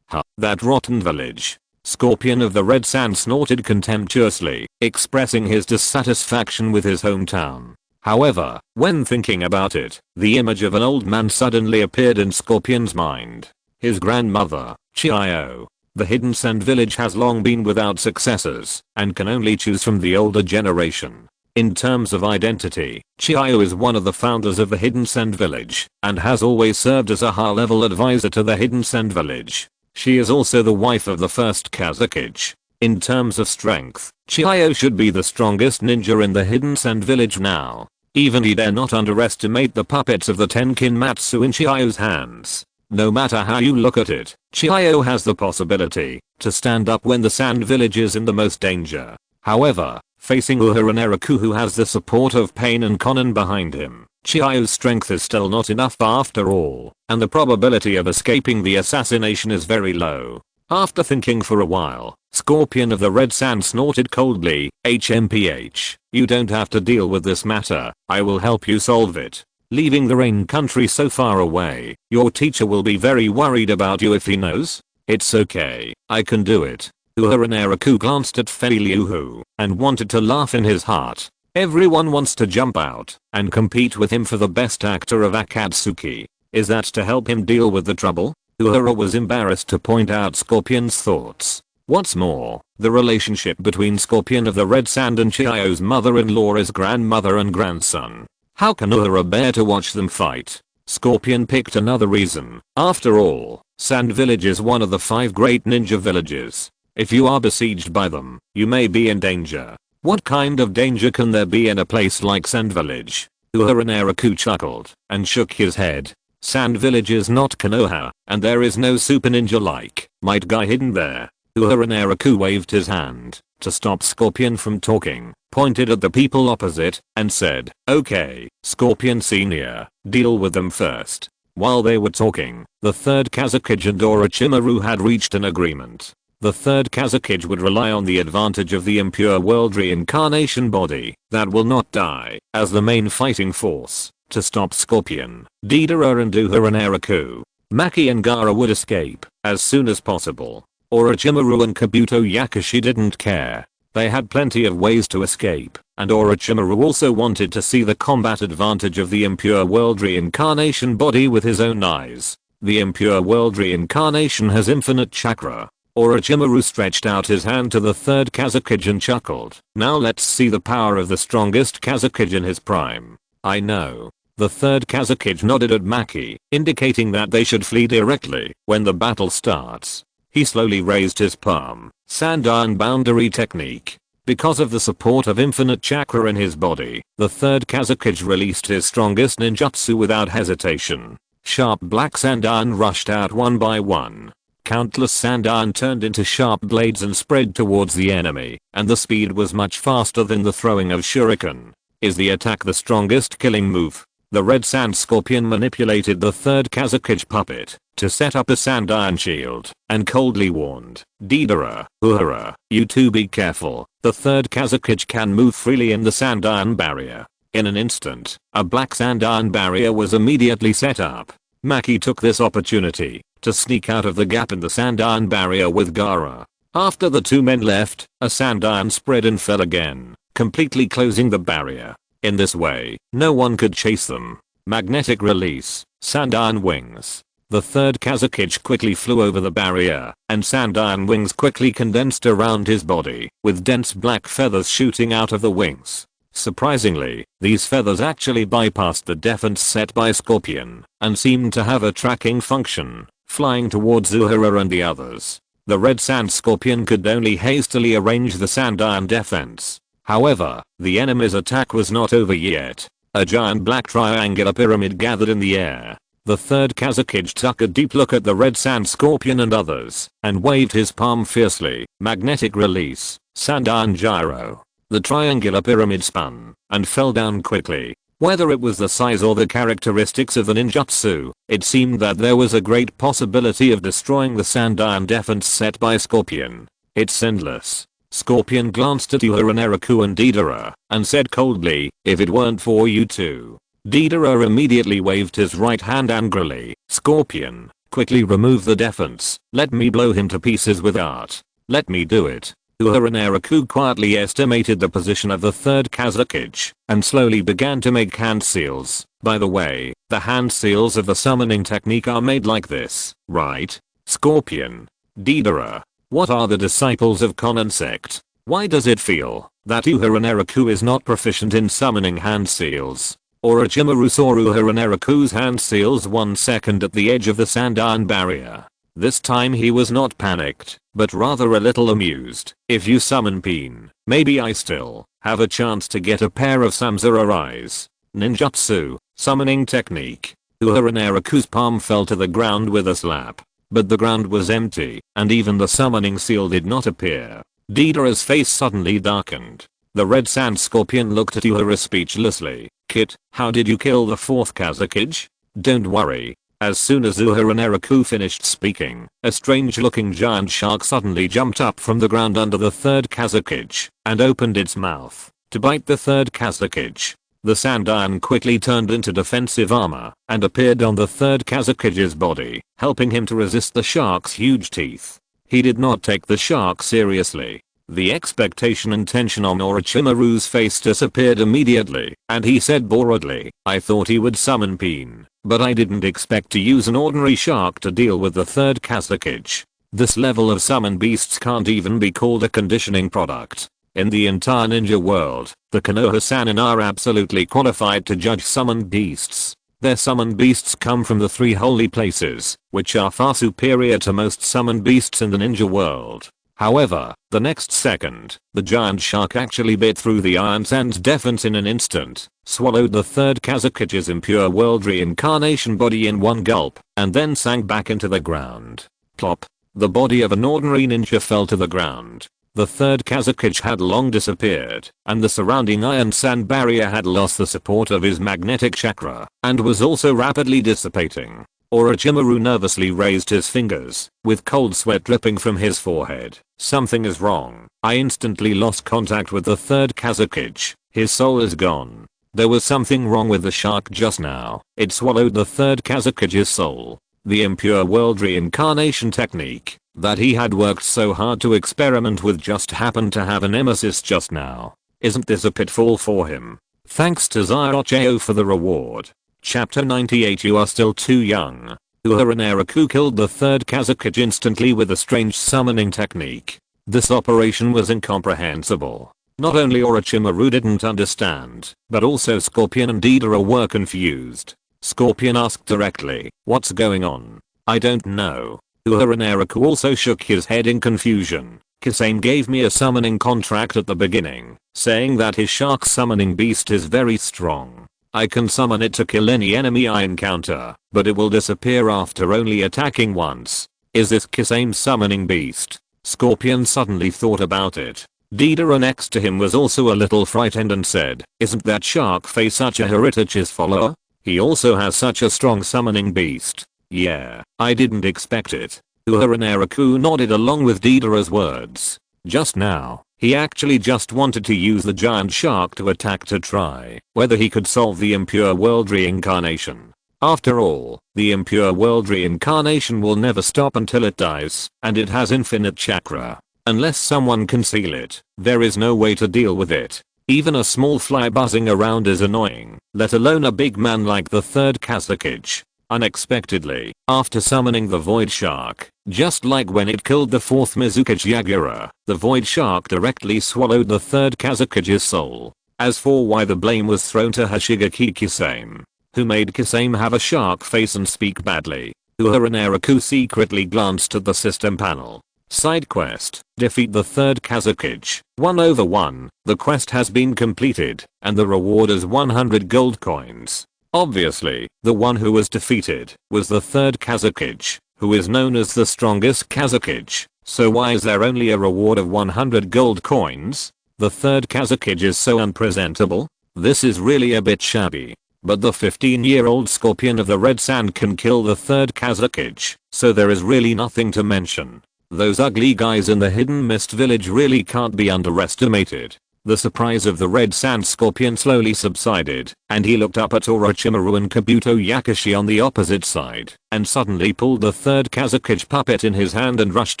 That rotten village." Scorpion of the red sand snorted contemptuously, expressing his dissatisfaction with his hometown. However, when thinking about it, the image of an old man suddenly appeared in Scorpion's mind. His grandmother, Chiyo. The hidden sand village has long been without successors and can only choose from the older generation. In terms of identity, Chiyo is one of the founders of the hidden sand village and has always served as a high-level advisor to the hidden sand village. She is also the wife of the 1st Kazakage. In terms of strength, Chiyo should be the strongest ninja in the hidden sand village now. Even he dare not underestimate the puppets of the Tenkinmatsu in Chiyo's hands. No matter how you look at it, Chiyo has the possibility to stand up when the sand village is in the most danger. However, facing Uehara Naraku who has the support of Pain and Konan behind him, Chiyo's strength is still not enough after all, and the probability of escaping the assassination is very low. After thinking for a while, Scorpion of the red sand snorted coldly, "HMPH, you don't have to deal with this matter, I will help you solve it. Leaving the rain country so far away, your teacher will be very worried about you if he knows." "It's okay, I can do it." Uehara Naraku glanced at Feilyuhu and wanted to laugh in his heart. Everyone wants to jump out and compete with him for the best actor of Akatsuki. Is that to help him deal with the trouble? Uehara was embarrassed to point out Scorpion's thoughts. What's more, the relationship between Scorpion of the red sand and Chiyo's mother-in-law is grandmother and grandson. How can Uehara bear to watch them fight? Scorpion picked another reason. After all, Sand Village is one of the 5 great ninja villages. If you are besieged by them, you may be in danger. What kind of danger can there be in a place like Sand Village? Uehara Naraku chuckled and shook his head. Sand Village is not Konoha, and there is no super ninja like Might Guy hidden there. Uehara Naraku waved his hand to stop Scorpion from talking, pointed at the people opposite, and said, "Okay, Scorpion Senior, deal with them first." While they were talking, the 3rd Kazekage and Orochimaru had reached an agreement. The 3rd Kazekage would rely on the advantage of the impure world reincarnation body that will not die as the main fighting force to stop Scorpion, Deidara and Uehara Naraku. Maki and Gaara would escape as soon as possible. Orochimaru and Kabuto Yakushi didn't care. They had plenty of ways to escape, and Orochimaru also wanted to see the combat advantage of the impure world reincarnation body with his own eyes. The impure world reincarnation has infinite chakra. Orochimaru stretched out his hand to the 3rd Kazekage and chuckled. "Now let's see the power of the strongest Kazekage in his prime." "I know." The 3rd Kazekage nodded at Maki, indicating that they should flee directly when the battle starts. He slowly raised his palm. Sandan boundary technique. Because of the support of infinite chakra in his body, the 3rd Kazekage released his strongest ninjutsu without hesitation. Sharp black sandan rushed out one by one. Countless sandan turned into sharp blades and spread towards the enemy, and the speed was much faster than the throwing of shuriken. Is the attack the strongest killing move? The red sand scorpion manipulated the 3rd Kazekage puppet to set up a sandan shield and coldly warned, "Deidara, Uehara, you two be careful. The 3rd Kazekage can move freely in the sandan barrier." In an instant, a black sandan barrier was immediately set up. Maki took this opportunity to sneak out of the gap in the sandan barrier with Gaara. After the two men left, a sandan spread and fell again, completely closing the barrier. In this way, no one could chase them. Magnetic release, sandan wings. The 3rd Kazekage quickly flew over the barrier, and sandan wings quickly condensed around his body, with dense black feathers shooting out of the wings. Surprisingly, these feathers actually bypassed the defense set by Scorpion, and seemed to have a tracking function, flying towards Uehara and the others. The red sand scorpion could only hastily arrange the sandan defense. However, the enemy's attack was not over yet. A giant black triangular pyramid gathered in the air. The 3rd Kazekage took a deep look at the red sand scorpion and others, and waved his palm fiercely. Magnetic release, sandan gyro. The triangular pyramid spun, and fell down quickly. Whether it was the size or the characteristics of the ninjutsu, it seemed that there was a great possibility of destroying the sandan defense set by Scorpion. It's endless. Scorpion glanced at Uehara Naraku and Deidara, and said coldly, "If it weren't for you two." Deidara immediately waved his right hand angrily. "Scorpion, quickly remove the defense. Let me blow him to pieces with art." "Let me do it." Uehara Naraku quietly estimated the position of the 3rd Kazekage, and slowly began to make hand seals. By the way, the hand seals of the summoning technique are made like this, right? Scorpion. Deidara. What are the disciples of Konan sect? Why does it feel that Uehara Naraku is not proficient in summoning hand seals? Orochimaru saw Uehara Naraku's hand seals 1 second at the edge of the sandan barrier. This time he was not panicked, but rather a little amused. If you summon Pain, maybe I still have a chance to get a pair of Samsara eyes. Ninjutsu, summoning technique. Uehara Naraku's palm fell to the ground with a slap. But the ground was empty, and even the summoning seal did not appear. Deidara's face suddenly darkened. The red sand scorpion looked at Uehara speechlessly. "Kit, how did you kill the 4th Kazekage?" "Don't worry." As soon as Uehara Naraku finished speaking, a strange-looking giant shark suddenly jumped up from the ground under the 3rd Kazekage, and opened its mouth to bite the 3rd Kazekage. The sandan quickly turned into defensive armor, and appeared on the 3rd Kazekage's body, helping him to resist the shark's huge teeth. He did not take the shark seriously. The expectation and tension on Orochimaru's face disappeared immediately, and he said boredly, "I thought he would summon Pain, but I didn't expect to use an ordinary shark to deal with the 3rd Kazekage. This level of summon beasts can't even be called a conditioning product. In the entire ninja world, the Konoha Sannin are absolutely qualified to judge summoned beasts. Their summon beasts come from the 3 holy places, which are far superior to most summon beasts in the ninja world. However, the next second, the giant shark actually bit through the iron sand defense in an instant, swallowed the 3rd Kazuki's impure world reincarnation body in one gulp, and then sank back into the ground. Plop. The body of an ordinary ninja fell to the ground. The 3rd Kazuki had long disappeared, and the surrounding iron sand barrier had lost the support of his magnetic chakra, and was also rapidly dissipating. Orochimaru nervously raised his fingers, with cold sweat dripping from his forehead. Something is wrong. I instantly lost contact with the 3rd Kazuki. His soul is gone. There was something wrong with the shark just now. It swallowed the 3rd Kazuki's soul. The impure world reincarnation technique that he had worked so hard to experiment with just happened to have a nemesis just now. Isn't this a pitfall for him? Thanks to Zyrocheo for the reward. Chapter 98. You are still too young. Uehara Naraku killed the 3rd Kazuki instantly with a strange summoning technique. This operation was incomprehensible. Not only Orochimaru didn't understand, but also Scorpion and Deidara were confused. Scorpion asked directly, "What's going on?" "I don't know." Uehara Naraku also shook his head in confusion. "Kisame gave me a summoning contract at the beginning, saying that his shark summoning beast is very strong. I can summon it to kill any enemy I encounter, but it will disappear after only attacking once. Is this Kisame's summoning beast?" Scorpion suddenly thought about it. Deidara next to him was also a little frightened and said, "Isn't that shark face such a Itachi's follower? He also has such a strong summoning beast." "Yeah, I didn't expect it." Uehara Naraku nodded along with Deidara's words. Just now, he actually just wanted to use the giant shark to attack to try whether he could solve the impure world reincarnation. After all, the impure world reincarnation will never stop until it dies, and it has infinite chakra. Unless someone can seal it, there is no way to deal with it. Even a small fly buzzing around is annoying, let alone a big man like the 3rd Kazuki. Unexpectedly, after summoning the void shark, just like when it killed the 4th Mizukichi Yagura, the void shark directly swallowed the 3rd Kazuki's soul. As for why the blame was thrown to Hashigaki Kisame, who made Kisame have a shark face and speak badly, Uehara Naraku secretly glanced at the system panel. Side quest, defeat the 3rd Kazuki. 1/1. The quest has been completed, and the reward is 100 gold coins. Obviously, the one who was defeated was the 3rd Kazuki, who is known as the strongest Kazuki. So why is there only a reward of 100 gold coins? The 3rd Kazuki is so unpresentable. This is really a bit shabby. But the 15-year-old Scorpion of the Red Sand can kill the 3rd Kazuki, so there is really nothing to mention. Those ugly guys in the Hidden Mist village really can't be underestimated. The surprise of the Red Sand Scorpion slowly subsided, and he looked up at Orochimaru and Kabuto Yakushi on the opposite side, and suddenly pulled the 3rd Kazuki puppet in his hand and rushed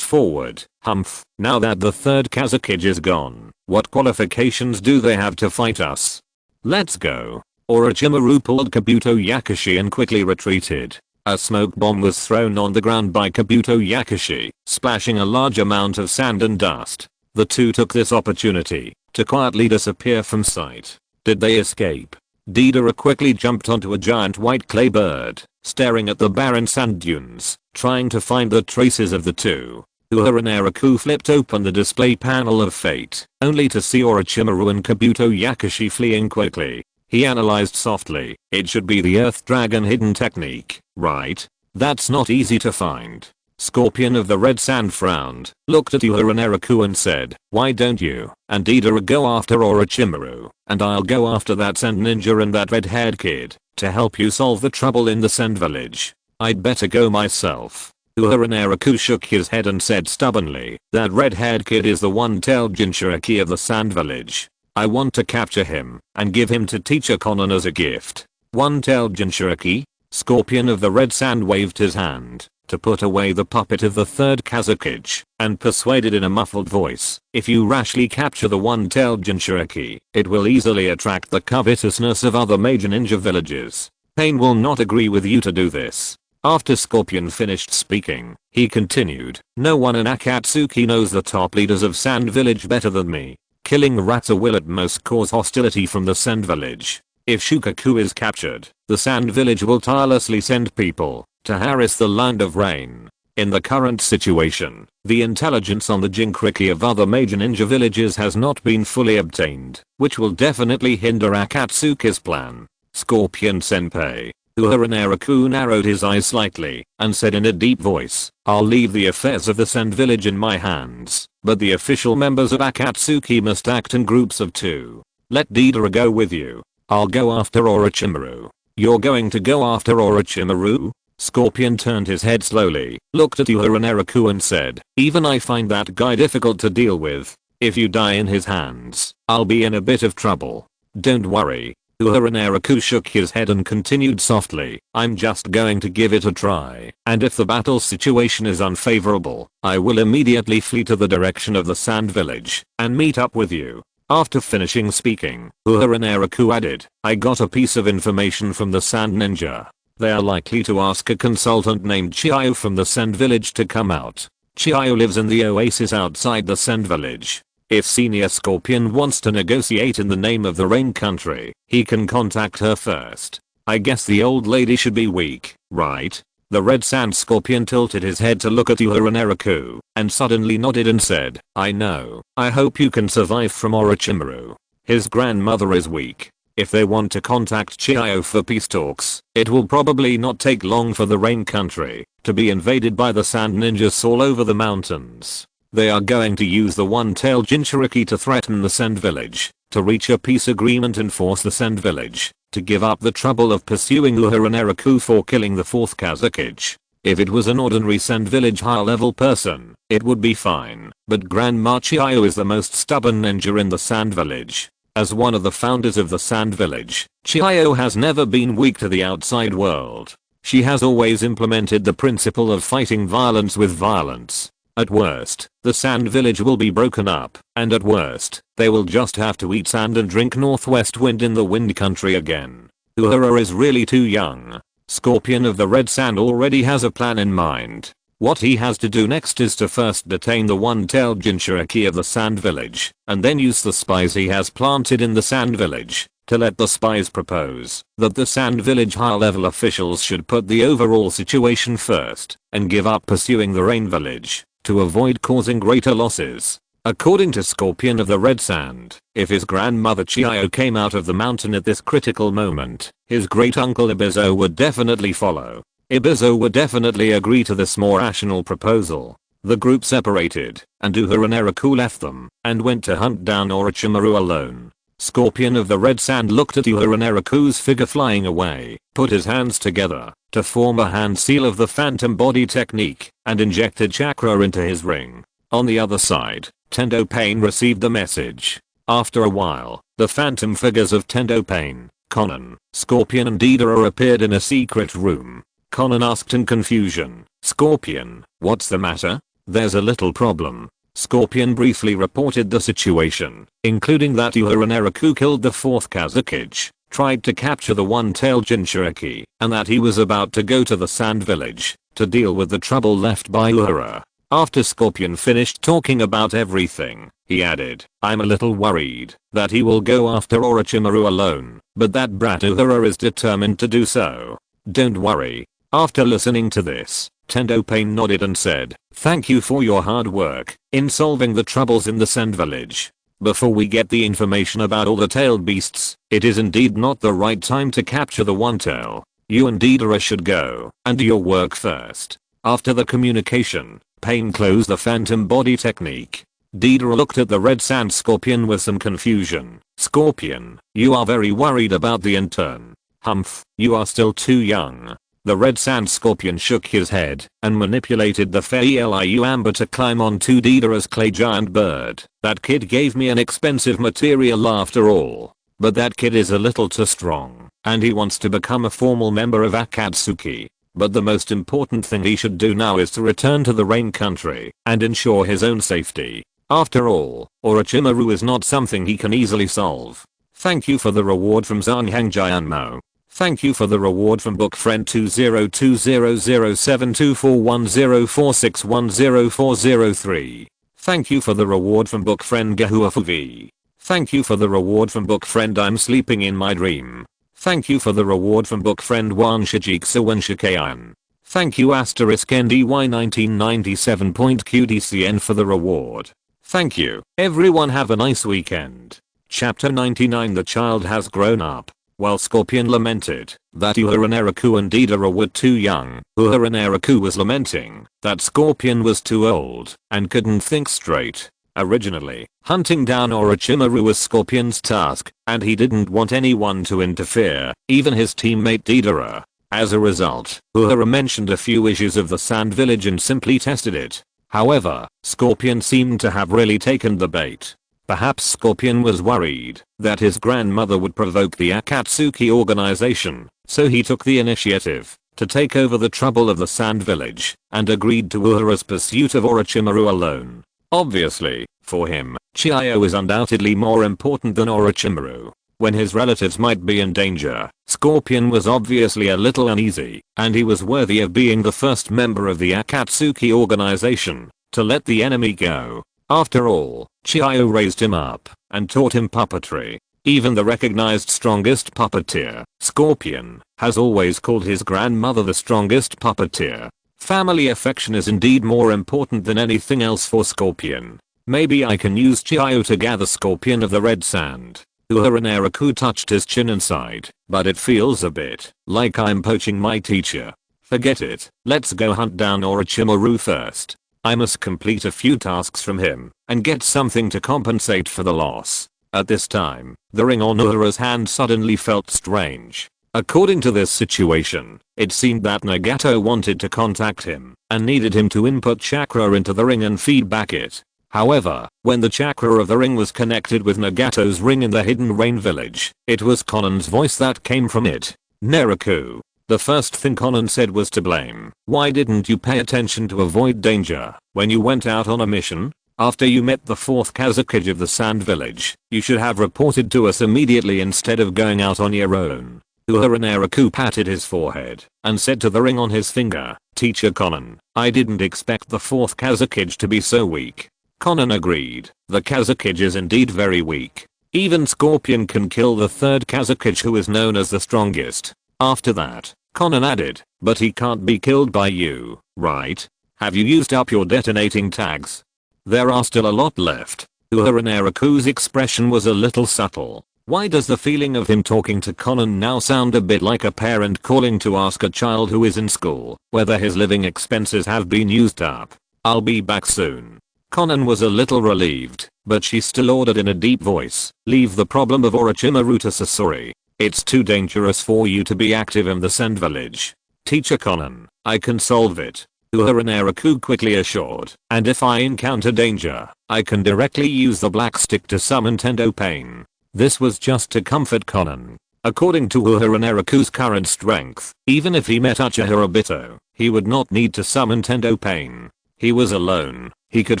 forward. Humph, now that the 3rd Kazuki is gone, what qualifications do they have to fight us? Let's go. Orochimaru pulled Kabuto Yakushi and quickly retreated. A smoke bomb was thrown on the ground by Kabuto Yakushi, splashing a large amount of sand and dust. The two took this opportunity to quietly disappear from sight. Did they escape? Deidara quickly jumped onto a giant white clay bird, staring at the barren sand dunes, trying to find the traces of the two. Uehara Naraku flipped open the display panel of fate, only to see Orochimaru and Kabuto Yakushi fleeing quickly. He analyzed softly, it should be the Earth Dragon hidden technique, right? That's not easy to find. Scorpion of the Red Sand frowned, looked at Uehara Naraku and said, "Why don't you and Deidara go after Orochimaru, and I'll go after that sand ninja and that red-haired kid, to help you solve the trouble in the sand village. I'd better go myself." Uehara Naraku shook his head and said stubbornly, "That red-haired kid is the one-tailed Jinchuriki of the sand village. I want to capture him and give him to Teacher Konan as a gift." One-tailed Jinchuriki? Scorpion of the Red Sand waved his hand to put away the puppet of the 3rd Kazuki, and persuaded in a muffled voice, "If you rashly capture the one-tailed Jinchuriki, it will easily attract the covetousness of other major ninja villages. Pain will not agree with you to do this." After Scorpion finished speaking, he continued, "No one in Akatsuki knows the top leaders of Sand Village better than me. Killing Ratsa will at most cause hostility from the Sand Village. If Shukaku is captured, the Sand Village will tirelessly send people to harass the Land of Rain. In the current situation, the intelligence on the Jinchuriki of other major ninja villages has not been fully obtained, which will definitely hinder Akatsuki's plan. Scorpion Senpai. Uehara Naraku narrowed his eyes slightly and said in a deep voice, I'll leave the affairs of the Sand Village in my hands, but the official members of Akatsuki must act in groups of 2. Let Deidara go with you. I'll go after Orochimaru. You're going to go after Orochimaru? Scorpion turned his head slowly, looked at Uehara Naraku and said, even I find that guy difficult to deal with. If you die in his hands, I'll be in a bit of trouble. Don't worry. Uehara Naraku shook his head and continued softly, I'm just going to give it a try, and if the battle situation is unfavorable, I will immediately flee to the direction of the Sand Village and meet up with you. After finishing speaking, Uehara Naraku added, I got a piece of information from the Sand Ninja. They are likely to ask a consultant named Chiyo from the Sand Village to come out. Chiyo lives in the oasis outside the Sand Village. If Senior Scorpion wants to negotiate in the name of the Rain Country, he can contact her first. I guess the old lady should be weak, right? The Red Sand Scorpion tilted his head to look at Uehara Naraku, and suddenly nodded and said, I know. I hope you can survive from Orochimaru. His grandmother is weak. If they want to contact Chiyo for peace talks, it will probably not take long for the Rain Country to be invaded by the Sand Ninjas all over the mountains. They are going to use the one-tailed Jinchuriki to threaten the Sand Village, to reach a peace agreement and force the Sand Village to give up the trouble of pursuing Uehara Naraku for killing the 4th Kazekage. If it was an ordinary Sand Village high-level person, it would be fine, but Grandma Chiyo is the most stubborn ninja in the Sand Village. As one of the founders of the Sand Village, Chiyo has never been weak to the outside world. She has always implemented the principle of fighting violence with violence. At worst, the Sand Village will be broken up, and at worst, they will just have to eat sand and drink northwest wind in the Wind Country again. Uehara is really too young. Scorpion of the Red Sand already has a plan in mind. What he has to do next is to first detain the one-tailed Jinchuriki of the Sand Village, and then use the spies he has planted in the Sand Village to let the spies propose that the Sand Village high-level officials should put the overall situation first and give up pursuing the Rain Village to avoid causing greater losses. According to Scorpion of the Red Sand, if his grandmother Chiyo came out of the mountain at this critical moment, his great-uncle Ibizo would definitely follow. Ibizo would definitely agree to this more rational proposal. The group separated, and Uehara Naraku left them, and went to hunt down Orochimaru alone. Scorpion of the Red Sand looked at Uehara Naraku's figure flying away, put his hands together to form a hand seal of the phantom body technique, and injected chakra into his ring. On the other side, Tendo Pain received the message. After a while, the phantom figures of Tendo Pain, Conan, Scorpion and Deidara appeared in a secret room. Conan asked in confusion, Scorpion, what's the matter? There's a little problem. Scorpion briefly reported the situation, including that Uehara Naraku killed the 4th Kazekage, tried to capture the one-tailed Jinchuriki, and that he was about to go to the Sand Village to deal with the trouble left by Uehara. After Scorpion finished talking about everything, he added, I'm a little worried that he will go after Orochimaru alone, but that brat Uehara is determined to do so. Don't worry. After listening to this, Tendo Pain nodded and said, thank you for your hard work in solving the troubles in the Sand Village. Before we get the information about all the tailed beasts, it is indeed not the right time to capture the one-tail. You and Deidara should go and do your work first. After the communication, Pain closed the phantom body technique. Deidara looked at the Red Sand Scorpion with some confusion. Scorpion, you are very worried about the intern. Humph, you are still too young. The Red Sand Scorpion shook his head and manipulated the Feliu Amber to climb onto Deidara's clay giant bird. That kid gave me an expensive material after all. But that kid is a little too strong, and he wants to become a formal member of Akatsuki. But the most important thing he should do now is to return to the Rain Country and ensure his own safety. After all, Orochimaru is not something he can easily solve. Thank you for the reward from Zanhang Jianmo. Thank you for the reward from book friend 20200724104610403. Thank you for the reward from book friend Gahuafuvi. Thank you for the reward from book friend I'm sleeping in my dream. Thank you for the reward from book friend Wan Shijiksa Wenshikayan. Thank you *NDY1997.QDCN for the reward. Thank you. Everyone have a nice weekend. Chapter 99. The child has grown up. While Scorpion lamented that Uehara, Naraku and Deidara were too young, Uehara Naraku was lamenting that Scorpion was too old and couldn't think straight. Originally, hunting down Orochimaru was Scorpion's task, and he didn't want anyone to interfere, even his teammate Deidara. As a result, Uehara mentioned a few issues of the Sand Village and simply tested it. However, Scorpion seemed to have really taken the bait. Perhaps Scorpion was worried that his grandmother would provoke the Akatsuki organization, so he took the initiative to take over the trouble of the Sand Village and agreed to Uehara's pursuit of Orochimaru alone. Obviously, for him, Chiyo is undoubtedly more important than Orochimaru. When his relatives might be in danger, Scorpion was obviously a little uneasy, and he was worthy of being the first member of the Akatsuki organization to let the enemy go. After all, Chiyo raised him up and taught him puppetry. Even the recognized strongest puppeteer, Scorpion, has always called his grandmother the strongest puppeteer. Family affection is indeed more important than anything else for Scorpion. Maybe I can use Chiyo to gather Scorpion of the red sand. Uehara Naraku touched his chin and sighed, but it feels a bit like I'm poaching my teacher. Forget it, let's go hunt down Orochimaru first. I must complete a few tasks from him and get something to compensate for the loss. At this time, the ring on Uehara's hand suddenly felt strange. According to this situation, it seemed that Nagato wanted to contact him and needed him to input chakra into the ring and feedback it. However, when the chakra of the ring was connected with Nagato's ring in the Hidden Rain Village, it was Conan's voice that came from it. Naraku. The first thing Conan said was to blame. Why didn't you pay attention to avoid danger when you went out on a mission? After you met the fourth Kazekage of the Sand Village, you should have reported to us immediately instead of going out on your own. Uehara Naraku patted his forehead and said to the ring on his finger, Teacher Conan, I didn't expect the fourth Kazekage to be so weak. Conan agreed. The Kazekage is indeed very weak. Even Scorpion can kill the third Kazekage, who is known as the strongest. After that, Conan added, but he can't be killed by you, right? Have you used up your detonating tags? There are still a lot left. Uehara Naraku's expression was a little subtle. Why does the feeling of him talking to Conan now sound a bit like a parent calling to ask a child who is in school whether his living expenses have been used up? I'll be back soon. Conan was a little relieved, but she still ordered in a deep voice, leave the problem of Orochimaru to Sasori. It's too dangerous for you to be active in the Sand Village. Teacher Conan, I can solve it. Uehara Naraku quickly assured, and if I encounter danger, I can directly use the black stick to summon Tendo Pain. This was just to comfort Conan. According to Uehara Naraku's current strength, even if he met Uchiha Obito, he would not need to summon Tendo Pain. He was alone, he could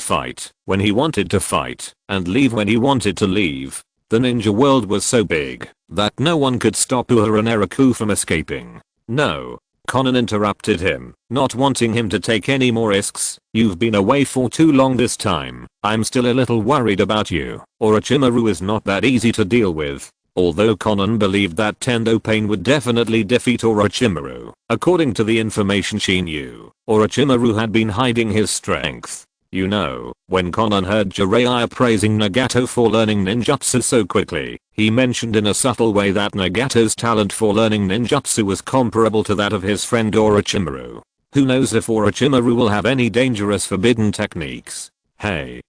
fight when he wanted to fight, and leave when he wanted to leave. The ninja world was so big that no one could stop Uehara Naraku from escaping. No. Conan interrupted him, not wanting him to take any more risks. You've been away for too long this time. I'm still a little worried about you. Orochimaru is not that easy to deal with. Although Conan believed that Tendo Pain would definitely defeat Orochimaru, according to the information she knew, Orochimaru had been hiding his strength. You know, when Conan heard Jiraiya praising Nagato for learning ninjutsu so quickly, he mentioned in a subtle way that Nagato's talent for learning ninjutsu was comparable to that of his friend Orochimaru. Who knows if Orochimaru will have any dangerous forbidden techniques. Hey,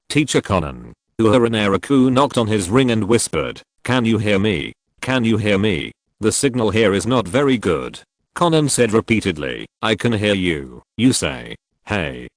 Teacher Conan. Uehara Naraku knocked on his ring and whispered, can you hear me? Can you hear me? The signal here is not very good. Conan said repeatedly, I can hear you. You say, hey,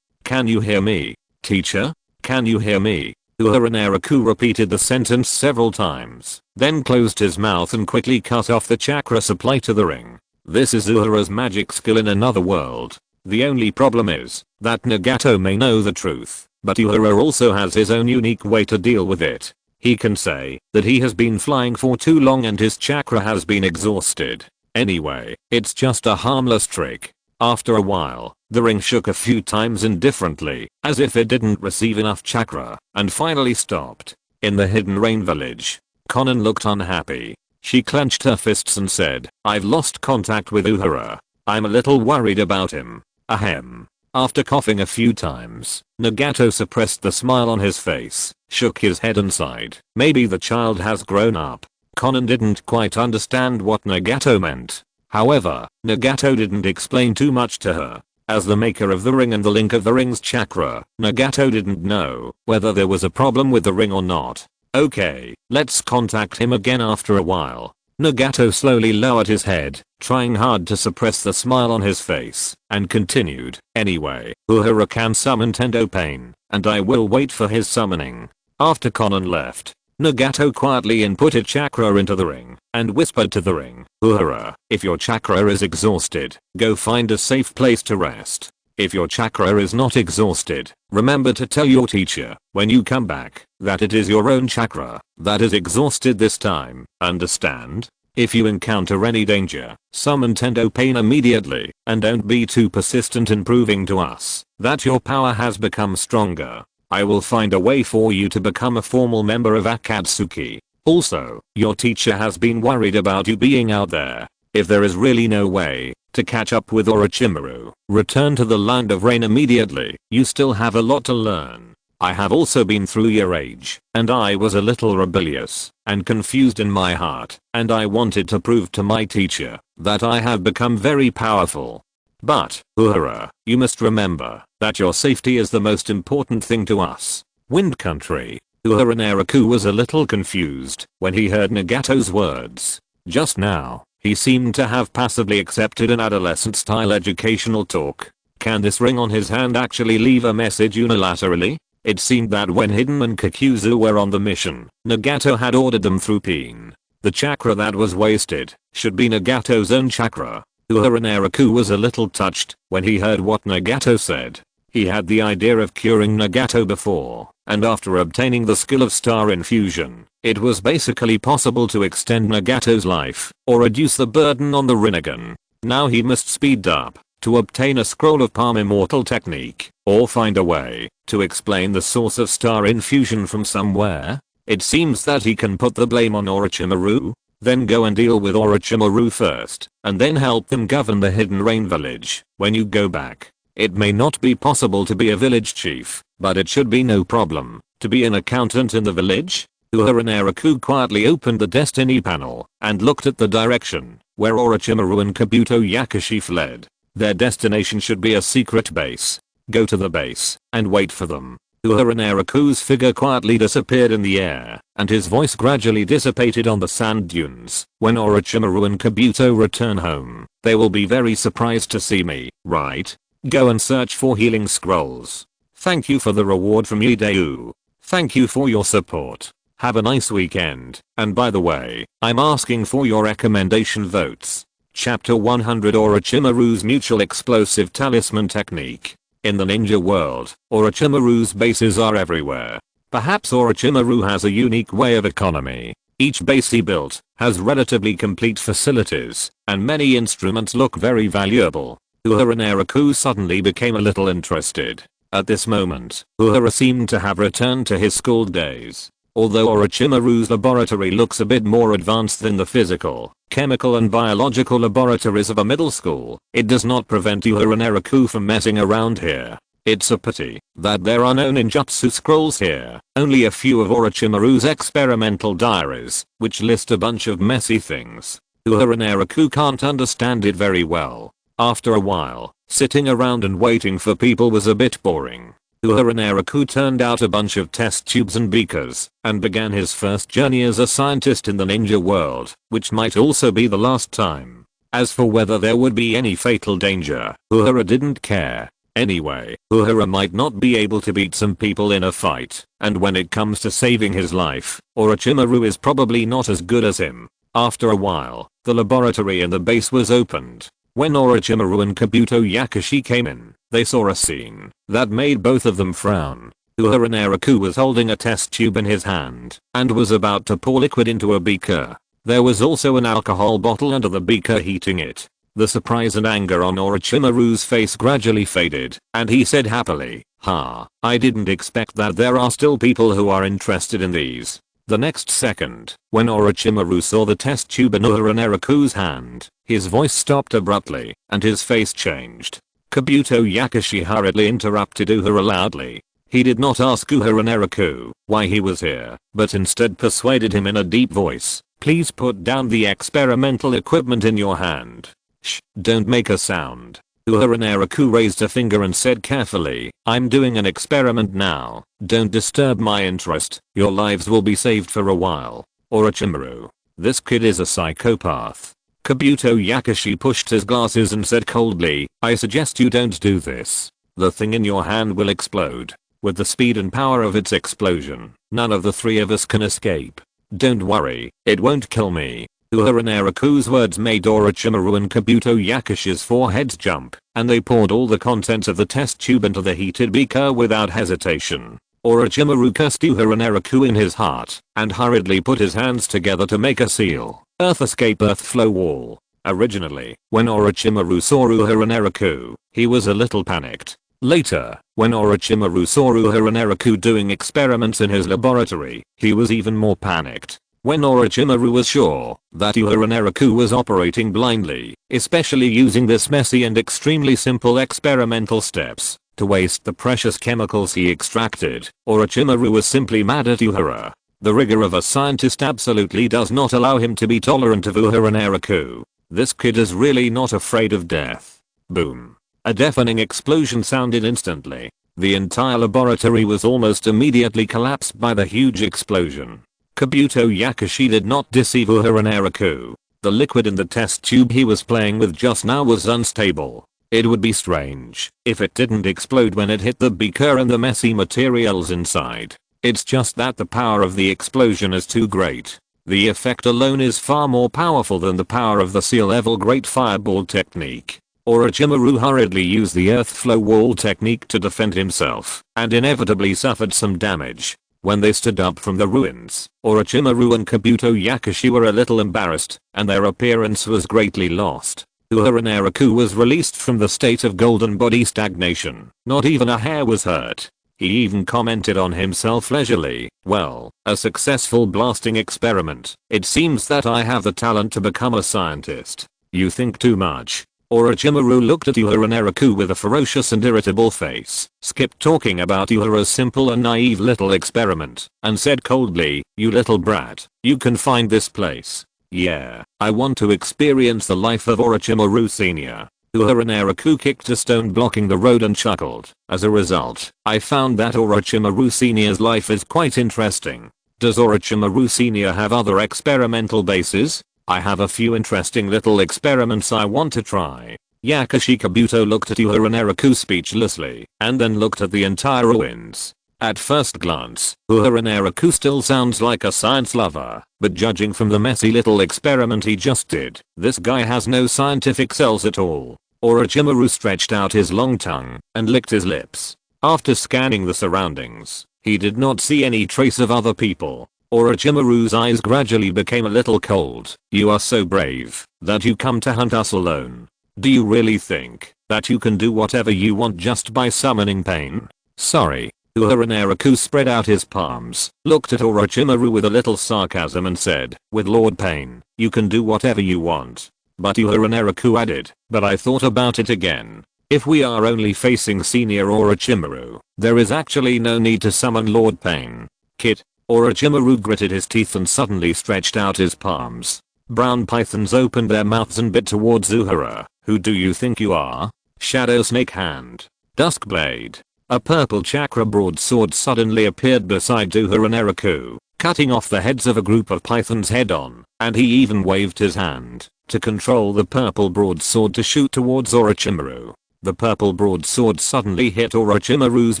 can you hear me? Teacher? Can you hear me? Uehara Naraku repeated the sentence several times, then closed his mouth and quickly cut off the chakra supply to the ring. This is Uehara's magic skill in another world. The only problem is that Nagato may know the truth, but Uehara also has his own unique way to deal with it. He can say that he has been flying for too long and his chakra has been exhausted. Anyway, it's just a harmless trick. After a while, the ring shook a few times indifferently, as if it didn't receive enough chakra, and finally stopped. In the Hidden Rain Village, Konan looked unhappy. She clenched her fists and said, "I've lost contact with Uehara. I'm a little worried about him. Ahem." After coughing a few times, Nagato suppressed the smile on his face, shook his head and sighed. Maybe the child has grown up. Konan didn't quite understand what Nagato meant. However, Nagato didn't explain too much to her. As the maker of the ring and the link of the ring's chakra, Nagato didn't know whether there was a problem with the ring or not. Okay, let's contact him again after a while. Nagato slowly lowered his head, trying hard to suppress the smile on his face, and continued, "Anyway, Uehara can summon Tendo Pain, and I will wait for his summoning." After Konan left, Nagato quietly inputted chakra into the ring, and whispered to the ring, "Uehara, if your chakra is exhausted, go find a safe place to rest. If your chakra is not exhausted, remember to tell your teacher, when you come back, that it is your own chakra that is exhausted this time, understand? If you encounter any danger, summon Tendo Pain immediately, and don't be too persistent in proving to us that your power has become stronger. I will find a way for you to become a formal member of Akatsuki. Also, your teacher has been worried about you being out there. If there is really no way to catch up with Orochimaru, return to the Land of Rain immediately. You still have a lot to learn. I have also been through your age, and I was a little rebellious and confused in my heart, and I wanted to prove to my teacher that I have become very powerful. But, Uehara, you must remember that your safety is the most important thing to us. Wind Country." Uehara Naraku was a little confused when he heard Nagato's words. Just now, he seemed to have passively accepted an adolescent-style educational talk. Can this ring on his hand actually leave a message unilaterally? It seemed that when Hiden and Kakuzu were on the mission, Nagato had ordered them through Pain. The chakra that was wasted should be Nagato's own chakra. Uehara Naraku was a little touched when he heard what Nagato said. He had the idea of curing Nagato before, and after obtaining the skill of Star Infusion, it was basically possible to extend Nagato's life or reduce the burden on the Rinnegan. Now he must speed up to obtain a scroll of Palm Immortal technique, or find a way to explain the source of Star Infusion from somewhere. It seems that he can put the blame on Orochimaru, then go and deal with Orochimaru first, and then help them govern the Hidden Rain village. When you go back, it may not be possible to be a village chief, but it should be no problem to be an accountant in the village. Uehara Naraku quietly opened the destiny panel and looked at the direction where Orochimaru and Kabuto Yakushi fled. Their destination should be a secret base. Go to the base and wait for them. Uehara Naraku's figure quietly disappeared in the air, and his voice gradually dissipated on the sand dunes. When Orochimaru and Kabuto return home, they will be very surprised to see me, right? Go and search for healing scrolls. Thank you for the reward from Yideu. Thank you for your support. Have a nice weekend, and by the way, I'm asking for your recommendation votes. Chapter 100 Orochimaru's Mutual Explosive Talisman Technique. In the ninja world, Orochimaru's bases are everywhere. Perhaps Orochimaru has a unique way of economy. Each base he built has relatively complete facilities, and many instruments look very valuable. Uehara Naraku suddenly became a little interested. At this moment, Uehara seemed to have returned to his school days. Although Orochimaru's laboratory looks a bit more advanced than the physical, chemical and biological laboratories of a middle school, it does not prevent Uehara Naraku from messing around here. It's a pity that there are no ninjutsu scrolls here, only a few of Orochimaru's experimental diaries, which list a bunch of messy things. Uehara Naraku can't understand it very well. After a while, sitting around and waiting for people was a bit boring. Uehara Naraku turned out a bunch of test tubes and beakers, and began his first journey as a scientist in the ninja world, which might also be the last time. As for whether there would be any fatal danger, Uehara didn't care. Anyway, Uehara might not be able to beat some people in a fight, and when it comes to saving his life, Orochimaru is probably not as good as him. After a while, the laboratory in the base was opened. When Orochimaru and Kabuto Yakushi came in, they saw a scene that made both of them frown. Uehara Naraku was holding a test tube in his hand and was about to pour liquid into a beaker. There was also an alcohol bottle under the beaker heating it. The surprise and anger on Orochimaru's face gradually faded, and he said happily, I didn't expect that there are still people who are interested in these. The next second, when Orochimaru saw the test tube in Naraku's hand, his voice stopped abruptly, and his face changed. Kabuto Yakushi hurriedly interrupted Uhura loudly. He did not ask Naraku why he was here, but instead persuaded him in a deep voice, "Please put down the experimental equipment in your hand. Shh, don't make a sound." Naraku raised a finger and said carefully, "I'm doing an experiment now. Don't disturb my interest. Your lives will be saved for a while." Orochimaru, this kid is a psychopath. Kabuto Yakushi pushed his glasses and said coldly, "I suggest you don't do this. The thing in your hand will explode. With the speed and power of its explosion, none of the three of us can escape. Don't worry, it won't kill me." Naraku's words made Orochimaru and Kabuto Yakushi's foreheads jump, and they poured all the contents of the test tube into the heated beaker without hesitation. Orochimaru cursed Naraku in his heart, and hurriedly put his hands together to make a seal. Earth escape earth flow wall. Originally, when Orochimaru saw Naraku, he was a little panicked. Later, when Orochimaru saw Naraku doing experiments in his laboratory, he was even more panicked. When Orochimaru was sure that Naraku was operating blindly, especially using this messy and extremely simple experimental steps to waste the precious chemicals he extracted, Orochimaru was simply mad at Uhura. The rigor of a scientist absolutely does not allow him to be tolerant of Naraku. This kid is really not afraid of death. Boom. A deafening explosion sounded instantly. The entire laboratory was almost immediately collapsed by the huge explosion. Kabuto Yakushi did not deceive Naraku. The liquid in the test tube he was playing with just now was unstable. It would be strange if it didn't explode when it hit the beaker and the messy materials inside. It's just that the power of the explosion is too great. The effect alone is far more powerful than the power of the Sea Level Great Fireball technique. Orochimaru hurriedly used the earth flow wall technique to defend himself, and inevitably suffered some damage. When they stood up from the ruins, Orochimaru and Kabuto Yakushi were a little embarrassed, and their appearance was greatly lost. Naraku was released from the state of golden body stagnation. Not even a hair was hurt. He even commented on himself leisurely, "Well, a successful blasting experiment. It seems that I have the talent to become a scientist." "You think too much." Orochimaru looked at Naraku with a ferocious and irritable face, skipped talking about Uhura's simple and naive little experiment, and said coldly, "You little brat, you can find this place." "Yeah, I want to experience the life of Orochimaru Sr." Naraku kicked a stone blocking the road and chuckled. "As a result, I found that Orochimaru Sr.'s life is quite interesting. Does Orochimaru Sr. have other experimental bases? I have a few interesting little experiments I want to try." Yakushi Kabuto looked at Naraku speechlessly, and then looked at the entire ruins. At first glance, Naraku still sounds like a science lover, but judging from the messy little experiment he just did, this guy has no scientific cells at all. Orochimaru stretched out his long tongue and licked his lips. After scanning the surroundings, he did not see any trace of other people. Orochimaru's eyes gradually became a little cold. "You are so brave that you come to hunt us alone. Do you really think that you can do whatever you want just by summoning pain?" "Sorry." Naraku spread out his palms, looked at Orochimaru with a little sarcasm and said, "With Lord Pain, you can do whatever you want." But Naraku added, "But I thought about it again. If we are only facing Senior Orochimaru, there is actually no need to summon Lord Pain." "Kid." Orochimaru gritted his teeth and suddenly stretched out his palms. Brown pythons opened their mouths and bit towards Uhura. "Who do you think you are? Shadow Snake Hand. Dusk Blade." A purple chakra broadsword suddenly appeared beside Naraku, cutting off the heads of a group of pythons head on, and he even waved his hand to control the purple broadsword to shoot towards Orochimaru. The purple broadsword suddenly hit Orochimaru's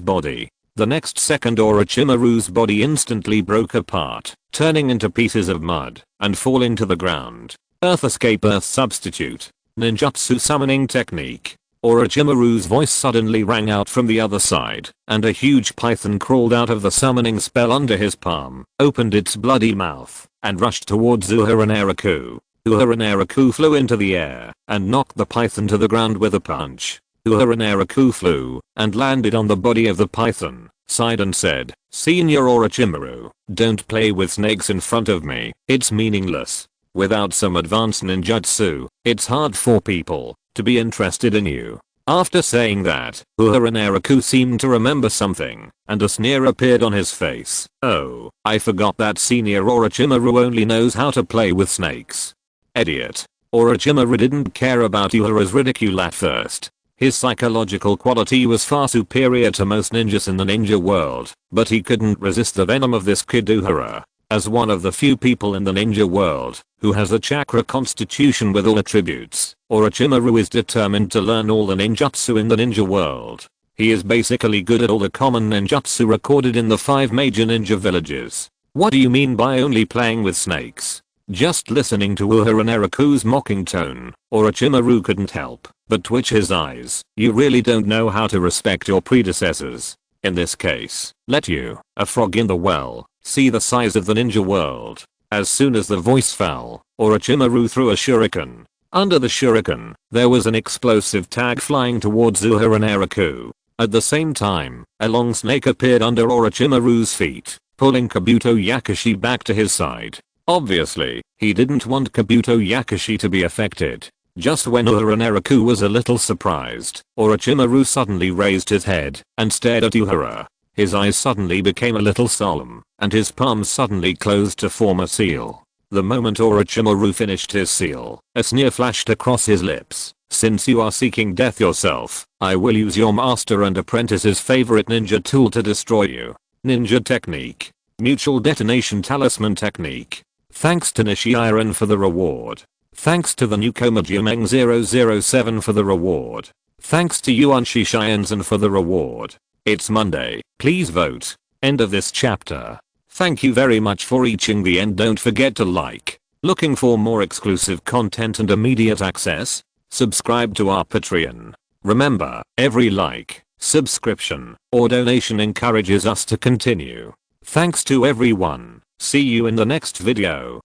body. The next second Orochimaru's body instantly broke apart, turning into pieces of mud and falling to the ground. Earth escape earth substitute. Ninjutsu summoning technique. Orochimaru's voice suddenly rang out from the other side, and a huge python crawled out of the summoning spell under his palm, opened its bloody mouth, and rushed towards Naraku. Naraku flew into the air and knocked the python to the ground with a punch. Uehara Naraku flew and landed on the body of the python, sighed and said, "Senior Orochimaru, don't play with snakes in front of me, it's meaningless. Without some advanced ninjutsu, it's hard for people to be interested in you." After saying that, Uehara Naraku seemed to remember something, and a sneer appeared on his face. "Oh, I forgot that Senior Orochimaru only knows how to play with snakes. Idiot." Orochimaru didn't care about Uehara's ridicule at first. His psychological quality was far superior to most ninjas in the ninja world, but he couldn't resist the venom of this kid Uehara. As one of the few people in the ninja world who has a chakra constitution with all attributes, Orochimaru is determined to learn all the ninjutsu in the ninja world. He is basically good at all the common ninjutsu recorded in the 5 major ninja villages. "What do you mean by only playing with snakes?" Just listening to Uehara Naraku's mocking tone, Orochimaru couldn't help but twitch his eyes. "You really don't know how to respect your predecessors. In this case, let you, a frog in the well, see the size of the ninja world." As soon as the voice fell, Orochimaru threw a shuriken. Under the shuriken, there was an explosive tag flying towards Uehara Naraku. At the same time, a long snake appeared under Orochimaru's feet, pulling Kabuto Yakushi back to his side. Obviously, he didn't want Kabuto Yakushi to be affected. Just when Uehara Naraku was a little surprised, Orochimaru suddenly raised his head and stared at Uehara. His eyes suddenly became a little solemn, and his palms suddenly closed to form a seal. The moment Orochimaru finished his seal, a sneer flashed across his lips. "Since you are seeking death yourself, I will use your master and apprentice's favorite ninja tool to destroy you. Ninja technique. Mutual detonation talisman technique. Thanks to Nishiiron for the reward. Thanks to the newcomer Jumeng 007 for the reward. Thanks to Yuan Shishianzen for the reward. It's Monday, please vote." End of this chapter. Thank you very much for reaching the end. Don't forget to like. Looking for more exclusive content and immediate access? Subscribe to our Patreon. Remember, every like, subscription, or donation encourages us to continue. Thanks to everyone. See you in the next video.